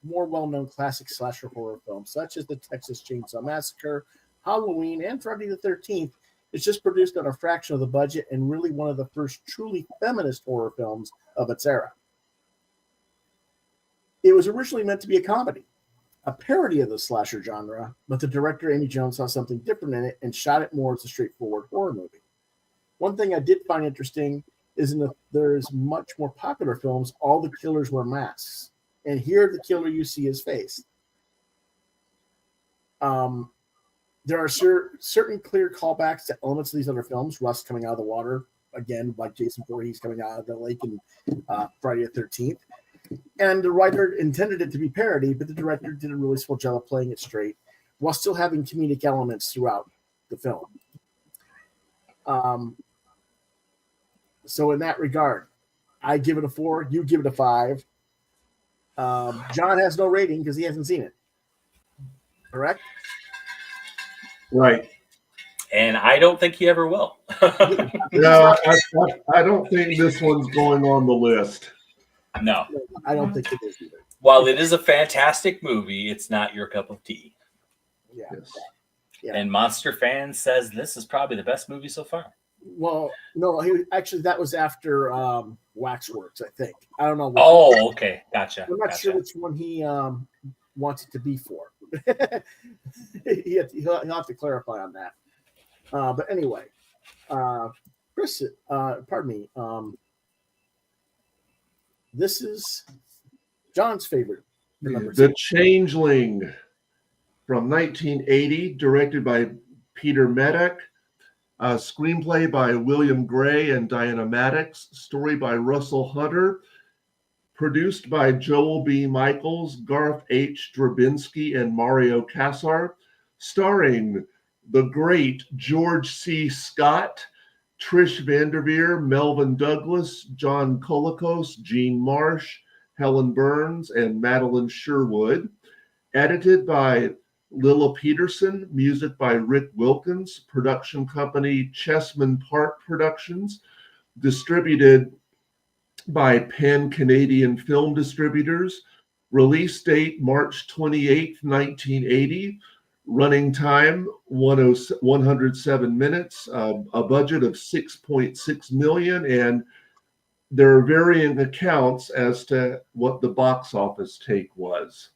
A: more well-known classic slasher horror films, such as the Texas Chainsaw Massacre, Halloween, and Friday the 13th. It's just produced on a fraction of the budget and really one of the first truly feminist horror films of its era. It was originally meant to be a comedy, a parody of the slasher genre, but the director, Amy Jones, saw something different in it and shot it more as a straightforward horror movie. One thing I did find interesting is in there's much more popular films, all the killers wear masks. And here the killer you see his face. There are certain clear callbacks to elements of these other films. Russ coming out of the water, again, like Jason Voorhees coming out of the lake in Friday the 13th. And the writer intended it to be parody, but the director did a really swell job of playing it straight while still having comedic elements throughout the film. So in that regard, I give it a 4. You give it a 5. John has no rating because he hasn't seen it. Correct?
B: Right.
C: And I don't think he ever will.
B: No, I don't think this one's going on the list.
C: No.
A: I don't think it is either.
C: While it is a fantastic movie, it's not your cup of tea.
A: Yeah.
B: Yes.
A: Yeah.
C: And Monster Fan says this is probably the best movie so far.
A: Well, no, actually that was after Waxworks, I think. I don't know.
C: Oh, okay. Gotcha.
A: I'm not sure which one he wants it to be for. He'll have to clarify on that. But anyway, Chris, pardon me. This is John's favorite.
B: The Changeling from 1980, directed by Peter Medak. Screenplay by William Gray and Diana Maddox. Story by Russell Hunter. Produced by Joel B. Michaels, Garth H. Drabinsky, and Mario Kassar. Starring the great George C. Scott, Trish Vanderveer, Melvin Douglas, John Colicos, Jean Marsh, Helen Burns, and Madeline Sherwood. Edited by Lilla Peterson, music by Rick Wilkins, production company Chessman Park Productions, distributed by Pan Canadian Film Distributors, release date March 28, 1980, running time 107 minutes, a budget of $6.6 million, and there are varying accounts as to what the box office take was.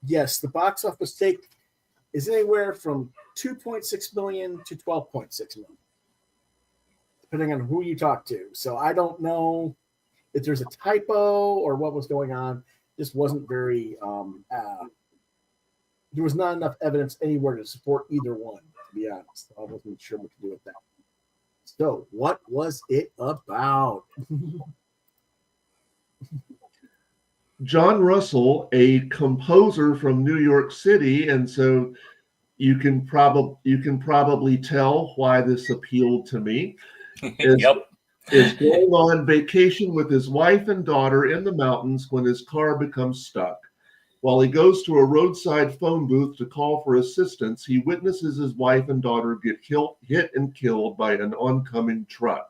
A: Yes, the box office take is anywhere from 2.6 million to 12.6 million, depending on who you talk to. So I don't know if there's a typo or what was going on. This wasn't very, there was not enough evidence anywhere to support either one, to be honest. I wasn't sure what to do with that. So, what was it about?
B: John Russell, a composer from New York City, and so you can probably tell why this appealed to me. Is
C: Yep.
B: is going on vacation with his wife and daughter in the mountains when his car becomes stuck. While he goes to a roadside phone booth to call for assistance, he witnesses his wife and daughter get hit and killed by an oncoming truck.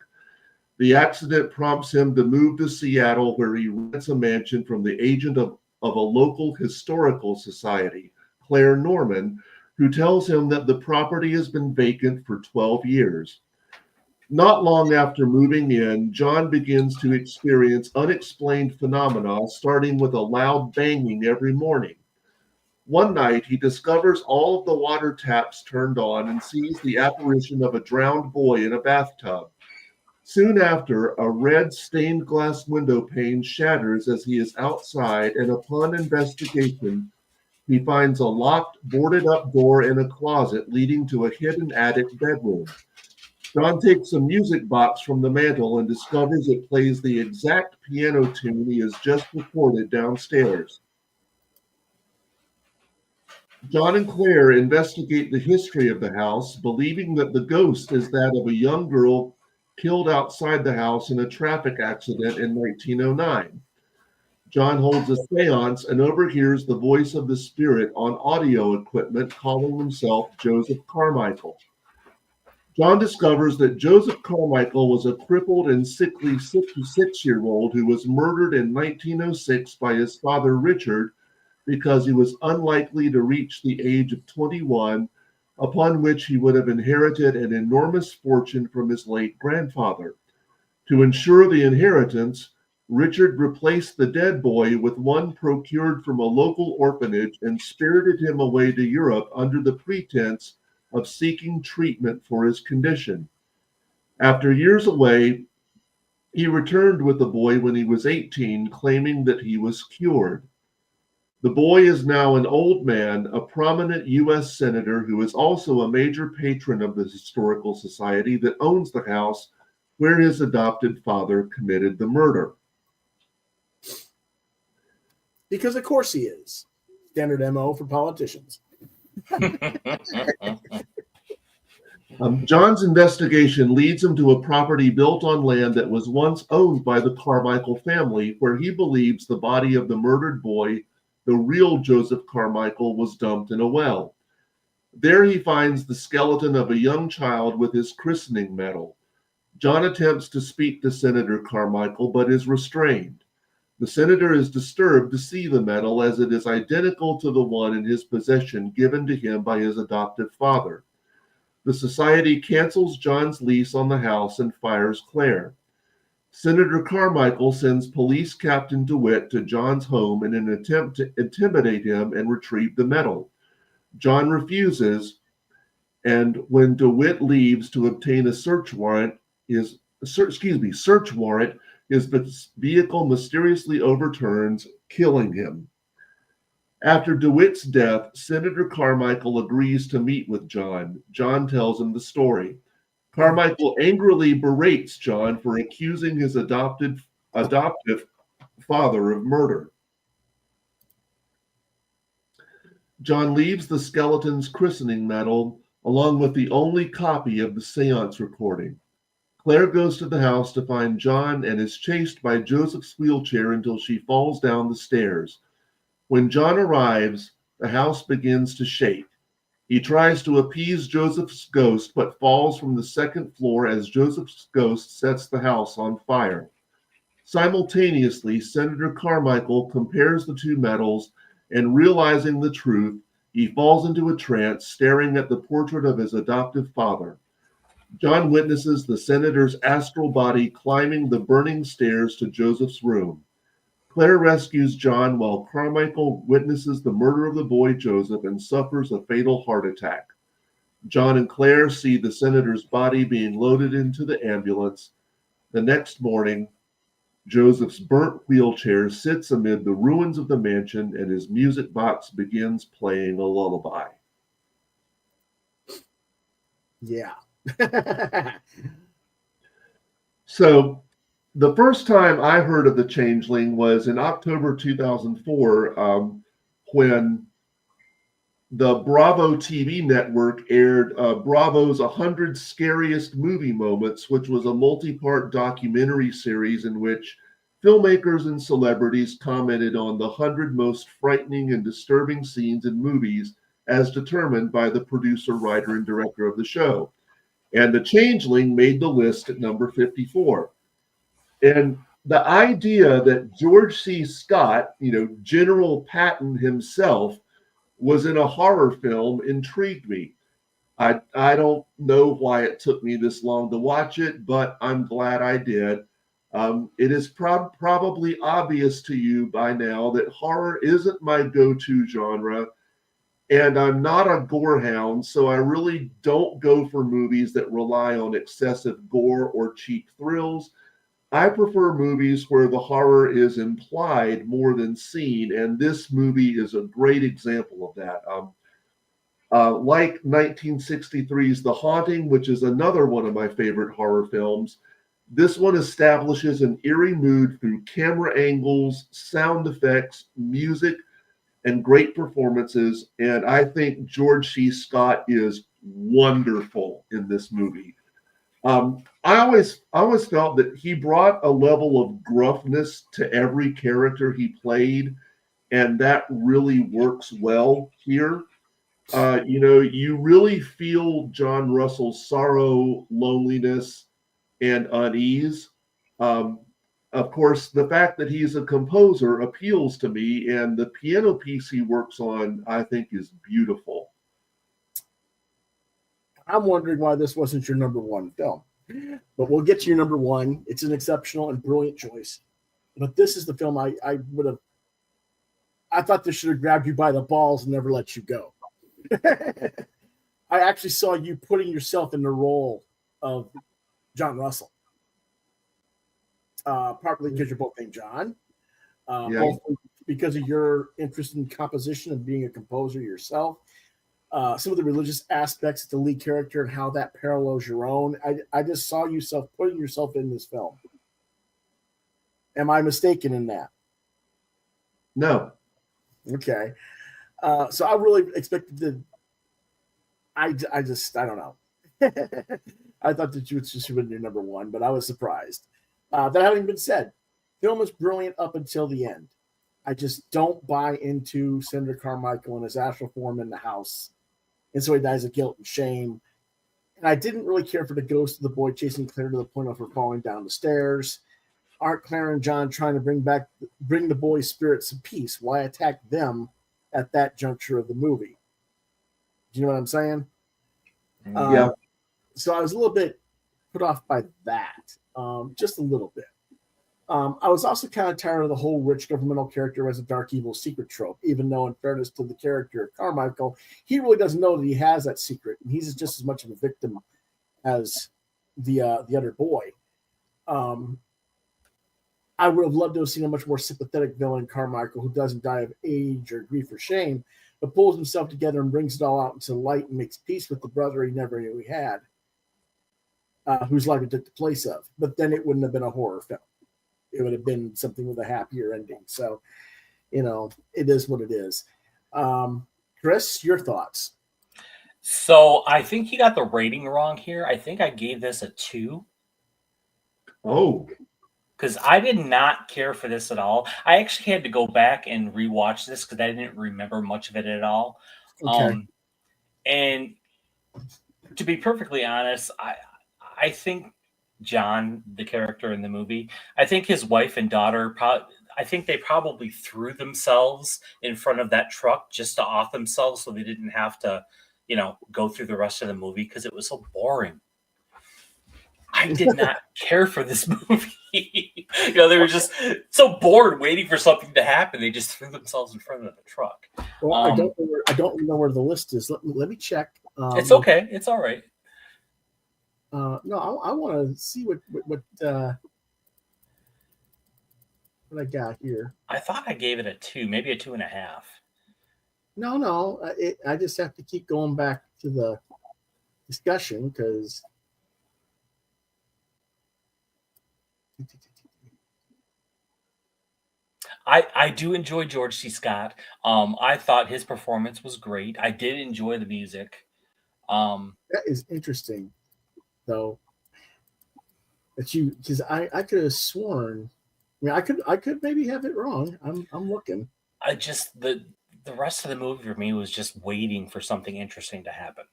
B: The accident prompts him to move to Seattle, where he rents a mansion from the agent of a local historical society, Claire Norman, who tells him that the property has been vacant for 12 years. Not long after moving in, John begins to experience unexplained phenomena, starting with a loud banging every morning. One night, he discovers all of the water taps turned on and sees the apparition of a drowned boy in a bathtub. Soon after, a red stained glass window pane shatters as he is outside, and upon investigation, he finds a locked, boarded up door in a closet leading to a hidden attic bedroom. John takes a music box from the mantel and discovers it plays the exact piano tune he has just recorded downstairs. John and Claire investigate the history of the house, believing that the ghost is that of a young girl killed outside the house in a traffic accident in 1909. John holds a seance and overhears the voice of the spirit on audio equipment calling himself Joseph Carmichael. John discovers that Joseph Carmichael was a crippled and sickly 66-year-old who was murdered in 1906 by his father Richard because he was unlikely to reach the age of 21, upon which he would have inherited an enormous fortune from his late grandfather. To ensure the inheritance, Richard replaced the dead boy with one procured from a local orphanage and spirited him away to Europe under the pretense of seeking treatment for his condition. After years away, he returned with the boy when he was 18, claiming that he was cured. The boy is now an old man, a prominent U.S. senator who is also a major patron of the historical society that owns the house where his adopted father committed the murder.
A: Because, of course, he is. Standard MO for politicians.
B: John's investigation leads him to a property built on land that was once owned by the Carmichael family, where he believes the body of the murdered boy, the real Joseph Carmichael, was dumped in a well. There he finds the skeleton of a young child with his christening medal. John attempts to speak to Senator Carmichael, but is restrained. The senator is disturbed to see the medal, as it is identical to the one in his possession given to him by his adoptive father. The society cancels John's lease on the house and fires Claire. Senator Carmichael sends Police Captain DeWitt to John's home in an attempt to intimidate him and retrieve the medal. John refuses, and when DeWitt leaves to obtain a search warrant, his vehicle mysteriously overturns, killing him. After DeWitt's death, Senator Carmichael agrees to meet with John. John tells him the story. Carmichael angrily berates John for accusing his adoptive father of murder. John leaves the skeleton's christening medal along with the only copy of the seance recording. Claire goes to the house to find John and is chased by Joseph's wheelchair until she falls down the stairs. When John arrives, the house begins to shake. He tries to appease Joseph's ghost, but falls from the second floor as Joseph's ghost sets the house on fire. Simultaneously, Senator Carmichael compares the two medals, and realizing the truth, he falls into a trance, staring at the portrait of his adoptive father. John witnesses the senator's astral body climbing the burning stairs to Joseph's room. Claire rescues John while Carmichael witnesses the murder of the boy Joseph and suffers a fatal heart attack. John and Claire see the senator's body being loaded into the ambulance. The next morning, Joseph's burnt wheelchair sits amid the ruins of the mansion, and his music box begins playing a lullaby.
A: Yeah.
B: So the first time I heard of The Changeling was in October 2004, when the Bravo TV network aired Bravo's 100 Scariest Movie Moments, which was a multi-part documentary series in which filmmakers and celebrities commented on the 100 most frightening and disturbing scenes in movies as determined by the producer, writer, and director of the show. And The Changeling made the list at number 54. And the idea that George C. Scott, General Patton himself, was in a horror film intrigued me. I don't know why it took me this long to watch it, but I'm glad I did. It is probably obvious to you by now that horror isn't my go-to genre, and I'm not a gore hound, so I really don't go for movies that rely on excessive gore or cheap thrills. I prefer movies where the horror is implied more than seen, and this movie is a great example of that. Like 1963's The Haunting, which is another one of my favorite horror films, this one establishes an eerie mood through camera angles, sound effects, music, and great performances. And I think George C. Scott is wonderful in this movie. I always felt that he brought a level of gruffness to every character he played, and that really works well here. You really feel John Russell's sorrow, loneliness, and unease. Um, of course, the fact that he's a composer appeals to me, and the piano piece he works on, I think, is beautiful.
A: I'm wondering why this wasn't your number one film. But we'll get to your number one. It's an exceptional and brilliant choice. But this is the film I would have. I thought this should have grabbed you by the balls and never let you go. I actually saw you putting yourself in the role of John Russell. Partly because you're both named John. Both because of your interest in composition and being a composer yourself. Some of the religious aspects of the lead character and how that parallels your own. I just saw yourself putting yourself in this film. Am I mistaken in that?
B: No.
A: Okay. So I really expected to. I don't know. I thought that you would just have been your number one, but I was surprised. That having been said, film is brilliant up until the end. I just don't buy into Senator Carmichael and his astral form in the house. And so he dies of guilt and shame. And I didn't really care for the ghost of the boy chasing Claire to the point of her falling down the stairs. Aren't Claire and John trying to bring the boy's spirits of peace? Why attack them at that juncture of the movie? Do you know what I'm saying?
B: Yeah.
A: So I was a little bit put off by that, just a little bit. I was also kind of tired of the whole rich governmental character as a dark evil secret trope, even though, in fairness to the character of Carmichael, he really doesn't know that he has that secret, and he's just as much of a victim as the other boy. I would have loved to have seen a much more sympathetic villain, Carmichael, who doesn't die of age or grief or shame, but pulls himself together and brings it all out into light and makes peace with the brother he never knew he had, whose life it took the place of. But then it wouldn't have been a horror film. It would have been something with a happier ending. So, it is what it is. Chris, your thoughts?
C: So I think you got the rating wrong here. I think I gave this a 2.
B: Oh.
C: Because I did not care for this at all. I actually had to go back and rewatch this because I didn't remember much of it at all.
A: Okay.
C: And to be perfectly honest, I think John, the character in the movie, I think his wife and daughter, I think they probably threw themselves in front of that truck just to off themselves so they didn't have to, go through the rest of the movie because it was so boring. I did not care for this movie. They were just so bored waiting for something to happen. They just threw themselves in front of the truck.
A: Well, I don't know where the list is. Let me check.
C: It's okay. It's all right.
A: No, I want to see what I got here.
C: I thought I gave it a 2, maybe a 2.5.
A: No. I just have to keep going back to the discussion because
C: I do enjoy George C. Scott. I thought his performance was great. I did enjoy the music.
A: That is interesting, though. That you, because I could have sworn. I mean, I could maybe have it wrong. I'm looking.
C: I just the rest of the movie for me was just waiting for something interesting to happen.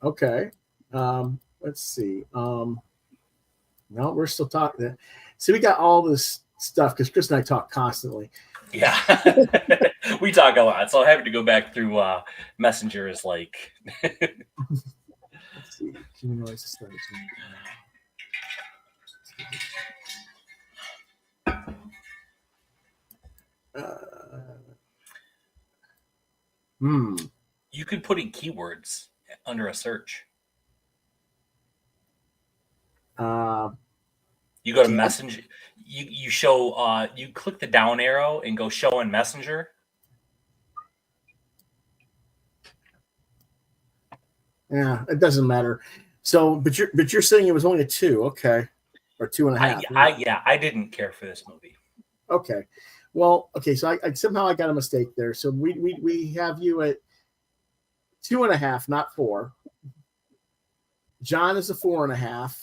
A: Okay. Let's see. No, we're still talking. See, we got all this stuff because Chris and I talk constantly.
C: Yeah, we talk a lot, so having to go back through Messenger is like.
A: Let's see. Humanoids starts.
C: You could put in keywords under a search. You go to Messenger. You show. You click the down arrow and go show in Messenger.
A: Yeah, it doesn't matter. So, but you're saying it was only a 2, okay, or 2.5.
C: I didn't care for this movie.
A: Okay, well, okay. So I somehow I got a mistake there. So we have you at 2.5, not 4. John is a 4.5,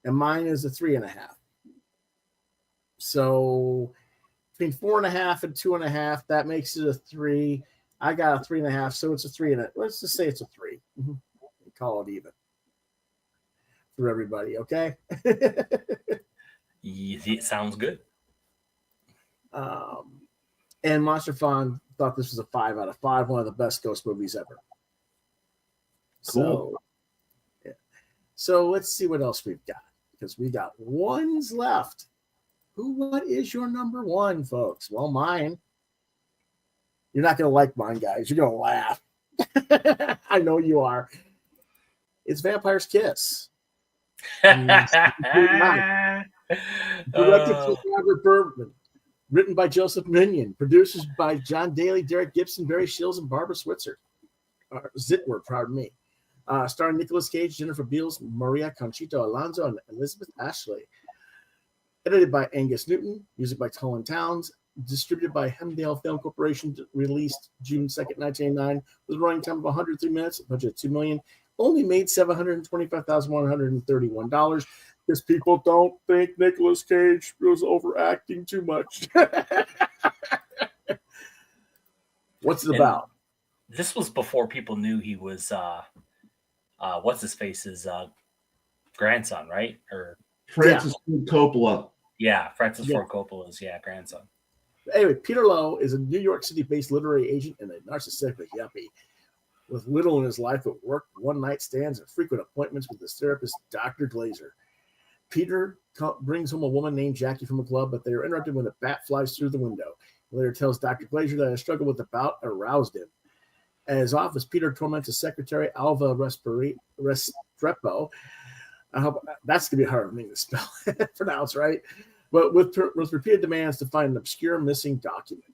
A: and mine is a 3.5. So between 4.5 and 2.5, that makes it a 3. I got a 3.5, so it's a 3 and let's just say it's a 3. Call it even for everybody, okay?
C: It sounds good.
A: And Monster Fun thought this was a 5 out of 5, one of the best ghost movies ever.
B: Cool.
A: So let's see what else we've got, because we got ones left. What is your number 1, folks? Well, mine. You're not going to like mine, guys. You're going to laugh. I know you are. It's Vampire's Kiss. Directed by Robert Bergman. Written by Joseph Minion. Producers by John Daly, Derek Gibson, Barry Shields, and Barbara Zitwer, pardon me. Starring Nicolas Cage, Jennifer Beals, Maria Conchita Alonso, and Elizabeth Ashley. Edited by Angus Newton. Music by Colin Towns. Distributed by Hemdale Film Corporation. Released June 2nd, 1989. With a running time of 103 minutes. Budget of $2 million. Only made $725,131 because people don't think Nicolas Cage was overacting too much. What's it about?
C: This was before people knew he was what's his face's grandson, right? Or
B: Francis Ford Coppola.
C: Yeah, Francis Ford Coppola's grandson.
A: Anyway, Peter Lowe is a New York City-based literary agent and a narcissistic yuppie. With little in his life at work, one-night stands, and frequent appointments with his therapist, Dr. Glazer. Peter brings home a woman named Jackie from a club, but they are interrupted when a bat flies through the window. He later tells Dr. Glazer that a struggle with the bout aroused him. At his office, Peter torments his secretary, Alva Restrepo. I hope that's going to be hard for me to spell, pronounce right, but with repeated demands to find an obscure missing document.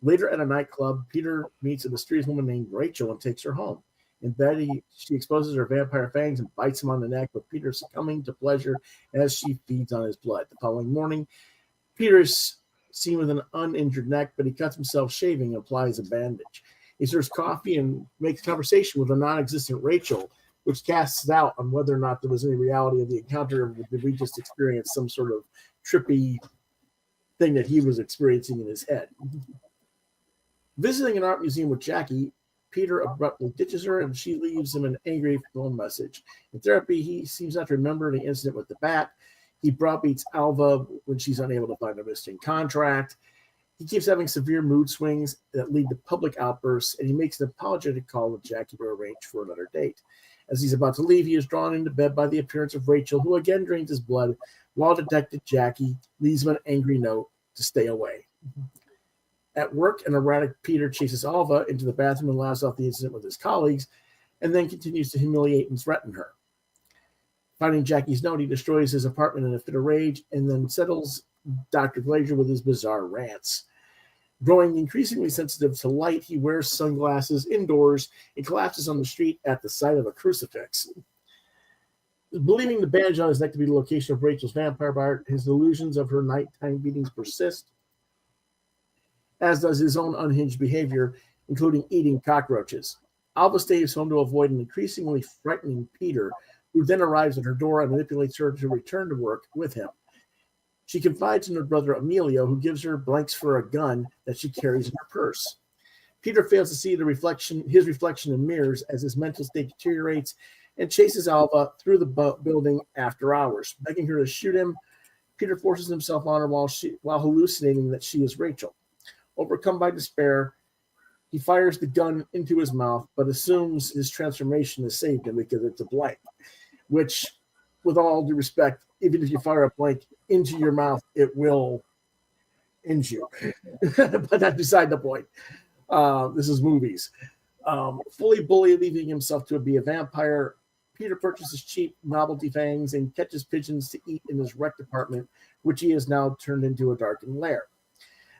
A: Later at a nightclub, Peter meets a mysterious woman named Rachel and takes her home. In bed, she exposes her vampire fangs and bites him on the neck, with Peter succumbing to pleasure as she feeds on his blood. The following morning, Peter's seen with an uninjured neck, but he cuts himself shaving and applies a bandage. He serves coffee and makes conversation with a non-existent Rachel, which casts doubt on whether or not there was any reality of the encounter, or did we just experience some sort of trippy thing that he was experiencing in his head. Visiting an art museum with Jackie, Peter abruptly ditches her, and she leaves him an angry phone message. In therapy, he seems not to remember the incident with the bat. He browbeats Alva when she's unable to find a missing contract. He keeps having severe mood swings that lead to public outbursts, and he makes an apologetic call to Jackie to arrange for another date. As he's about to leave, he is drawn into bed by the appearance of Rachel, who again drains his blood, while Detective Jackie leaves him an angry note to stay away. At work, an erratic Peter chases Alva into the bathroom and laughs off the incident with his colleagues, and then continues to humiliate and threaten her. Finding Jackie's note, he destroys his apartment in a fit of rage and then settles Dr. Glazer with his bizarre rants. Growing increasingly sensitive to light, he wears sunglasses indoors and collapses on the street at the sight of a crucifix. Believing the bandage on his neck to be the location of Rachel's vampire bite, his delusions of her nighttime beatings persist, as does his own unhinged behavior, including eating cockroaches. Alva stays home to avoid an increasingly frightening Peter, who then arrives at her door and manipulates her to return to work with him. She confides in her brother Emilio, who gives her blanks for a gun that she carries in her purse. Peter fails to see his reflection in mirrors as his mental state deteriorates and chases Alva through the building after hours. Begging her to shoot him, Peter forces himself on her while hallucinating that she is Rachel. Overcome by despair, he fires the gun into his mouth, but assumes his transformation has saved him because it's a blank, which, with all due respect, even if you fire a blank into your mouth, it will end you. But that's beside the point. This is movies. Fully believing himself to be a vampire, Peter purchases cheap novelty fangs and catches pigeons to eat in his wrecked apartment, which he has now turned into a darkened lair.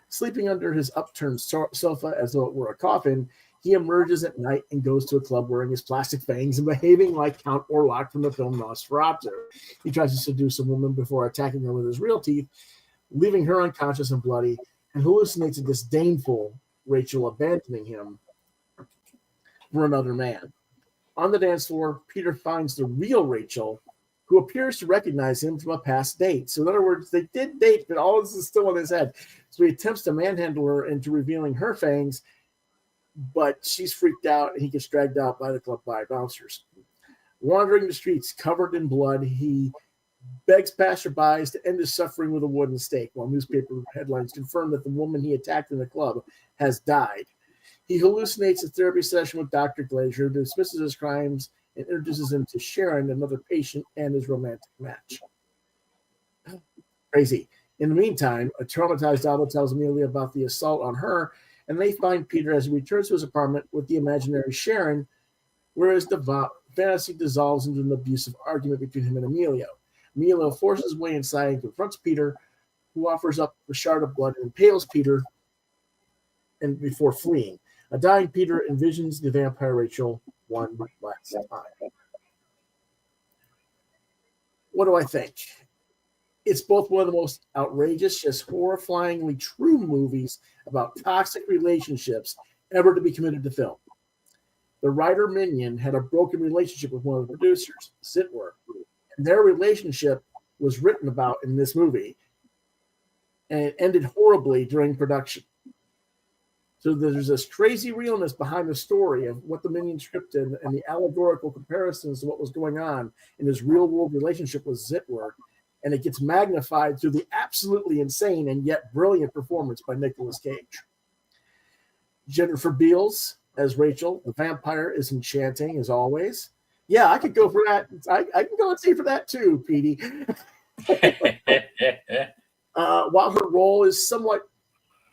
A: Sleeping under his upturned sofa as though it were a coffin, he emerges at night and goes to a club wearing his plastic fangs and behaving like Count Orlok from the film Nosferatu. He tries to seduce a woman before attacking her with his real teeth, leaving her unconscious and bloody, and hallucinates a disdainful Rachel abandoning him for another man. On the dance floor, Peter finds the real Rachel, who appears to recognize him from a past date. So in other words, they did date, but all this is still in his head. So he attempts to manhandle her into revealing her fangs, but she's freaked out and he gets dragged out by the club by bouncers. Wandering the streets covered in blood, he begs passerbys to end his suffering with a wooden stake, while newspaper headlines confirm that the woman he attacked in the club has died. He hallucinates a therapy session with Dr. Glazier, who dismisses his crimes and introduces him to Sharon, another patient, and his romantic match. Crazy. In the meantime, a traumatized Alva tells Amelia about the assault on her, and they find Peter as he returns to his apartment with the imaginary Sharon, whereas the fantasy dissolves into an abusive argument between him and Emilio. Emilio forces his way inside and confronts Peter, who offers up a shard of blood and impales Peter and before fleeing. A dying Peter envisions the vampire Rachel one last time. What do I think? It's both one of the most outrageous, just horrifyingly true movies about toxic relationships ever to be committed to film. The writer Minion had a broken relationship with one of the producers, Sitwer, and their relationship was written about in this movie, and it ended horribly during production. So there's this crazy realness behind the story of what the Minion script did and the allegorical comparisons to what was going on in his real-world relationship with Sitwer, and it gets magnified through the absolutely insane and yet brilliant performance by Nicolas Cage. Jennifer Beals as Rachel, the vampire, is enchanting as always. Yeah, I could go for that. I can go and see for that too, Petey. While her role is somewhat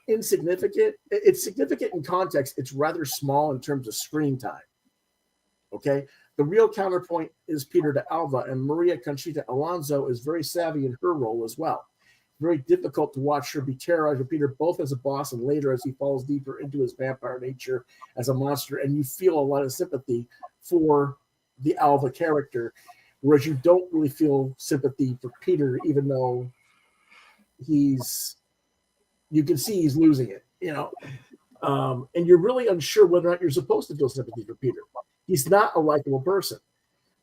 A: insignificant, it's significant in context. It's rather small in terms of screen time. Okay, the real counterpoint is Peter de Alva, and Maria Conchita Alonso is very savvy in her role as well. Very difficult to watch her be terrorized with Peter, both as a boss and later as he falls deeper into his vampire nature as a monster, and you feel a lot of sympathy for the Alva character, whereas you don't really feel sympathy for Peter, even though you can see he's losing it, and you're really unsure whether or not you're supposed to feel sympathy for Peter. He's not a likable person.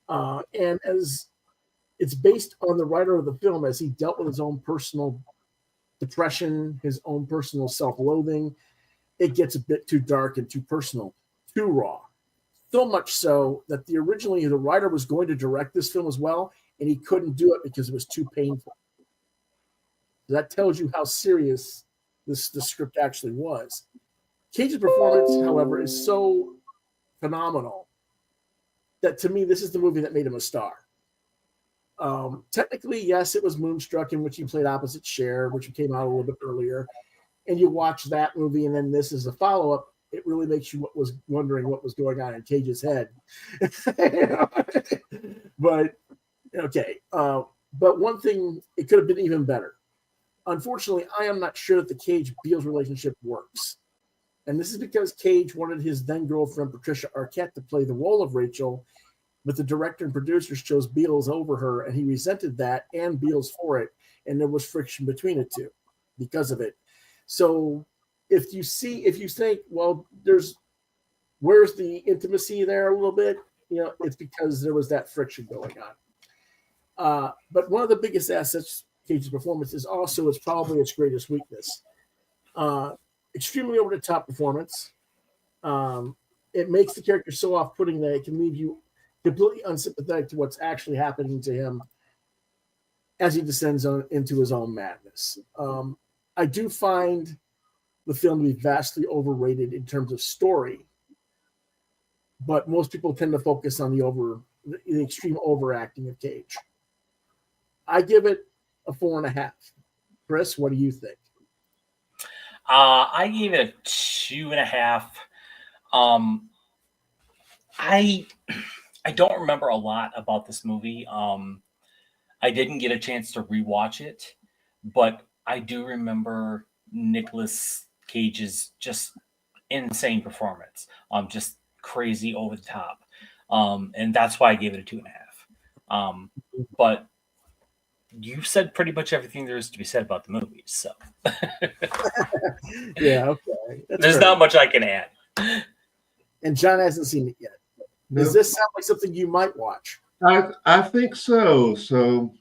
A: And as it's based on the writer of the film, as he dealt with his own personal depression, his own personal self-loathing, it gets a bit too dark and too personal, too raw. So much so that originally the writer was going to direct this film as well, and he couldn't do it because it was too painful. That tells you how serious the script actually was. Cage's performance, however, is so phenomenal that to me, this is the movie that made him a star. Technically, yes, it was Moonstruck, in which he played opposite Cher, which came out a little bit earlier. And you watch that movie, and then this is a follow-up. It really makes you wondering what was going on in Cage's head. But, okay. But one thing, it could have been even better. Unfortunately, I am not sure that the Cage-Beals relationship works. And this is because Cage wanted his then-girlfriend, Patricia Arquette, to play the role of Rachel, but the director and producers chose Beals over her, and he resented that and Beals for it, and there was friction between the two because of it. So if you think, well, where's the intimacy there a little bit? It's because there was that friction going on. But one of the biggest assets Cage's performance is also it's probably its greatest weakness. Extremely over the top performance. It makes the character so off-putting that it can leave you completely unsympathetic to what's actually happening to him as he descends into his own madness. I do find the film to be vastly overrated in terms of story, but most people tend to focus on the extreme overacting of Cage. I give it a 4.5. Chris, what do you think?
C: I gave it a 2.5. I don't remember a lot about this movie. I didn't get a chance to rewatch it, but I do remember Nicolas Cage's just insane performance. Just crazy over the top. And that's why I gave it a 2.5. But you said pretty much everything there is to be said about the movie. So
A: Yeah, okay.
C: There's not much I can add.
A: And John hasn't seen it yet.
B: No.
A: Does this sound like something you might watch?
B: I think so. So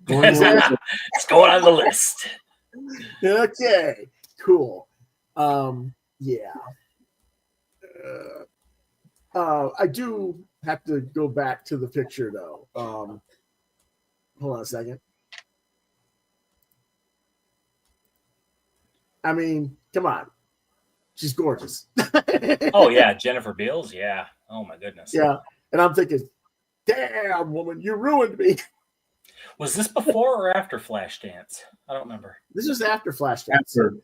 C: It's going on the list.
A: Okay, cool. Yeah. I do have to go back to the picture though. Hold on a second. I mean, come on. She's gorgeous.
C: Oh yeah, Jennifer Beals. Yeah. Oh my goodness.
A: Yeah. And I'm thinking, damn, woman, you ruined me.
C: Was this before or after Flashdance? I don't remember.
A: This is after Flashdance.
B: After.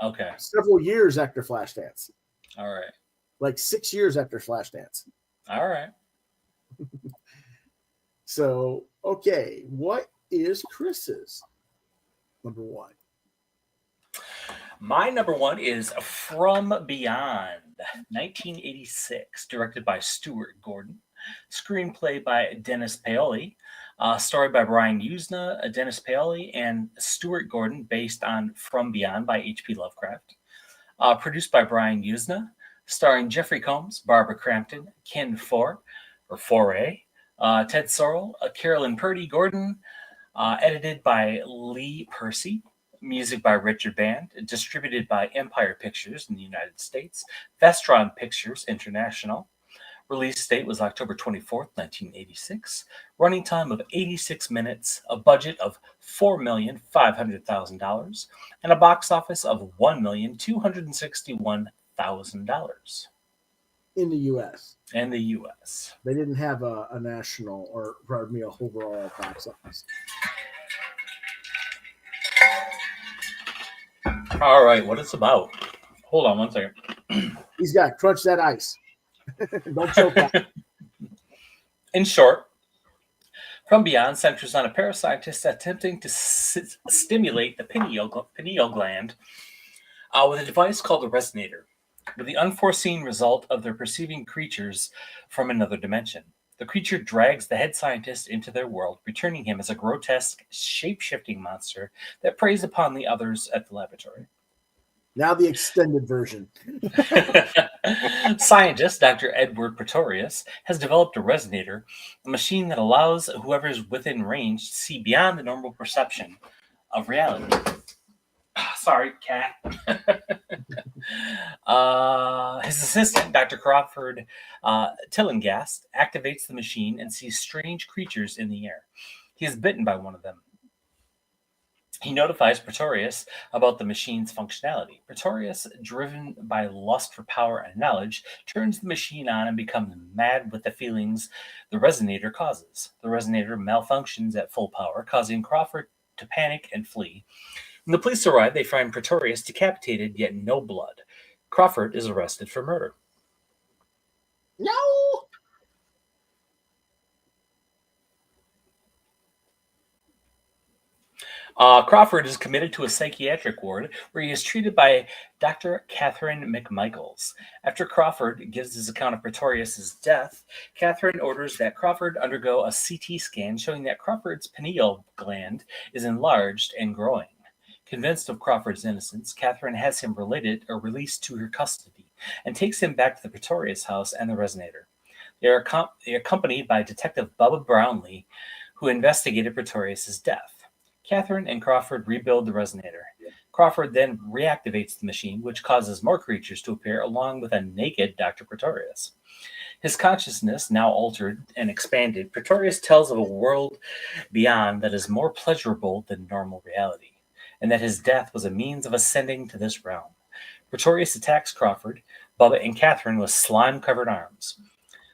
C: Okay.
A: Several years after Flashdance.
C: All right.
A: Like 6 years after Flashdance.
C: All right.
A: So, okay, what is Chris's number one?
C: My number one is From Beyond, 1986, directed by Stuart Gordon. Screenplay by Dennis Paoli. Story by Brian Usna, Dennis Paoli, and Stuart Gordon, based on From Beyond by H.P. Lovecraft. Produced by Brian Usna. Starring Jeffrey Combs, Barbara Crampton, Ken Foray, Ted Sorrell, Carolyn Purdy Gordon. Edited by Lee Percy. Music by Richard Band. Distributed by Empire Pictures in the United States. Vestron Pictures International. Release date was October 24th, 1986. Running time of 86 minutes. A budget of $4,500,000. And a box office of $1,261,000.
A: In the U.S.
C: In the U.S.
A: They didn't have a national or, pardon me, a overall box office.
C: All right, what it's about. Hold on one second.
A: He's got to crunch that ice. Don't choke out.
C: In short, From Beyond centers on a parascientist attempting to stimulate the pineal gland with a device called a resonator, with the unforeseen result of their perceiving creatures from another dimension. The creature drags the head scientist into their world, returning him as a grotesque, shape-shifting monster that preys upon the others at the laboratory.
A: Now the extended version.
C: Scientist Dr. Edward Pretorius has developed a resonator, a machine that allows whoever is within range to see beyond the normal perception of reality. Sorry, cat. His assistant, Dr. Crawford Tillengast, activates the machine and sees strange creatures in the air. He is bitten by one of them. He notifies Pretorius about the machine's functionality. Pretorius, driven by lust for power and knowledge, turns the machine on and becomes mad with the feelings the resonator causes. The resonator malfunctions at full power, causing Crawford to panic and flee. When the police arrive, they find Pretorius decapitated, yet no blood. Crawford is arrested for murder.
A: No!
C: Crawford is committed to a psychiatric ward where he is treated by Dr. Catherine McMichaels. After Crawford gives his account of Pretorius's death, Catherine orders that Crawford undergo a CT scan showing that Crawford's pineal gland is enlarged and growing. Convinced of Crawford's innocence, Catherine has him released to her custody and takes him back to the Pretorius house and the resonator. They are accompanied by Detective Bubba Brownlee, who investigated Pretorius's death. Catherine and Crawford rebuild the resonator. Crawford then reactivates the machine, which causes more creatures to appear along with a naked Dr. Pretorius. His consciousness now altered and expanded, Pretorius tells of a world beyond that is more pleasurable than normal reality, and that his death was a means of ascending to this realm. Pretorius attacks Crawford, Bubba, and Catherine with slime-covered arms.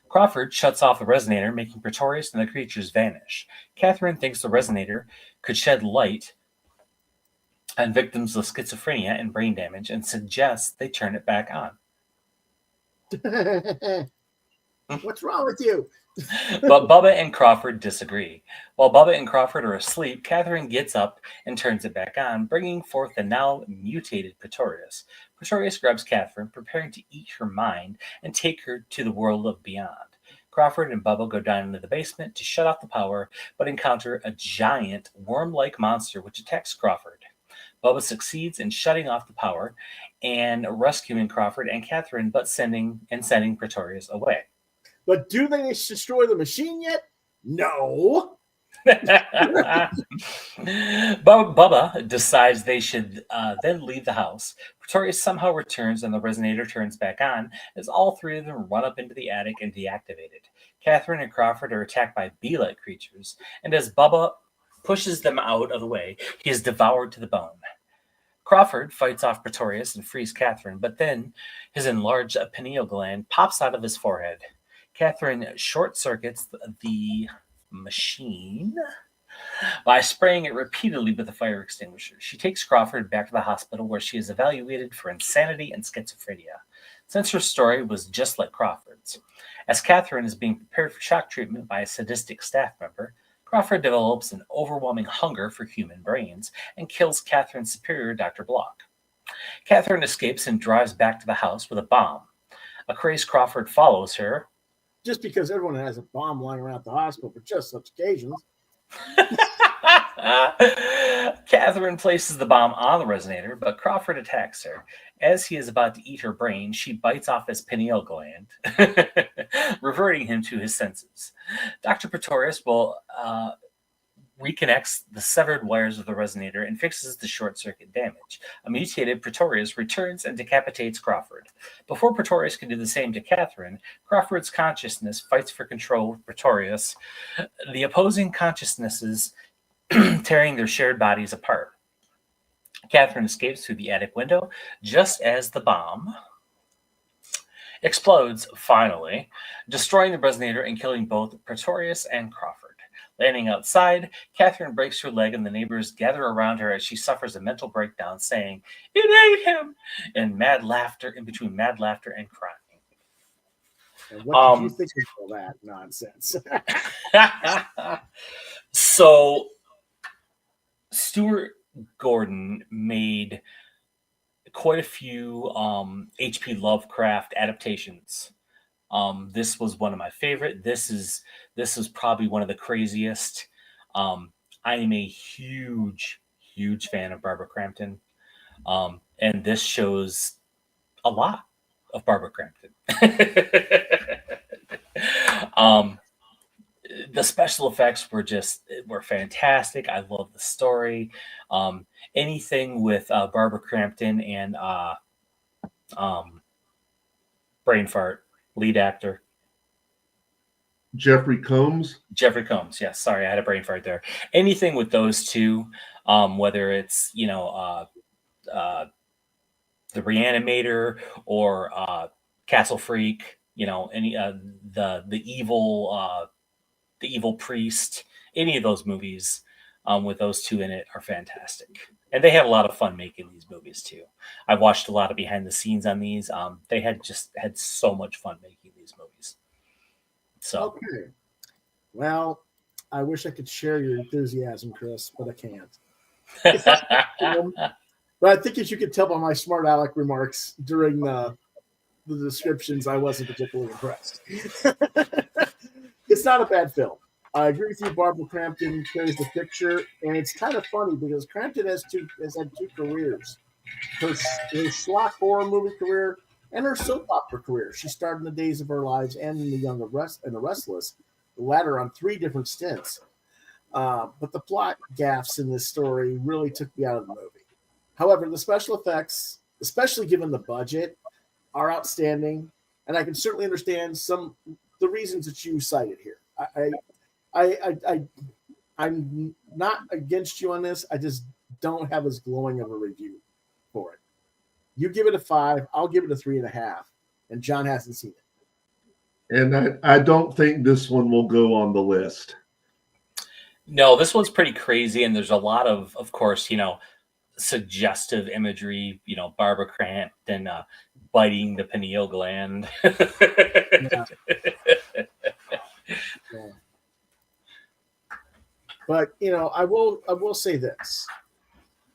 C: Crawford shuts off the resonator, making Pretorius and the creatures vanish. Catherine thinks the resonator could shed light on victims of schizophrenia and brain damage and suggests they turn it back on.
A: What's wrong with you?
C: But Bubba and Crawford disagree. While Bubba and Crawford are asleep, Catherine gets up and turns it back on, bringing forth the now mutated Pretorius. Pretorius grabs Catherine, preparing to eat her mind and take her to the world of beyond. Crawford and Bubba go down into the basement to shut off the power, but encounter a giant worm-like monster which attacks Crawford. Bubba succeeds in shutting off the power and rescuing Crawford and Catherine, but sending Pretorius away.
A: But do they destroy the machine yet? No.
C: Bubba decides they should then leave the house. Pretorius somehow returns and the resonator turns back on as all three of them run up into the attic and deactivate it. Catherine and Crawford are attacked by bee-like creatures, and as Bubba pushes them out of the way, he is devoured to the bone. Crawford fights off Pretorius and frees Catherine, but then his enlarged pineal gland pops out of his forehead. Catherine short-circuits the machine by spraying it repeatedly with a fire extinguisher. She takes Crawford back to the hospital where she is evaluated for insanity and schizophrenia, since her story was just like Crawford's. As Catherine is being prepared for shock treatment by a sadistic staff member, Crawford develops an overwhelming hunger for human brains and kills Catherine's superior, Dr. Block. Catherine escapes and drives back to the house with a bomb. A crazed Crawford follows her.
A: Just because everyone has a bomb lying around the hospital for just such occasions.
C: Catherine places the bomb on the resonator, but Crawford attacks her. As he is about to eat her brain, she bites off his pineal gland, reverting him to his senses. Dr. Pretorius reconnects the severed wires of the resonator and fixes the short circuit damage. A mutated Pretorius returns and decapitates Crawford. Before Pretorius can do the same to Catherine, Crawford's consciousness fights for control with Pretorius, the opposing consciousnesses tearing their shared bodies apart. Catherine escapes through the attic window just as the bomb explodes, finally, destroying the resonator and killing both Pretorius and Crawford. Landing outside, Catherine breaks her leg and the neighbors gather around her as she suffers a mental breakdown, saying, "It ate him!" in between mad laughter and crying.
A: And what did you think of all that nonsense?
C: So, Stuart Gordon made quite a few H.P. Lovecraft adaptations. This was one of my favorite. This is probably one of the craziest. I am a huge fan of Barbara Crampton, and this shows a lot of Barbara Crampton. The special effects were fantastic. I love the story. Anything with Barbara Crampton and brain fart lead actor
B: Jeffrey Combs.
C: Yes, sorry, I had a brain fart there. Anything with those two, whether it's the Reanimator or Castle Freak, any the evil priest, any of those movies with those two in it are fantastic. And they had a lot of fun making these movies too. I've watched a lot of behind the scenes on these. They had so much fun making these movies. So
A: okay. Well, I wish I could share your enthusiasm, Chris, but I can't. It's not a bad film, but I think as you could tell by my smart aleck remarks during the descriptions, I wasn't particularly impressed. It's not a bad film. I agree with you. Barbara Crampton carries the picture, and it's kind of funny because Crampton has had two careers: her schlock horror movie career and her soap opera career. She starred in The Days of Our Lives and in The Restless, the latter on 3 different stints. But the plot gaffes in this story really took me out of the movie. However, the special effects, especially given the budget, are outstanding, and I can certainly understand the reasons that you cited here. I'm not against you on this. I just don't have as glowing of a review for it. You give it a 5, I'll give it a 3.5, and John hasn't seen it.
B: And I don't think this one will go on the list.
C: No, this one's pretty crazy, and there's a lot of course, suggestive imagery. Barbara Crampton biting the pineal gland.
A: Yeah. Yeah. But I will say this: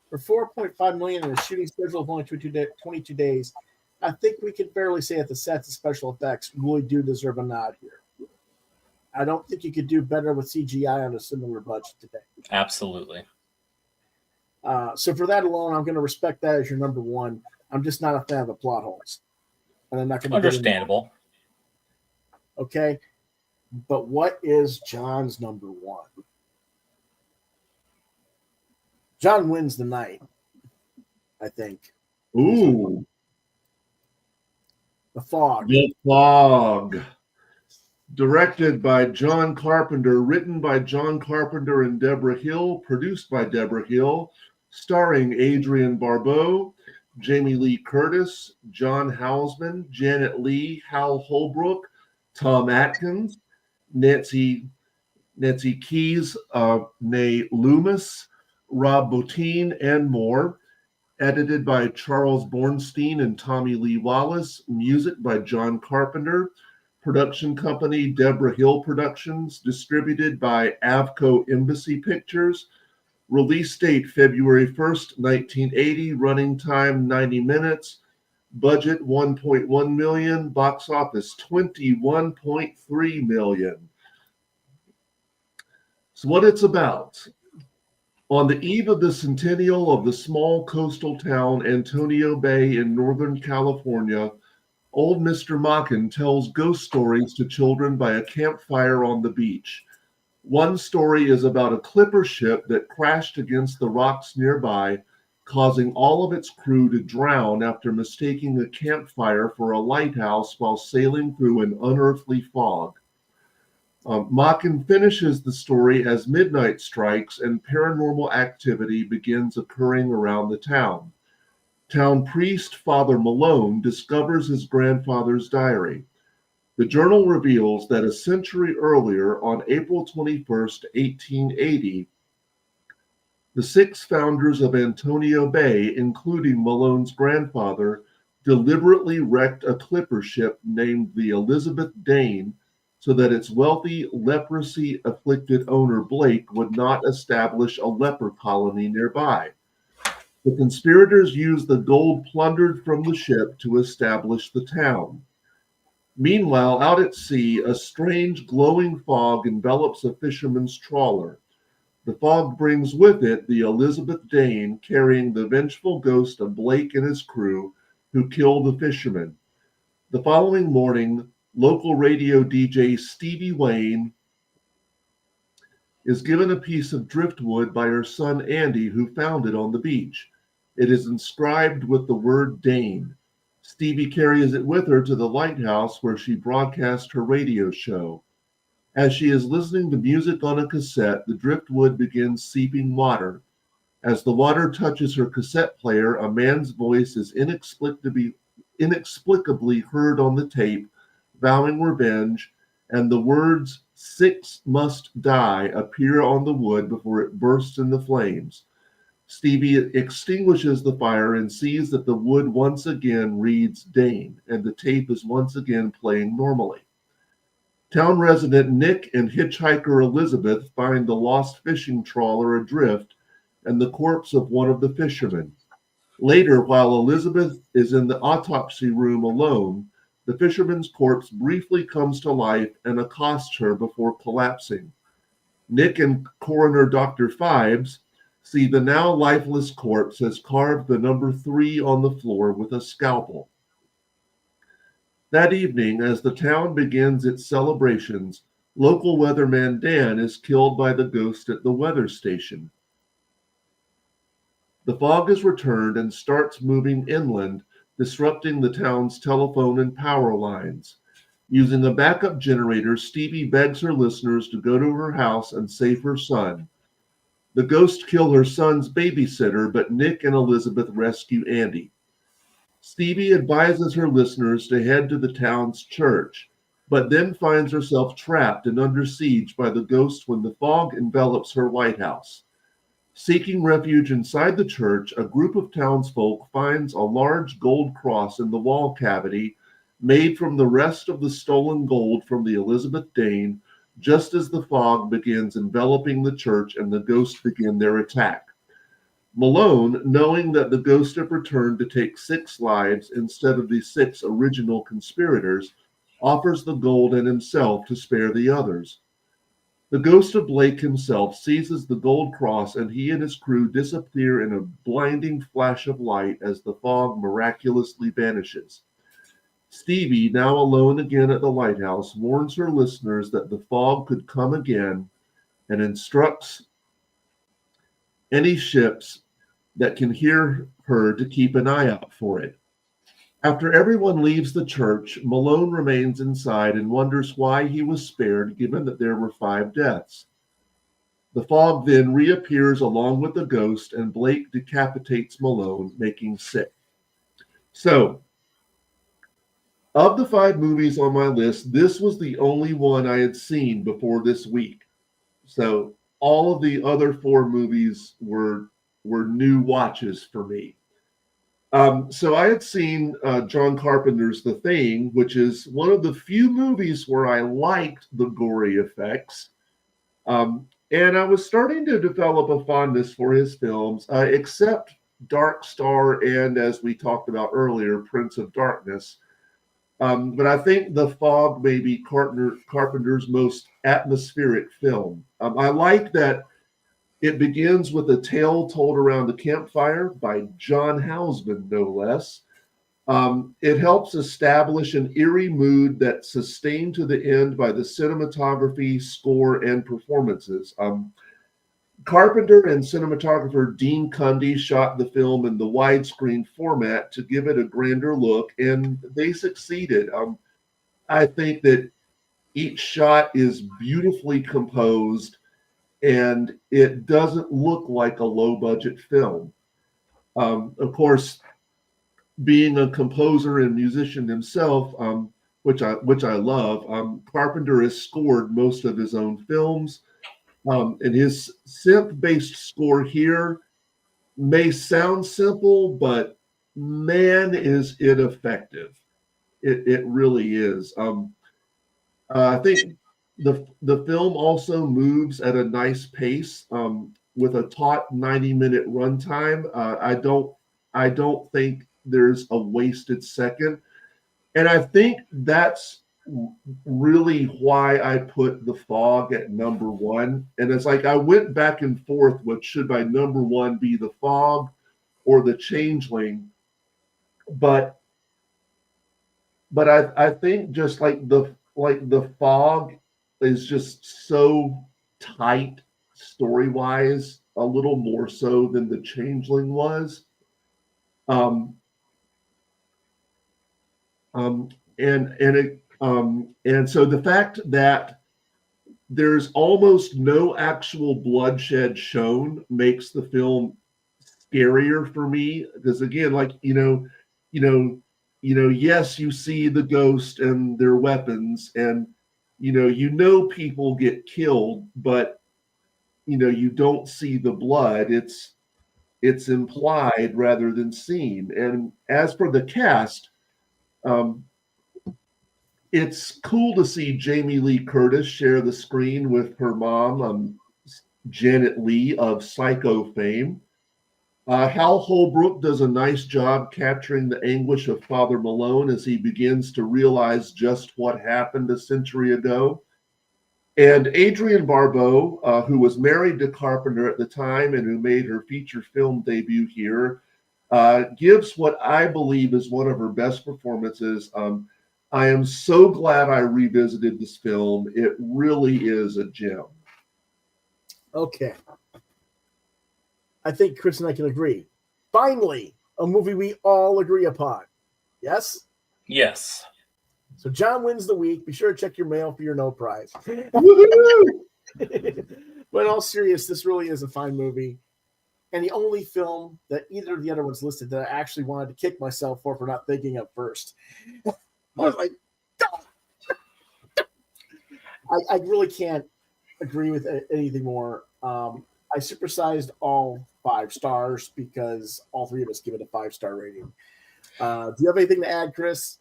A: for $4.5 million and a shooting schedule of only 22 days, I think we can fairly say that the sets and special effects really do deserve a nod here. I don't think you could do better with CGI on a similar budget today.
C: Absolutely.
A: So for that alone, I'm going to respect that as your number one. I'm just not a fan of the plot holes, and I'm not going to.
C: Understandable.
A: Okay, but what is John's number one? John wins the night, I think.
B: Ooh,
A: The Fog.
B: The Fog. Directed by John Carpenter, written by John Carpenter and Deborah Hill, produced by Deborah Hill, starring Adrienne Barbeau, Jamie Lee Curtis, John Houseman, Janet Leigh, Hal Holbrook, Tom Atkins, Nancy Keys, Nay Loomis, Rob Bottin, and more. Edited by Charles Bornstein and Tommy Lee Wallace. Music by John Carpenter. Production company Deborah Hill Productions. Distributed by Avco Embassy Pictures. Release date February 1st, 1980. Running time 90 minutes. Budget $1.1 million. Box office $21.3 million. So what it's about. On the eve of the centennial of the small coastal town Antonio Bay in Northern California, old Mr. Machin tells ghost stories to children by a campfire on the beach. One story is about a clipper ship that crashed against the rocks nearby, causing all of its crew to drown after mistaking a campfire for a lighthouse while sailing through an unearthly fog. Machin finishes the story as midnight strikes and paranormal activity begins occurring around the town. Town priest Father Malone discovers his grandfather's diary. The journal reveals that a century earlier, on April 21st, 1880, the 6 founders of Antonio Bay, including Malone's grandfather, deliberately wrecked a clipper ship named the Elizabeth Dane so that its wealthy, leprosy-afflicted owner Blake would not establish a leper colony nearby. The conspirators used the gold plundered from the ship to establish the town. Meanwhile, out at sea, a strange glowing fog envelops a fisherman's trawler. The fog brings with it the Elizabeth Dane, carrying the vengeful ghost of Blake and his crew, who killed the fisherman. The following morning, local radio DJ Stevie Wayne is given a piece of driftwood by her son Andy, who found it on the beach. It is inscribed with the word Dane. Stevie carries it with her to the lighthouse where she broadcasts her radio show. As she is listening to music on a cassette, the driftwood begins seeping water. As the water touches her cassette player, a man's voice is inexplicably heard on the tape, vowing revenge, and the words 6 must die appear on the wood before it bursts into flames. Stevie extinguishes the fire and sees that the wood once again reads Dane, and the tape is once again playing normally. Town resident Nick and hitchhiker Elizabeth find the lost fishing trawler adrift and the corpse of one of the fishermen. Later, while Elizabeth is in the autopsy room alone, the fisherman's corpse briefly comes to life and accosts her before collapsing. Nick and coroner Dr. Fibes see the now lifeless corpse has carved the number 3 on the floor with a scalpel. That evening, as the town begins its celebrations, local weatherman Dan is killed by the ghost at the weather station. The fog is returned and starts moving inland, disrupting the town's telephone and power lines. Using a backup generator, Stevie begs her listeners to go to her house and save her son. The ghosts kill her son's babysitter, but Nick and Elizabeth rescue Andy. Stevie advises her listeners to head to the town's church, but then finds herself trapped and under siege by the ghost when the fog envelops her lighthouse. Seeking refuge inside the church, a group of townsfolk finds a large gold cross in the wall cavity made from the rest of the stolen gold from the Elizabeth Dane, just as the fog begins enveloping the church and the ghosts begin their attack. Malone, knowing that the ghosts have returned to take 6 lives instead of the 6 original conspirators, offers the gold and himself to spare the others. The ghost of Blake himself seizes the gold cross, and he and his crew disappear in a blinding flash of light as the fog miraculously vanishes. Stevie, now alone again at the lighthouse, warns her listeners that the fog could come again and instructs any ships that can hear her to keep an eye out for it. After everyone leaves the church, Malone remains inside and wonders why he was spared, given that there were 5 deaths. The fog then reappears along with the ghost, and Blake decapitates Malone, making 6. So, of the 5 movies on my list, this was the only one I had seen before this week. So, all of the other 4 movies were new watches for me. So I had seen John Carpenter's The Thing, which is one of the few movies where I liked the gory effects. And I was starting to develop a fondness for his films, except Dark Star and, as we talked about earlier, Prince of Darkness. But I think The Fog may be Carpenter's most atmospheric film. I like that it begins with a tale told around the campfire by John Houseman, no less. It helps establish an eerie mood that's sustained to the end by the cinematography, score, and performances. Carpenter and cinematographer Dean Cundy shot the film in the widescreen format to give it a grander look, and they succeeded. I think that each shot is beautifully composed, and it doesn't look like a low-budget film. Of course, being a composer and musician himself, which I love, Carpenter has scored most of his own films. And his synth-based score here may sound simple, but man, is it effective. It really is. I think the film also moves at a nice pace with a taut 90-minute runtime. I don't think there's a wasted second, and I think that's really why I put The Fog at number 1. And it's like I went back and forth with, should my number 1 be The Fog or The Changeling, but I think just like the Fog is just so tight story wise, a little more so than The Changeling was. And so the fact that there's almost no actual bloodshed shown makes the film scarier for me, because again, like yes, you see the ghost and their weapons, and people get killed, but you don't see the blood. It's implied rather than seen. And as for the cast, it's cool to see Jamie Lee Curtis share the screen with her mom. Janet Leigh of Psycho fame. Hal Holbrook does a nice job capturing the anguish of Father Malone as he begins to realize just what happened a century ago. And Adrienne Barbeau, who was married to Carpenter at the time and who made her feature film debut here, gives what I believe is one of her best performances. I am so glad I revisited this film. It really is a gem.
A: Okay. I think Chris and I can agree. Finally, a movie we all agree upon. Yes?
C: Yes.
A: So John wins the week. Be sure to check your mail for your no prize.
B: Woohoo!
A: But in all seriousness, this really is a fine movie. And the only film that either of the other ones listed that I actually wanted to kick myself for not thinking of first. I was like, I really can't agree with anything more. I supersized all 5 stars because all 3 of us give it a 5-star rating. Do you have anything to add, Chris?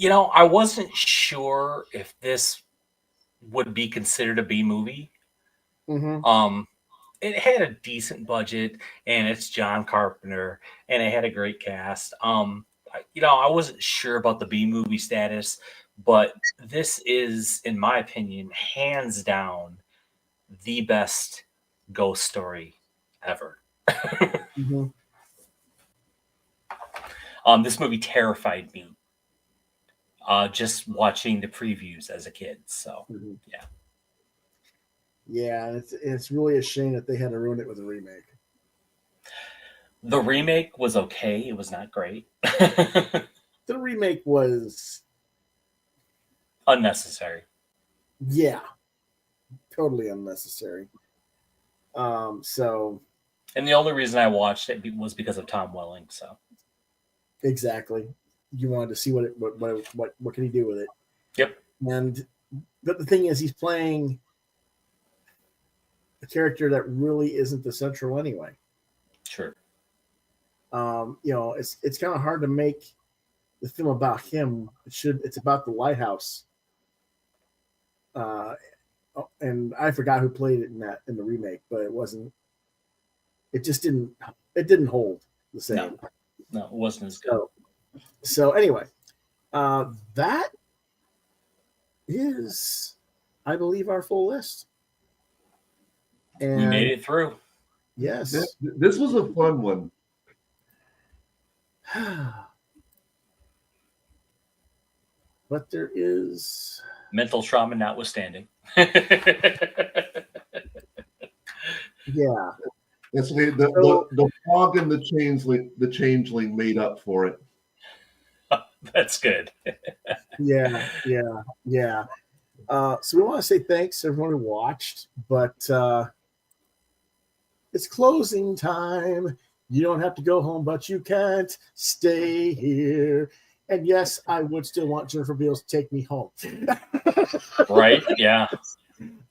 C: I wasn't sure if this would be considered a B movie.
A: Mm-hmm.
C: It had a decent budget, and it's John Carpenter, and it had a great cast. I wasn't sure about the B movie status, but this is, in my opinion, hands down the best ghost story ever.
A: Mm-hmm.
C: This movie terrified me just watching the previews as a kid. So,
A: Mm-hmm.
C: yeah.
A: Yeah, it's really a shame that they had to ruin it with a remake.
C: The remake was okay. It was not great.
A: The remake was,
C: Unnecessary.
A: yeah, totally unnecessary. So
C: And the only reason I watched it was because of Tom Welling. So
A: exactly, you wanted to see what can he do with it.
C: Yep.
A: But the thing is, he's playing a character that really isn't the central anyway.
C: Sure.
A: It's kind of hard to make the film about him. It's about the lighthouse. And I forgot who played it in the remake, but it didn't hold the same.
C: No, it wasn't as good.
A: So anyway, that is, I believe, our full list. And
C: We made it through.
A: Yes.
B: This was a fun one.
A: But there is
C: Mental trauma notwithstanding.
A: Yeah.
B: It's the fog and the changeling made up for it.
C: That's good.
A: Yeah. So we want to say thanks to everyone who watched, but it's closing time. You don't have to go home, but you can't stay here. And yes, I would still want Jennifer Beals to take me home.
C: Right? Yeah.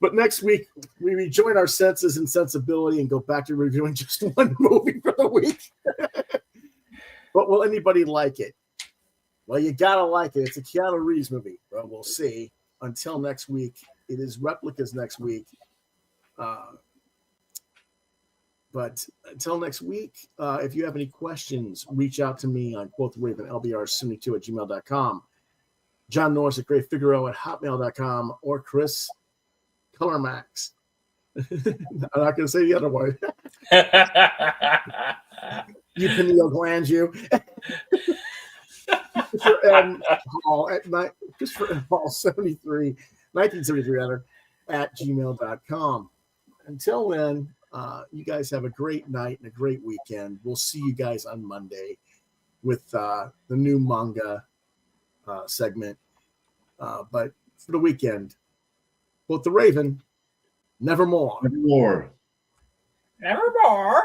A: But next week, we rejoin our senses and sensibility and go back to reviewing just one movie for the week. But will anybody like it? Well, you gotta like it. It's a Keanu Reeves movie. Well, we'll see. Until next week, it is Replicas next week. But until next week, if you have any questions, reach out to me on quothravenlbr72@gmail.com, John Norris at GrayFigaro@hotmail.com, or Chris Colormax. I'm not going to say the other one. You pineal gland, you. Christopher M. Hall Christopher M. Hall 1973 rather, at gmail.com. Until then, you guys have a great night and a great weekend. We'll see you guys on Monday with the new manga segment. But for the weekend, Quoth the Raven, nevermore.
B: Nevermore.
C: Nevermore.